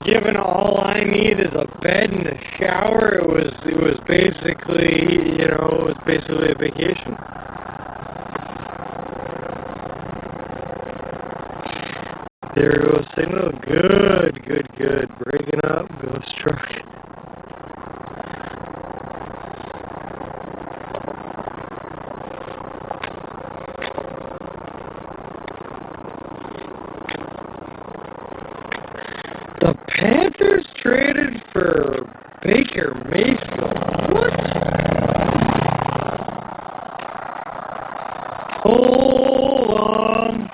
given all I need is a bed and a shower, it was basically, it was basically a vacation. There goes signal. Good. Breaking up. Ghost truck. The Panthers traded for Baker Mayfield. What? Hold on.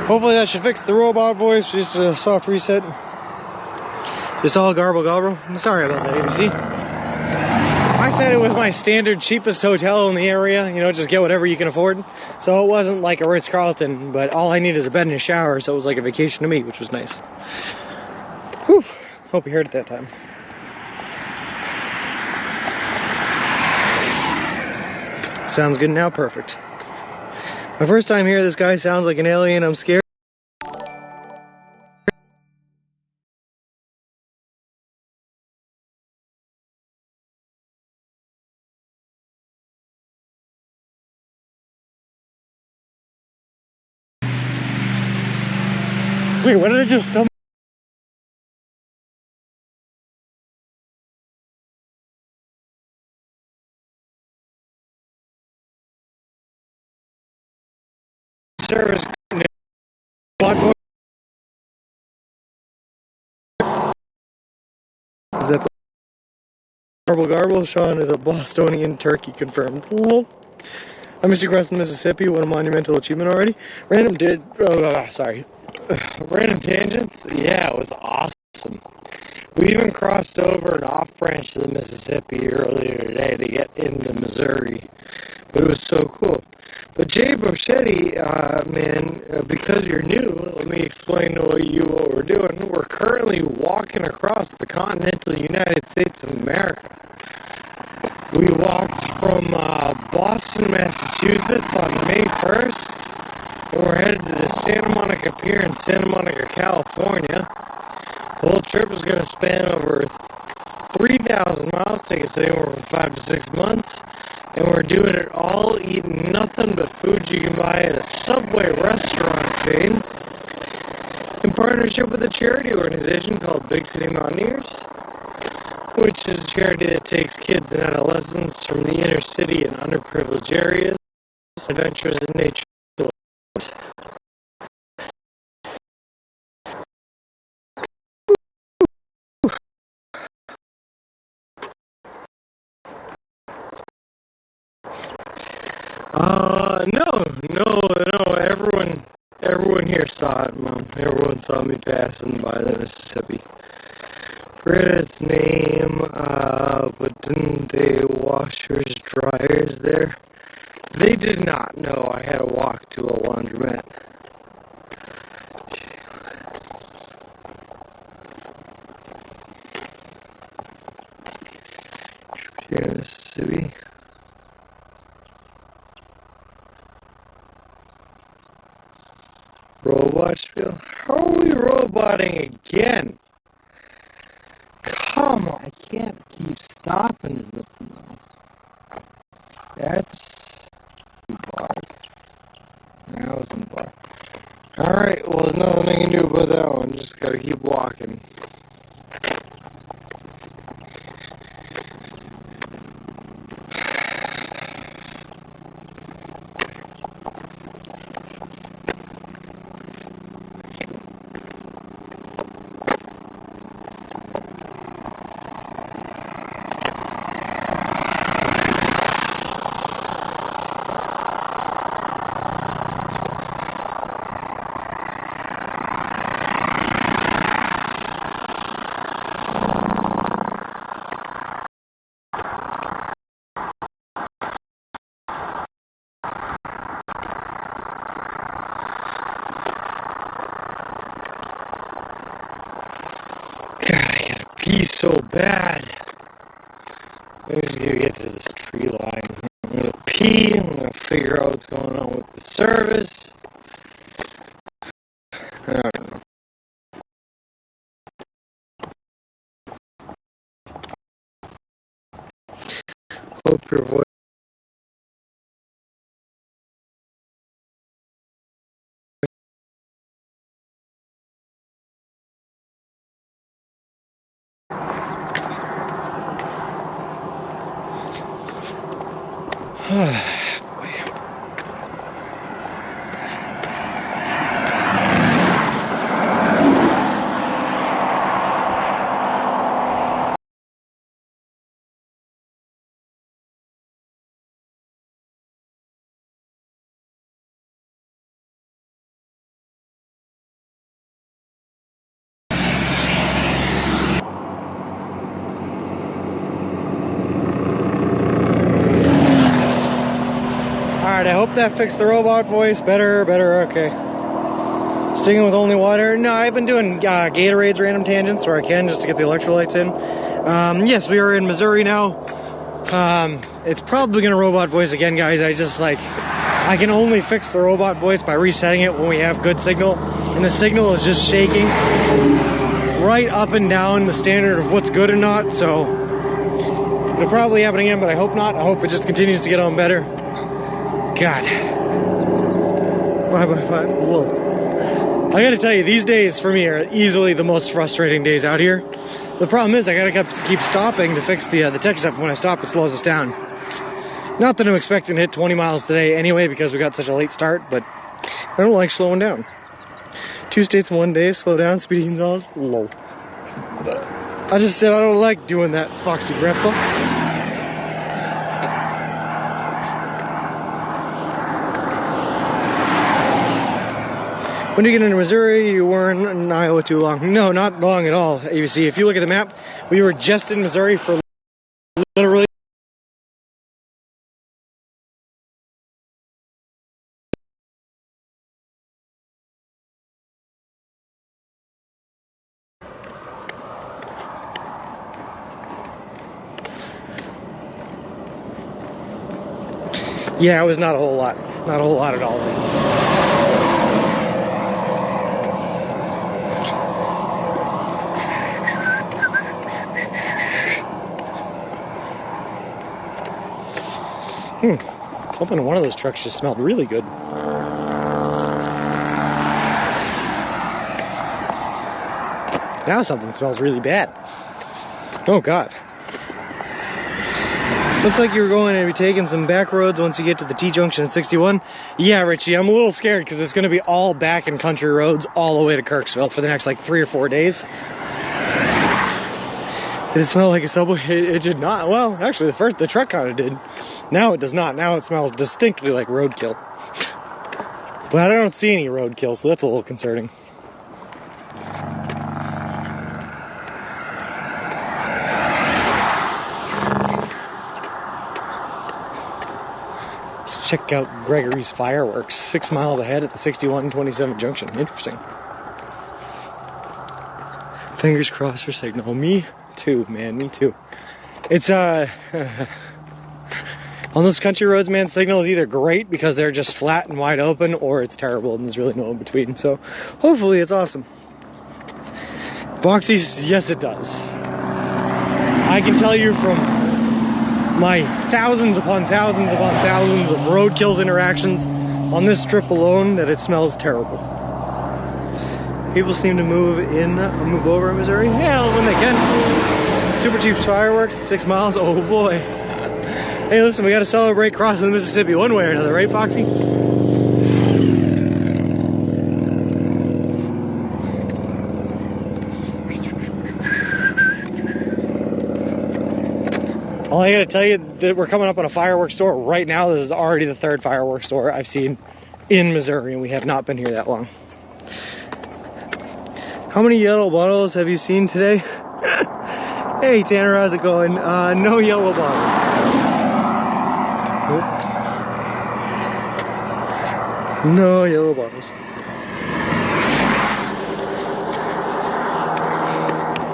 Hopefully that should fix the robot voice. Just a soft reset. Just all garble garble. I'm sorry about that, ABC. I said it was my standard cheapest hotel in the area. You know, just get whatever you can afford. So it wasn't like a Ritz-Carlton, but all I need is a bed and a shower. So it was like a vacation to me, which was nice. Whew. Hope you heard it that time. Sounds good now, perfect. My first time here, this guy sounds like an alien. I'm scared. Wait, what did I just stumble? Service. Is that garble garble? Sean is a Bostonian turkey confirmed. Lol. I missed you across the Mississippi. What a monumental achievement already. Sorry. Random tangents. Yeah, it was awesome. We even crossed over an off branch to the Mississippi earlier today to get into Missouri. But it was so cool. But Jay Brochetti, man, because you're new, let me explain to you what we're doing. We're currently walking across the continental United States of America. We walked from Boston, Massachusetts on May 1st, and we're headed to the Santa Monica Pier in Santa Monica, California. The whole trip is going to span over 3,000 miles, take us anywhere from 5 to 6 months, and we're doing it all eating nothing but food you can buy at a Subway restaurant chain in partnership with a charity organization called Big City Mountaineers, which is a charity that takes kids and adolescents from the inner city and underprivileged areas, adventures in nature. No, everyone here saw it, Mom. Everyone saw me passing by the Mississippi. Forget its name, but didn't they washers, dryers there? They did not know I had to walk to a laundromat. Here in Mississippi. Robot spiel? How are we roboting again? Come on, I can't keep stopping this now. That's bark. That wasn't bark. Alright, well there's nothing I can do about that one. Just gotta keep walking. God, I gotta pee so bad. I'm just gonna get to this tree line. I'm gonna pee. I'm gonna figure out what's going on with the service. I don't know. Hope your voice. Alright, I hope that fixed the robot voice. Better, okay. Sticking with only water. No, I've been doing Gatorades random tangents where I can just to get the electrolytes in. Yes, we are in Missouri now. It's probably gonna robot voice again, guys. I can only fix the robot voice by resetting it when we have good signal. And the signal is just shaking right up and down the standard of what's good or not. So it'll probably happen again, but I hope not. I hope it just continues to get on better. God. 5x5. Whoa. I gotta tell you, these days for me are easily the most frustrating days out here. The problem is I gotta keep stopping to fix the tech stuff. When I stop, it slows us down. Not that I'm expecting to hit 20 miles today anyway because we got such a late start, but I don't like slowing down. 2 states in 1 day, slow down, Speedy Gonzalez, lol. I just said I don't like doing that, Foxy Grandpa. When you get into Missouri, you weren't in Iowa too long. No, not long at all, ABC. If you look at the map, we were just in Missouri for literally yeah, it was not a whole lot. Not a whole lot at all. Something in one of those trucks just smelled really good. Now something smells really bad. Oh God. Looks like you're going to be taking some back roads once you get to the T-junction at 61. Yeah, Richie, I'm a little scared because it's going to be all back and country roads all the way to Kirksville for the next like 3 or 4 days. Did it smell like a Subway? It did not. Well, actually, the truck kind of did. Now it does not. Now it smells distinctly like roadkill. But I don't see any roadkill, so that's a little concerning. Let's check out Gregory's Fireworks. 6 miles ahead at the 61 and 27 junction. Interesting. Fingers crossed for signal. Me too, man. Me too. It's on those country roads, man, signal is either great because they're just flat and wide open, or it's terrible and there's really no in between. So hopefully it's awesome. Foxy's, yes it does. I can tell you from my thousands upon thousands upon thousands of roadkills interactions on this trip alone that it smells terrible. People seem to move over in Missouri. Yeah, when they can. Super cheap fireworks at 6 miles. Oh boy. Hey, listen, we got to celebrate crossing the Mississippi one way or another, right, Foxy? Well, I got to tell you that we're coming up on a fireworks store right now. This is already the 3rd fireworks store I've seen in Missouri, and we have not been here that long. How many yellow bottles have you seen today? Hey Tanner, how's it going? No yellow bottles. Nope. No yellow bottles.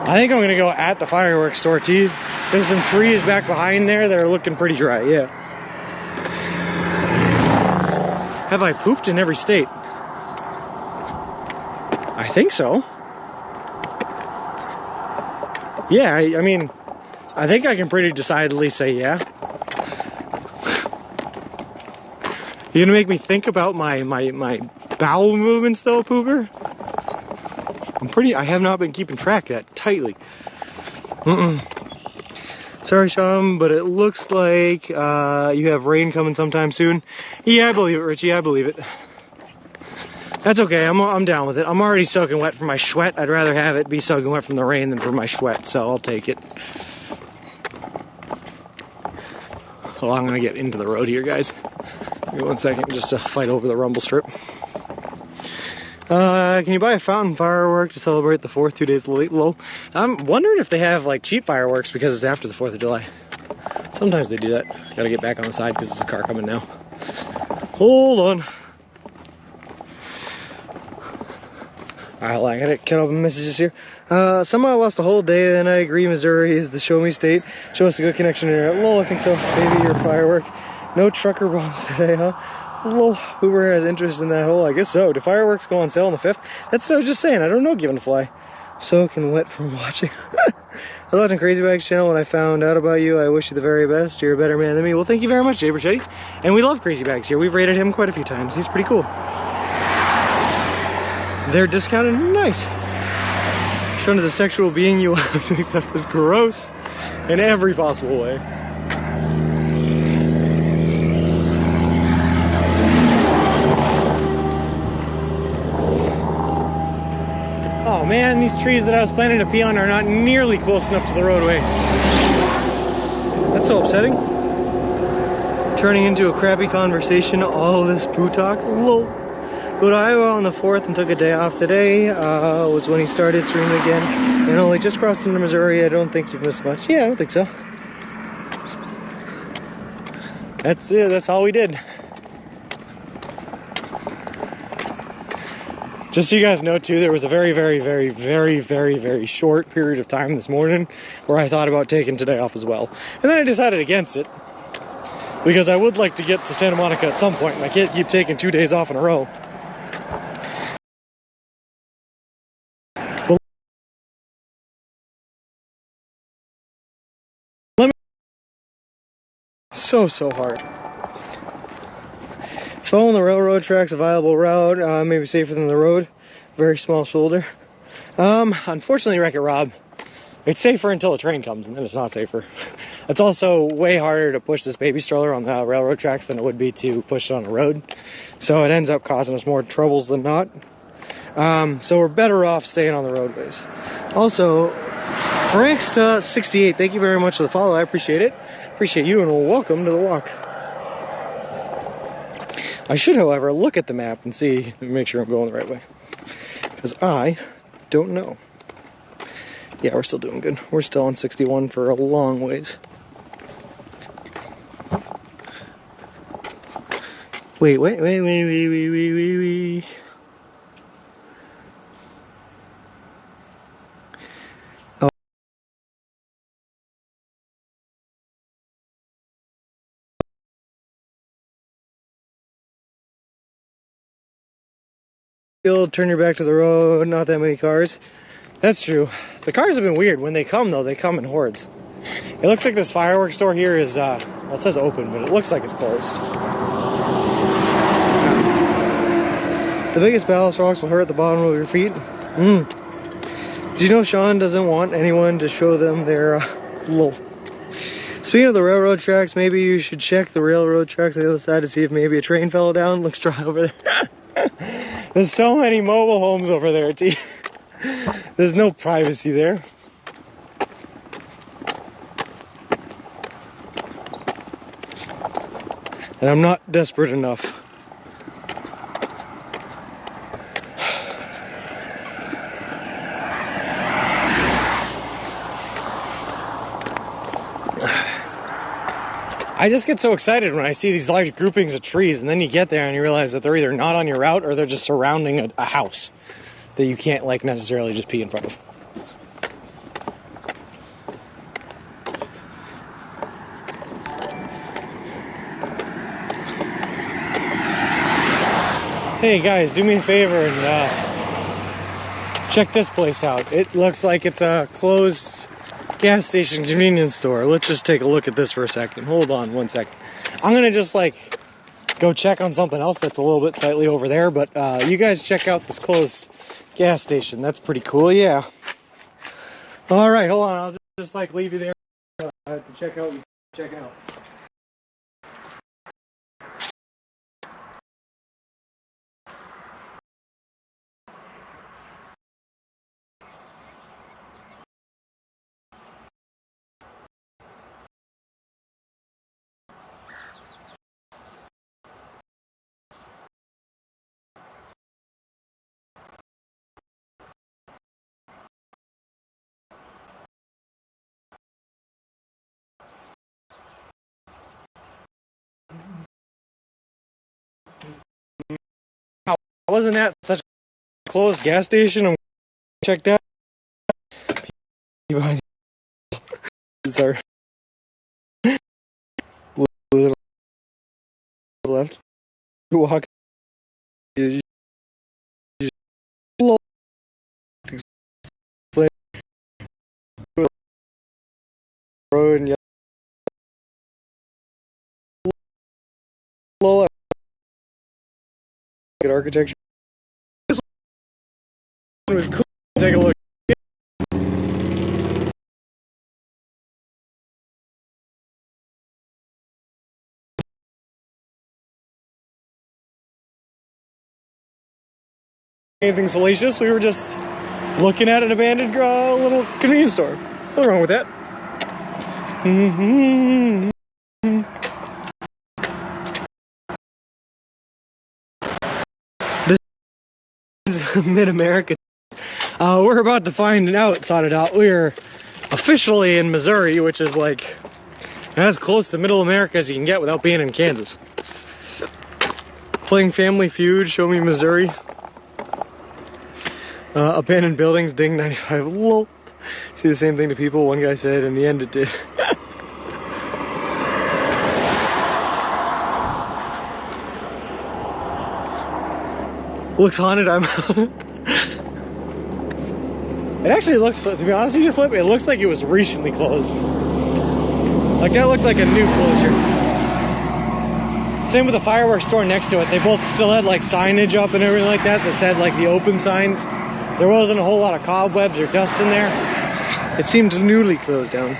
I think I'm gonna go at the fireworks store too. There's some trees back behind there that are looking pretty dry, yeah. Have I pooped in every state? I think so. Yeah, I mean, I think I can pretty decidedly say yeah. You're gonna make me think about my bowel movements though, Pooper? I have not been keeping track that tightly. Sorry, Sean, but it looks like you have rain coming sometime soon. Yeah, I believe it, Richie, I believe it. That's okay, I'm down with it. I'm already soaking wet from my sweat. I'd rather have it be soaking wet from the rain than from my sweat, so I'll take it. Well, I'm gonna get into the road here, guys. Give me 1 second just to fight over the rumble strip. Can you buy a fountain firework to celebrate the 4th 2 days late lull? I'm wondering if they have like cheap fireworks because it's after the 4th of July. Sometimes they do that. Gotta get back on the side because there's a car coming now. Hold on. Alright, I gotta cut off messages here. Somehow I lost a whole day, and I agree Missouri is the show me state. Show us a good connection here. Lol, I think so. Maybe your firework. No trucker bombs today, huh? Lol, Uber has interest in that hole. I guess so. Do fireworks go on sale on the 5th? That's what I was just saying. I don't know, given to fly. Soaking wet from watching. I was watching Crazy Bags channel when I found out about you. I wish you the very best. You're a better man than me. Well, thank you very much, Jay Brachetti. And we love Crazy Bags here. We've rated him quite a few times. He's pretty cool. They're discounted. Nice. Shown as a sexual being, you will have to accept this gross in every possible way. Oh man, these trees that I was planning to pee on are not nearly close enough to the roadway. That's so upsetting. Turning into a crappy conversation, all this poo talk. Lol. Go to Iowa on the 4th and took a day off today. Was when he started streaming again. And only just crossed into Missouri. I don't think you've missed much. Yeah, I don't think so. That's it. That's all we did. Just so you guys know too, there was a very short period of time this morning where I thought about taking today off as well. And then I decided against it. Because I would like to get to Santa Monica at some point, and I can't keep taking 2 days off in a row. So hard. It's following the railroad tracks, a viable route, maybe safer than the road. Very small shoulder. Unfortunately, Wreck-It Rob, it's safer until a train comes, and then it's not safer. It's also way harder to push this baby stroller on the railroad tracks than it would be to push it on a road. So it ends up causing us more troubles than not. So we're better off staying on the roadways. Also, Franksta68, thank you very much for the follow. I appreciate it. Appreciate you, and welcome to the walk. I should, however, look at the map and see, make sure I'm going the right way. Because I don't know. Yeah, we're still doing good. We're still on 61 for a long ways. Wait. Turn your back to the road, not that many cars. That's true. The cars have been weird. When they come, though, they come in hordes. It looks like this fireworks store here is, well, it says open, but it looks like it's closed. The biggest ballast rocks will hurt the bottom of your feet. Did you know Sean doesn't want anyone to show them their, lol. Speaking of the railroad tracks, maybe you should check the railroad tracks on the other side to see if maybe a train fell down. Looks dry over there. There's so many mobile homes over there, T. There's no privacy there. And I'm not desperate enough. I just get so excited when I see these large groupings of trees, and then you get there and you realize that they're either not on your route or they're just surrounding a house that you can't like necessarily just pee in front of. Hey guys, do me a favor and check this place out. It looks like it's a closed gas station convenience store. Let's just take a look at this for a second. Hold on 1 second. I'm gonna just like go check on something else that's a little bit slightly over there, but you guys check out this closed gas station. That's pretty cool. Yeah. All right, hold on. I'll just like leave you there to check out. wasn't that such a closed gas station? I'm check that. Sorry. Left. Walk. You road and low good architecture. This one was cool. Take a look. Anything salacious? We were just looking at an abandoned little convenience store. Nothing wrong with that. This is Mid-America. We're about to find out, we're officially in Missouri, which is like as close to Middle America as you can get without being in Kansas. Playing Family Feud, show me Missouri. Abandoned buildings, ding 95, lol. See the same thing to people, one guy said, in the end it did. Looks haunted, It actually looks, to be honest with you, Flip, it looks like it was recently closed. Like that looked like a new closure. Same with the fireworks store next to it. They both still had like signage up and everything like that said like the open signs. There wasn't a whole lot of cobwebs or dust in there. It seemed newly closed down.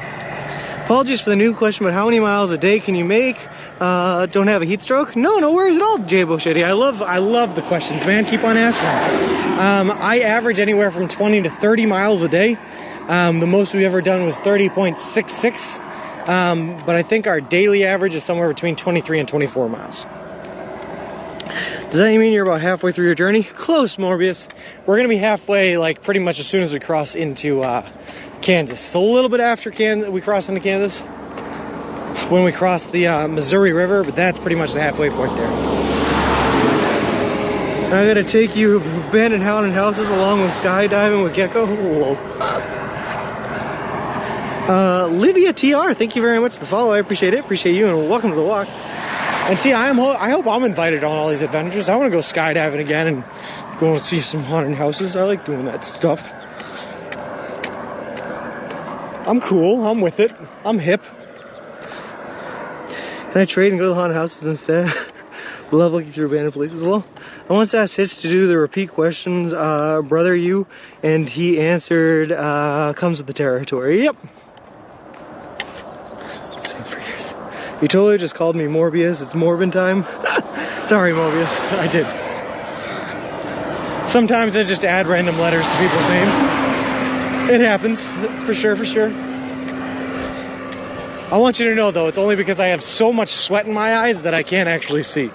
Apologies for the new question, but how many miles a day can you make? Don't have a heat stroke? No worries at all, Jay Boschetti. I love the questions, man. Keep on asking. I average anywhere from 20 to 30 miles a day. The most we've ever done was 30.66. But I think our daily average is somewhere between 23 and 24 miles. Does that mean you're about halfway through your journey? Close, Morbius. We're gonna be halfway, like pretty much as soon as we cross into Kansas. It's a little bit after we cross into Kansas, when we cross the Missouri River, but that's pretty much the halfway point there. I'm gonna take you abandoned haunted houses along with skydiving with Gecko. Livia TR, thank you very much for the follow. I appreciate it. Appreciate you, and welcome to the walk. And see, I hope I'm invited on all these adventures. I want to go skydiving again and go and see some haunted houses. I like doing that stuff. I'm cool. I'm with it. I'm hip. Can I trade and go to the haunted houses instead? Love looking through abandoned places. Well, I once asked Hitch to do the repeat questions. Brother, you, and he answered, comes with the territory. Yep. You totally just called me Morbius. It's Morbin time. Sorry, Morbius. I did. Sometimes I just add random letters to people's names. It happens. For sure. I want you to know, though, it's only because I have so much sweat in my eyes that I can't actually see.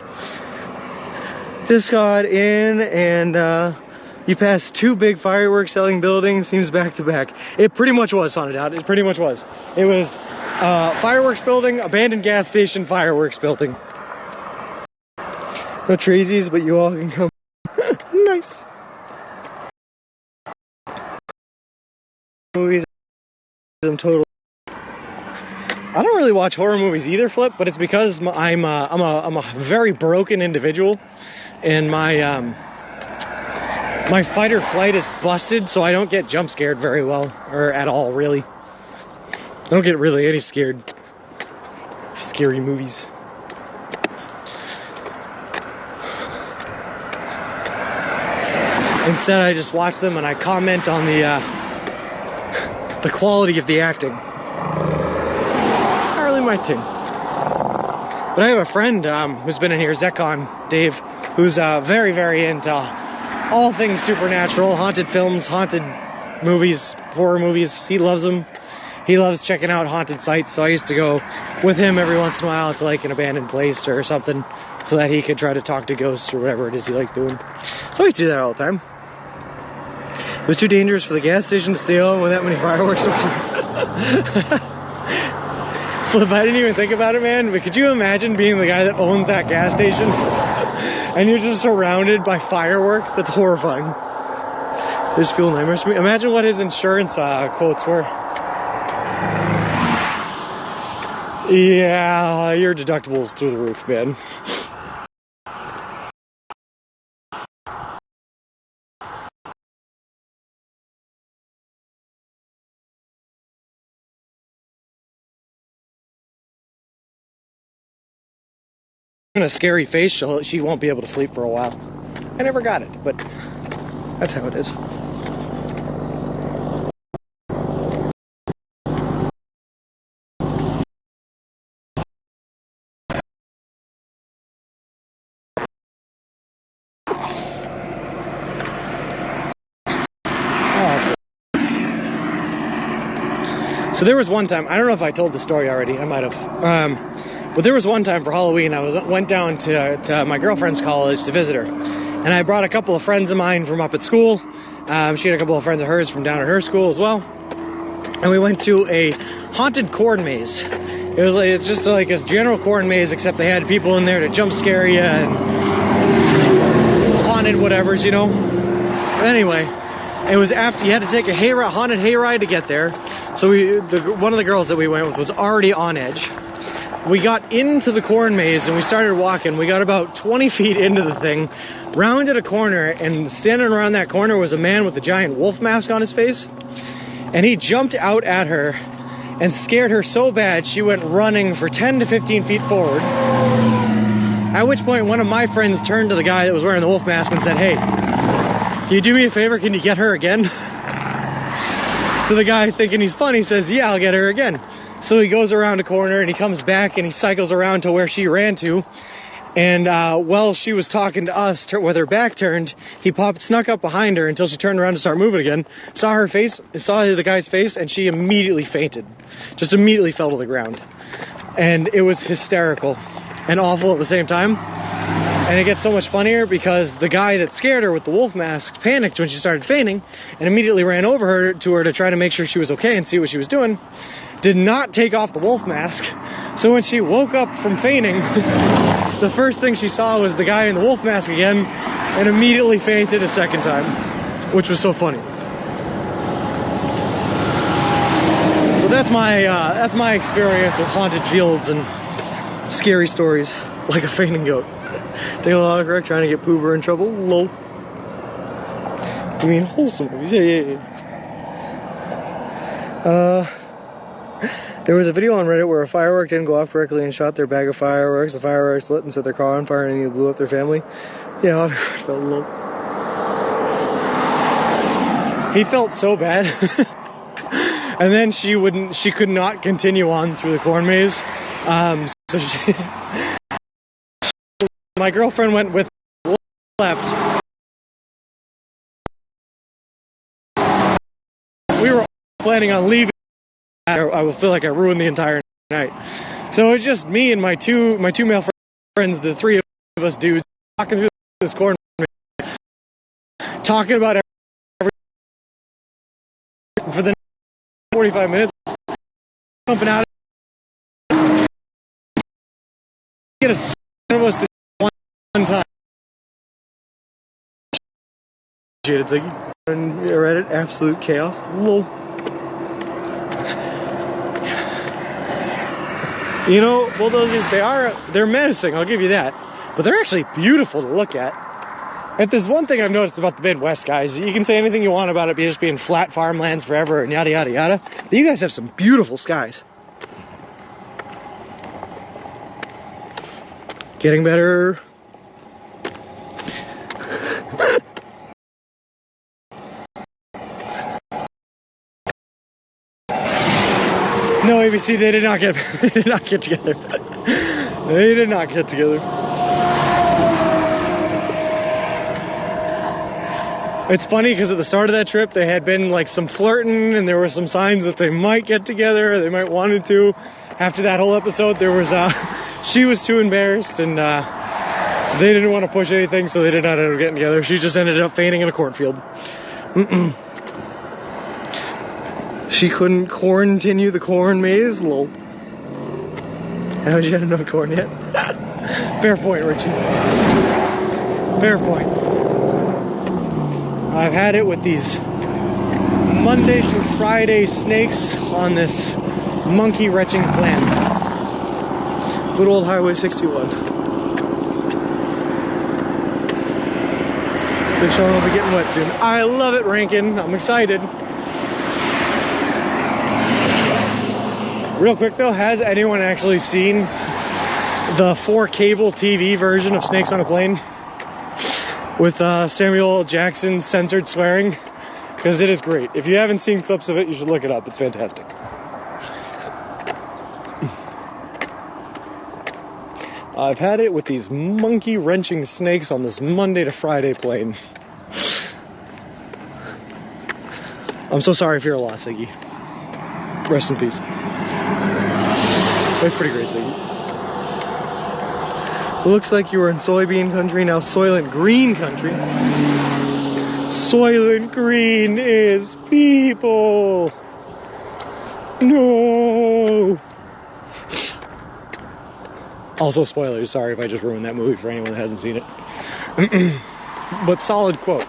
Just got in, and you passed two big fireworks selling buildings. Seems back to back. It pretty much was, Haunted Out. It pretty much was. It was fireworks building, abandoned gas station, fireworks building. No Trazies, but you all can come. Nice. Movies. I'm totally. I don't really watch horror movies either, Flip, but it's because I'm a very broken individual, and my fight or flight is busted, so I don't get jump scared very well, or at all, really. I don't get really any scared. Scary movies. Instead, I just watch them and I comment on the quality of the acting. Not really my thing. But I have a friend who's been in here, Zekon Dave, who's very, very into all things supernatural, haunted films, haunted movies, horror movies. He loves them. He loves checking out haunted sites, so I used to go with him every once in a while to like an abandoned place or something so that he could try to talk to ghosts or whatever it is he likes doing. So I used to do that all the time. It was too dangerous for the gas station to stay on with that many fireworks. Flip, I didn't even think about it, man, but could you imagine being the guy that owns that gas station and you're just surrounded by fireworks? That's horrifying. There's fuel nightmares for me. Imagine what his insurance quotes were. Yeah, your deductible's through the roof, man. A scary face, she won't be able to sleep for a while. I never got it, but that's how it is. So there was one time, I don't know if I told the story already, I might have. But there was one time for Halloween, I went down to my girlfriend's college to visit her. And I brought a couple of friends of mine from up at school. She had a couple of friends of hers from down at her school as well. And we went to a haunted corn maze. It's just like this general corn maze, except they had people in there to jump scare you and haunted whatevers, you know. But anyway, it was after you had to take a haunted hayride to get there. So one of the girls that we went with was already on edge. We got into the corn maze and we started walking. We got about 20 feet into the thing, rounded a corner, and standing around that corner was a man with a giant wolf mask on his face. And he jumped out at her and scared her so bad she went running for 10 to 15 feet forward. At which point one of my friends turned to the guy that was wearing the wolf mask and said, "Hey, can you do me a favor? Can you get her again?" So the guy, thinking he's funny, says, "Yeah, I'll get her again." So he goes around a corner and he comes back and he cycles around to where she ran to. And while she was talking to us with her back turned, he snuck up behind her until she turned around to start moving again. Saw her face, saw the guy's face, and she immediately fainted. Just immediately fell to the ground. And it was hysterical and awful at the same time. And it gets so much funnier because the guy that scared her with the wolf mask panicked when she started fainting and immediately ran over to her to try to make sure she was okay and see what she was doing. Did not take off the wolf mask. So when she woke up from fainting, the first thing she saw was the guy in the wolf mask again and immediately fainted a second time, which was so funny. So that's my experience with haunted fields and scary stories, like a fainting goat. Taking a lot of correct, trying to get Poober in trouble. Lol. You mean wholesome movies? Yeah. There was a video on Reddit where a firework didn't go off correctly and shot their bag of fireworks. The fireworks lit and set their car on fire and he blew up their family. Yeah, I felt low. He felt so bad. And then she could not continue on through the corn maze. So my girlfriend went with left. We were planning on leaving. I will feel like I ruined the entire night. So it's just me and my two male friends, the three of us dudes, walking through this corn, talking about everything for the 45 minutes, jumping out. Get a son of us to one time. It's like Reddit, absolute chaos. Lol. You know, bulldozers, they're menacing, I'll give you that. But they're actually beautiful to look at. If there's one thing I've noticed about the Midwest, guys, you can say anything you want about it just being flat farmlands forever and yada, yada, yada. But you guys have some beautiful skies. Getting better. No, ABC, they did not get together. They did not get together. It's funny because at the start of that trip, they had been like some flirting and there were some signs that they might get together, they might wanted to. After that whole episode, there was, she was too embarrassed and they didn't want to push anything, so they did not end up getting together. She just ended up fainting in a cornfield. She couldn't continue the corn maze, lol. Haven't you had enough corn yet? Fair point, Richie. Fair point. I've had it with these Monday to Friday snakes on this monkey wrenching plan. Good old Highway 61. So Sean will be getting wet soon. I love it, Rankin. I'm excited. Real quick though, has anyone actually seen the 4 cable TV version of Snakes on a Plane with Samuel L. Jackson censored swearing? Because it is great. If you haven't seen clips of it, you should look it up. It's fantastic. I've had it with these monkey wrenching snakes on this Monday to Friday plane. I'm so sorry for your loss, Iggy. Rest in peace. That's pretty great, Ziggy. Looks like you were in soybean country, now Soylent Green country. Soylent Green is people. No. Also, spoilers. Sorry if I just ruined that movie for anyone that hasn't seen it. But solid quote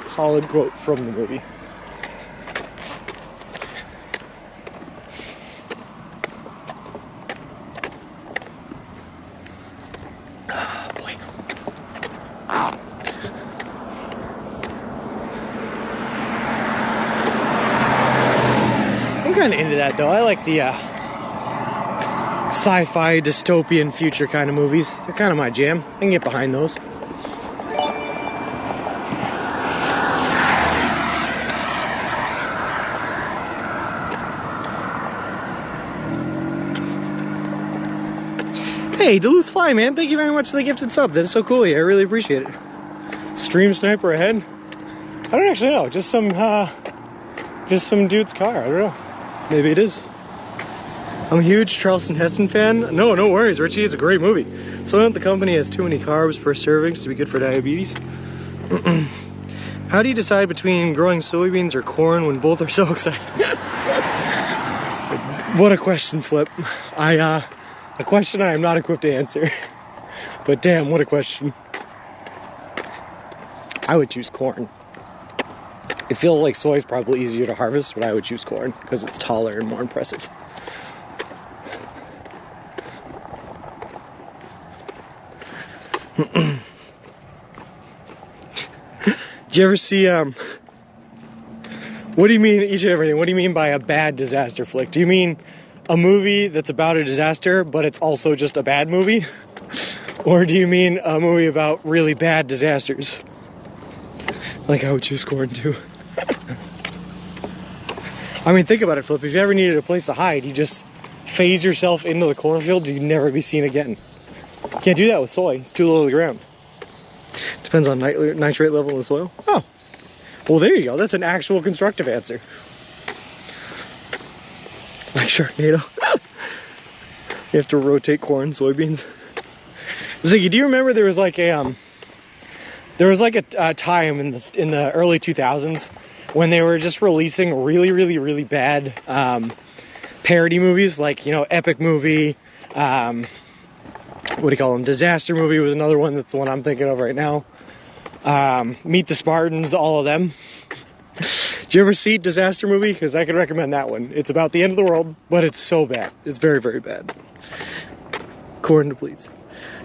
from the movie. I'm kind of into that though. I like the sci-fi dystopian future kind of movies. They're kind of my jam. I can get behind those. Hey, Duluth Fly, man. Thank you very much for the gifted sub. That is so cool. Yeah, I really appreciate it. Stream sniper ahead. I don't actually know. Just some dude's car. I don't know. Maybe it is. I'm a huge Charleston Heston fan. No worries, Richie. It's a great movie. So the company has too many carbs per servings to be good for diabetes. How do you decide between growing soybeans or corn when both are so exciting? What a question, Flip. A question I am not equipped to answer. But damn, what a question. I would choose corn. It feels like soy is probably easier to harvest, but I would choose corn because it's taller and more impressive. Did you ever see, what do you mean each and everything? What do you mean by a bad disaster flick? Do you mean a movie that's about a disaster, but it's also just a bad movie? Or do you mean a movie about really bad disasters? Like, I would choose corn too. I mean, think about it, Flip. If you ever needed a place to hide, you just phase yourself into the cornfield, you'd never be seen again. You can't do that with soy. It's too low to the ground. Depends on nitrate level in the soil. Oh, well, there you go. That's an actual constructive answer. Like Sharknado. You have to rotate corn, soybeans. Ziggy, do you remember there was like a time in the early 2000s when they were just releasing really bad parody movies, like, you know, Epic Movie, what do you call them? Disaster Movie was another one. That's the one I'm thinking of right now. Meet the Spartans, all of them. Did you ever see Disaster Movie? Because I could recommend that one. It's about the end of the world, but it's so bad. It's very bad. Corn to please.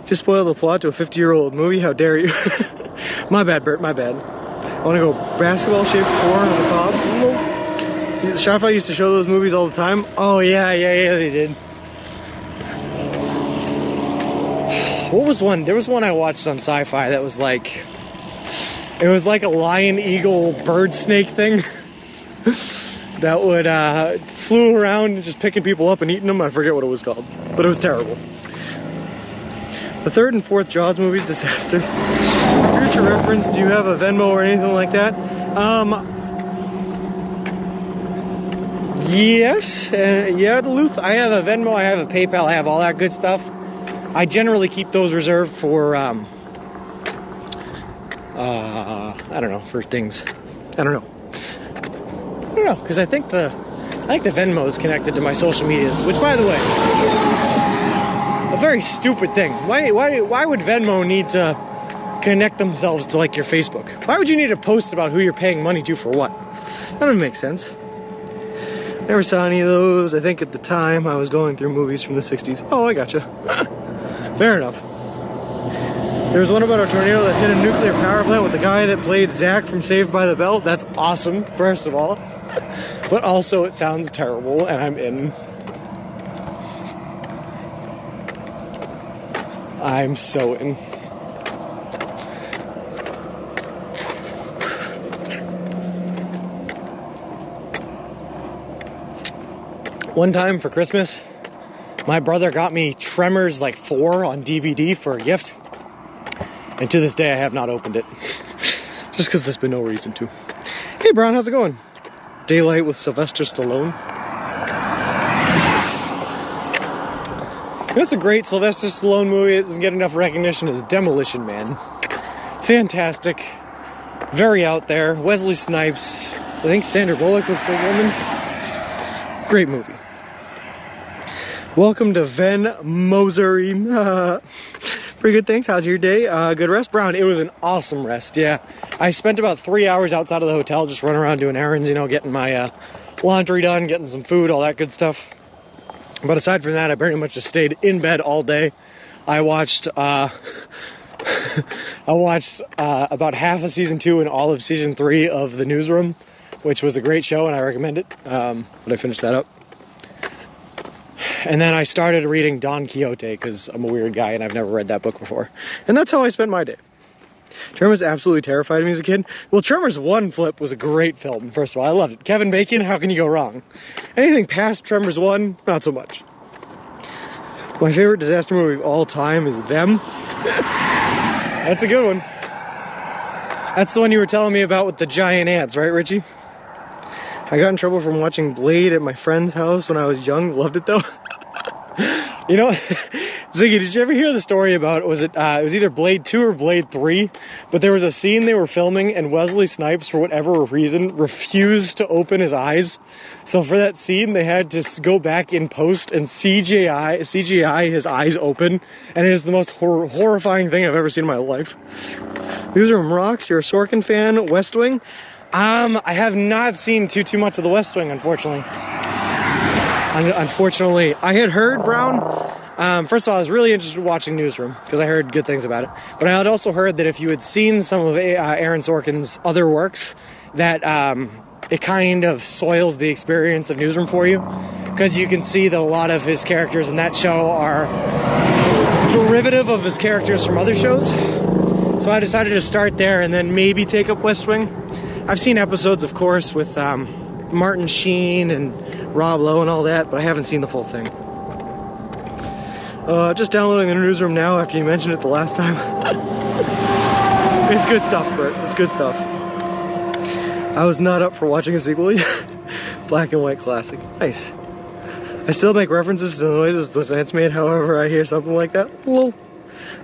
Just spoil the plot to a 50-year-old movie. How dare you? My bad, Bert. My bad. I want to go basketball-shaped corn on the cob. Shopify used to show those movies all the time. Oh yeah, they did. What was one? There was one I watched on Sci-Fi that was like, it was like a lion, eagle, bird snake thing that would flew around just picking people up and eating them. I forget what it was called, but it was terrible. The third and fourth Jaws movies, disaster. Future reference, do you have a Venmo or anything like that? Yes, yeah, Duluth. I have a Venmo, I have a PayPal, I have all that good stuff. I generally keep those reserved for, I don't know, for things. I don't know, because I think the Venmo is connected to my social medias, which, by the way, a very stupid thing. Why would Venmo need to connect themselves to like your Facebook? Why would you need to post about who you're paying money to for what? That doesn't make sense. Never saw any of those. I think at the time I was going through movies from the 60s. Oh, I gotcha. Fair enough. There was one about a tornado that hit a nuclear power plant with the guy that played Zach from Saved by the Bell. That's awesome, first of all. But also it sounds terrible and I'm in. I'm so in. One time for Christmas, my brother got me Tremors like 4 on DVD for a gift. And to this day, I have not opened it. Just because there's been no reason to. Hey, Brown, how's it going? Daylight with Sylvester Stallone. You know, it's a great Sylvester Stallone movie that doesn't get enough recognition is Demolition Man. Fantastic. Very out there. Wesley Snipes. I think Sandra Bullock was the woman. Great movie. Welcome to Ven Mosery. Pretty good, thanks. How's your day? Good rest, Brown? It was an awesome rest, yeah. I spent about 3 hours outside of the hotel just running around doing errands, you know, getting my laundry done, getting some food, all that good stuff. But aside from that, I pretty much just stayed in bed all day. I watched about half of season 2 and all of season 3 of The Newsroom, which was a great show and I recommend it. But I finished that up. And then I started reading Don Quixote because I'm a weird guy and I've never read that book before. And that's how I spent my day. Tremors absolutely terrified me as a kid. Well, Tremors 1 Flip was a great film, first of all. I loved it. Kevin Bacon, how can you go wrong? Anything past Tremors 1, not so much. My favorite disaster movie of all time is Them. That's a good one. That's the one you were telling me about with the giant ants, right, Richie? I got in trouble from watching Blade at my friend's house when I was young. Loved it though. You know, Ziggy, did you ever hear the story about, it was either Blade 2 or Blade 3, but there was a scene they were filming and Wesley Snipes, for whatever reason, refused to open his eyes. So for that scene, they had to go back in post and CGI his eyes open, and it is the most horrifying thing I've ever seen in my life. Newsroom rocks. You're a Sorkin fan. West Wing. I have not seen too much of the West Wing, unfortunately. Unfortunately, I had heard, Brown, first of all, I was really interested in watching Newsroom because I heard good things about it. But I had also heard that if you had seen some of Aaron Sorkin's other works, that it kind of soils the experience of Newsroom for you, because you can see that a lot of his characters in that show are derivative of his characters from other shows. So I decided to start there and then maybe take up West Wing. I've seen episodes, of course, with Martin Sheen and Rob Lowe and all that, but I haven't seen the full thing. Just downloading the Newsroom now after you mentioned it the last time. It's good stuff, Bert. It's good stuff. I was not up for watching a sequel yet. Black and white classic. Nice. I still make references to the noises those ants made, however I hear something like that. Lol.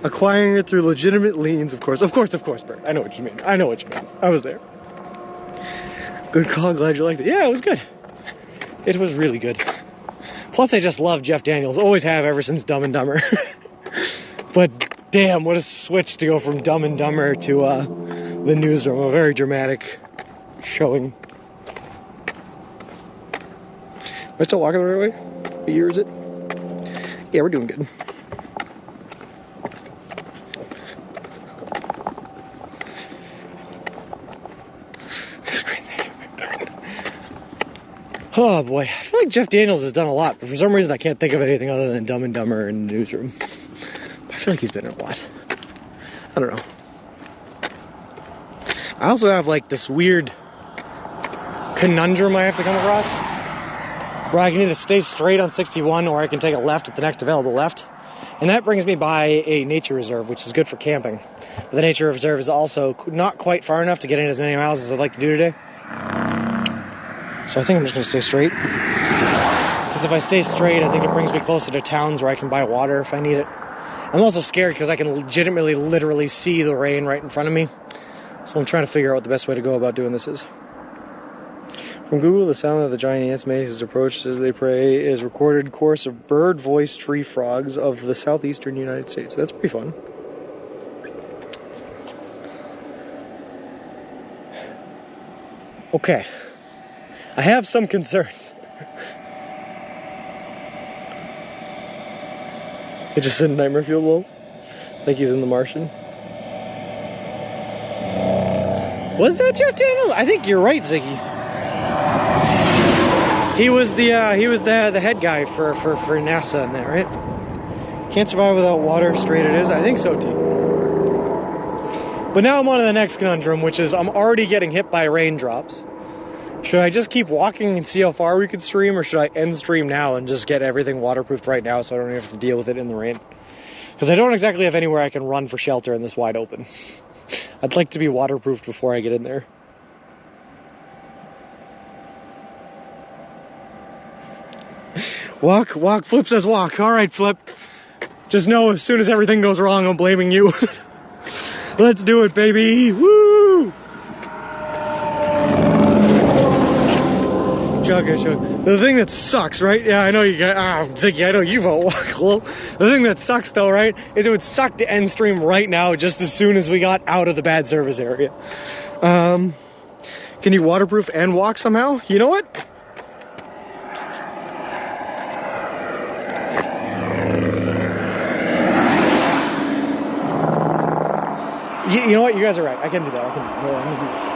Acquiring it through legitimate means, of course. Of course, Bert. I know what you mean. I know what you mean. I was there. Good call, glad you liked it. Yeah, it was good. It was really good. Plus, I just love Jeff Daniels. Always have ever since Dumb and Dumber. But damn, what a switch to go from Dumb and Dumber to The Newsroom. A very dramatic showing. Am I still walking the right way? What year is it? Yeah, we're doing good. Oh boy, I feel like Jeff Daniels has done a lot, but for some reason I can't think of anything other than Dumb and Dumber and Newsroom. I feel like he's been in a lot. I don't know. I also have like this weird conundrum I have to come across, where I can either stay straight on 61 or I can take a left at the next available left. And that brings me by a nature reserve, which is good for camping. But the nature reserve is also not quite far enough to get in as many miles as I'd like to do today. So I think I'm just going to stay straight. Because if I stay straight, I think it brings me closer to towns where I can buy water if I need it. I'm also scared because I can legitimately, literally see the rain right in front of me. So I'm trying to figure out what the best way to go about doing this is. From Google, the sound that the giant ants make as approach as they prey is recorded chorus of bird-voiced tree frogs of the southeastern United States. That's pretty fun. Okay, I have some concerns. It just said nightmare fuel low, like he's in The Martian. Was that Jeff Daniels? I think you're right, Ziggy. He was the head guy for NASA in that, right? Can't survive without water. Straight it is. I think so too. But now I'm on to the next conundrum, which is I'm already getting hit by raindrops. Should I just keep walking and see how far we could stream, or should I end stream now and just get everything waterproofed right now so I don't have to deal with it in the rain? Because I don't exactly have anywhere I can run for shelter in this wide open. I'd like to be waterproofed before I get in there. Walk, walk, Flip says walk. All right, Flip. Just know as soon as everything goes wrong, I'm blaming you. Let's do it, baby. Woo! Chugga, chugga. The thing that sucks, right? Yeah, I know you guys. Ziggy, I know you vote walk. Hello. The thing that sucks, though, right, is it would suck to end stream right now just as soon as we got out of the bad service area. Can you waterproof and walk somehow? You know what? You know what? You guys are right. I can do that. I can do that. No, I'm gonna do that.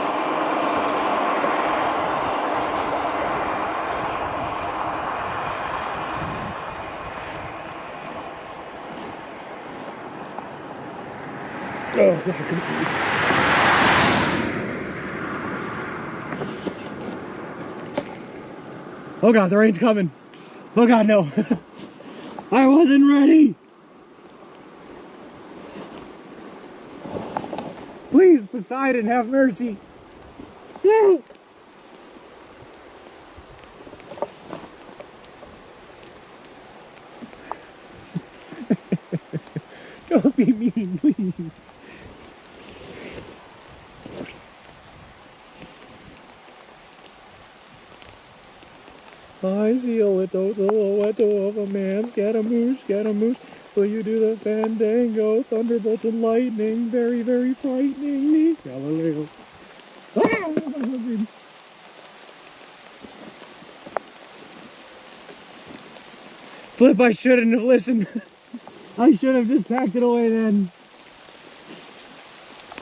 Oh, God, come on. Oh, God, the rain's coming. Oh, God, no. I wasn't ready. Please, Poseidon, have mercy. No. Don't be mean, please. I see a little silhouette of a man, Scaramouche. Will you do the fandango? Thunderbolts and lightning, very, very frightening me. Galileo. Flip, I shouldn't have listened. I should have just packed it away then.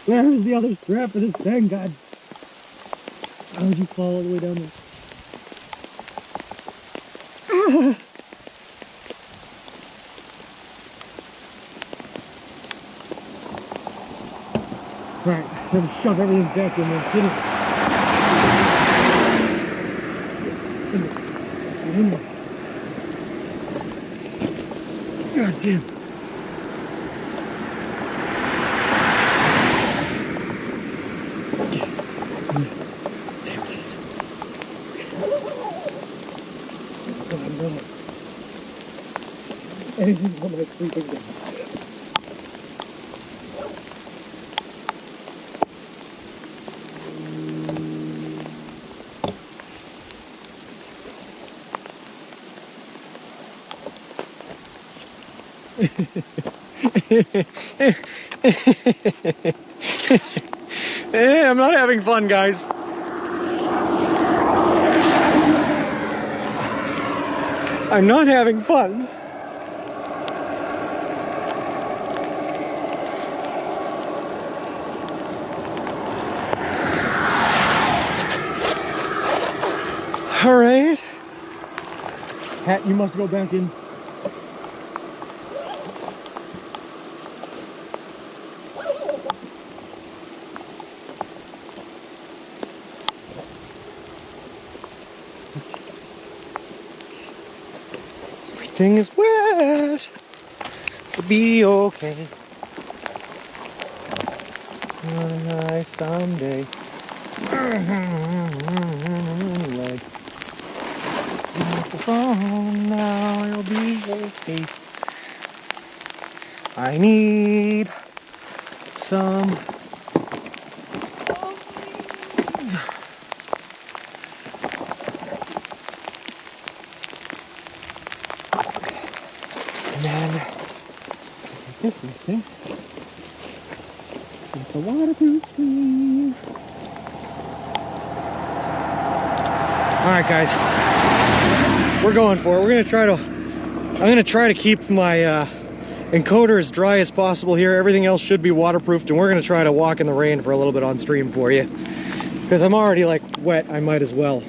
Where is the other strap for this thing, God? How would you fall all the way down there? Ah. Alright, trying to shove everything back in there. Get in there. God damn. Sandwiches. No. Anything on my sleeping bag. I'm not having fun, guys. I'm not having fun. All right. Hat, you must go back in. Everything is wet. It'll be okay. On a nice someday. Like, microphone now, it'll be okay. I need some. Christmas thing. It's a waterproof screen. Alright guys, we're going for it. I'm gonna try to keep my encoder as dry as possible here. Everything else should be waterproofed, and we're gonna try to walk in the rain for a little bit on stream for you. Because I'm already like wet, I might as well.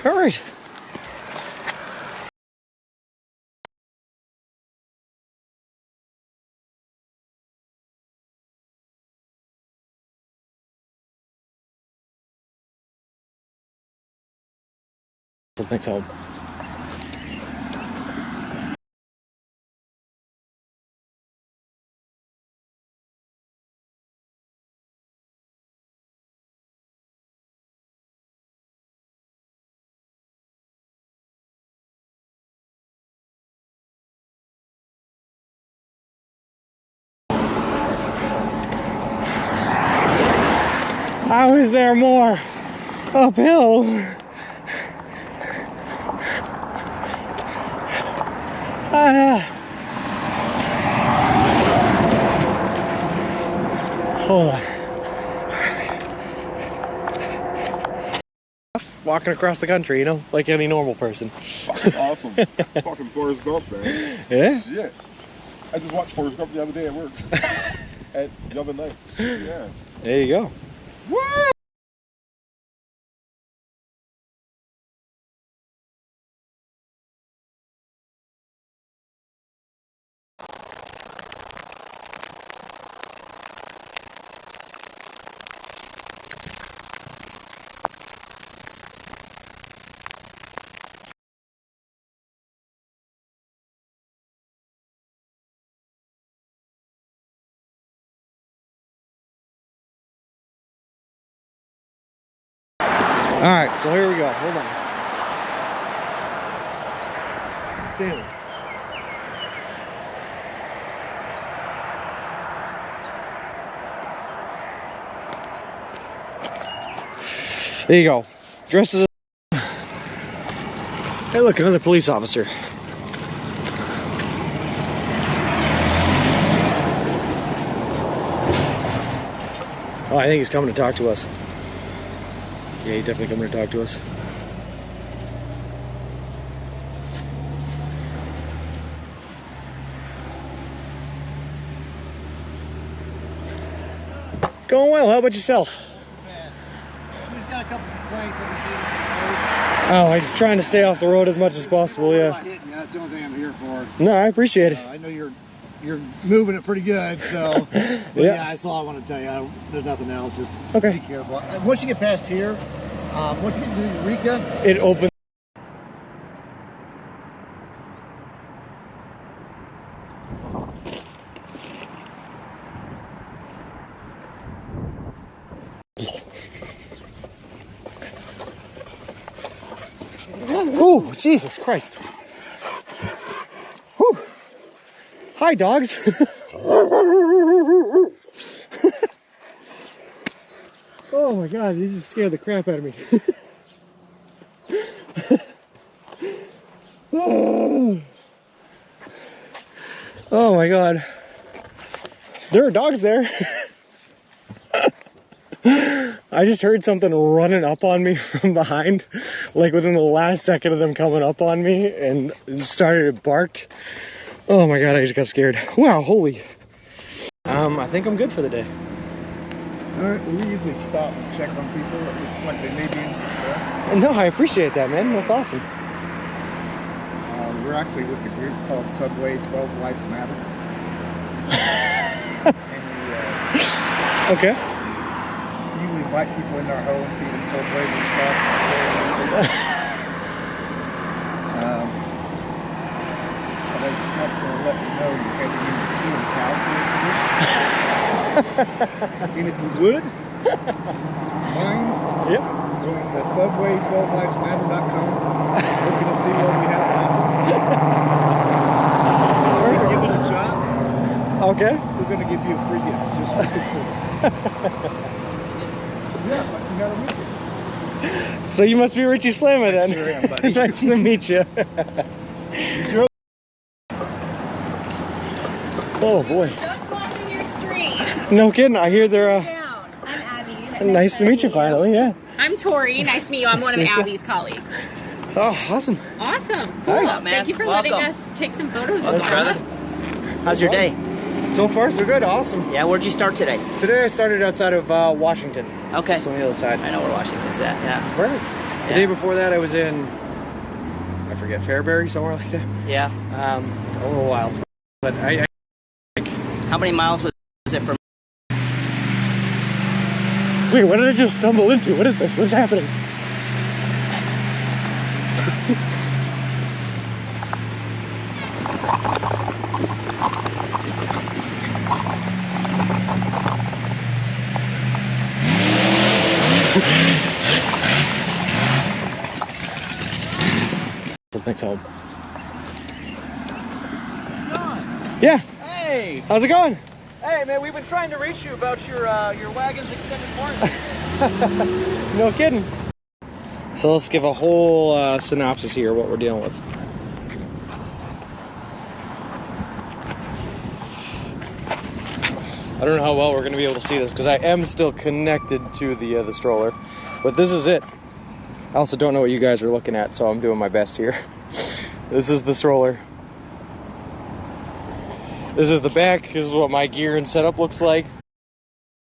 All right. Something's home. How is there more uphill? Hold on. Walking across the country, you know, like any normal person. Fucking awesome. Fucking Forrest Gump, man. Yeah? Shit. I just watched Forrest Gump the other day at work. At Yellow Night. Yeah. There you go. Woo! All right, so here we go. Hold on. Sandwich. There you go. Dressed as a... Hey, look, another police officer. Oh, I think he's coming to talk to us. Yeah, he's definitely coming to talk to us. Going well. How about yourself? We just got a couple complaints on the Oh, I'm trying to stay off the road as much as possible, yeah. That's the only thing I'm here for. No, I appreciate it. I know you're moving it pretty good, so yeah, that's all I want to tell you. There's nothing else. Just okay. Be careful. Once you get past here, once you get to Eureka, it opens. Oh, Jesus Christ. Whew. Hi, dogs. Oh my God, you just scared the crap out of me. Oh my God. There are dogs there. I just heard something running up on me from behind, like within the last second of them coming up on me, and it started to bark. Oh my God, I just got scared. Wow, holy. I think I'm good for the day. Alright, we usually stop and check on people like they may be in distress. No, I appreciate that, man. That's awesome. We're actually with a group called Subway 12 Lives Matter. And we, Okay. usually invite people in our home, feed them Subways and stuff. But up to let you know you're heading into Q and Cow territory. And if you would, mind Yep. going to Subway 12lifesmatter.com, looking to see what we have to offer. Or give it a shot. Okay. We're going to give you a free gift. Just to consider. Yeah, like you got a weekend. So you must be Richie Slammer then. Sure am, buddy. Nice to meet you. Oh boy. Just watching your stream. No kidding. I hear they're Down. I'm Abby. nice to meet you finally, yeah. I'm Tori. Nice to meet you. I'm one of Nice to meet you. Abby's colleagues. Oh, awesome. Awesome. Cool. Hi. Thank you for Welcome. letting us take some photos of Welcome, brother. us. How's your day? So far, so good. Awesome. Yeah, where'd you start today? Today I started outside of Washington. Okay. So on the other side. I know where Washington's at, yeah. Right. The day before that I was in, I forget, Fairbury, somewhere like that. Yeah. A little while. But I How many miles was it from? wait, what did I just stumble into? What is this? What's happening? Something's home. Yeah. Hey! How's it going? Hey, man, we've been trying to reach you about your wagon's extended warranty. No kidding. So let's give a whole synopsis here of what we're dealing with. I don't know how well we're going to be able to see this because I am still connected to the stroller, but this is it. I also don't know what you guys are looking at, so I'm doing my best here. This is the stroller. This is the back. This is what my gear and setup looks like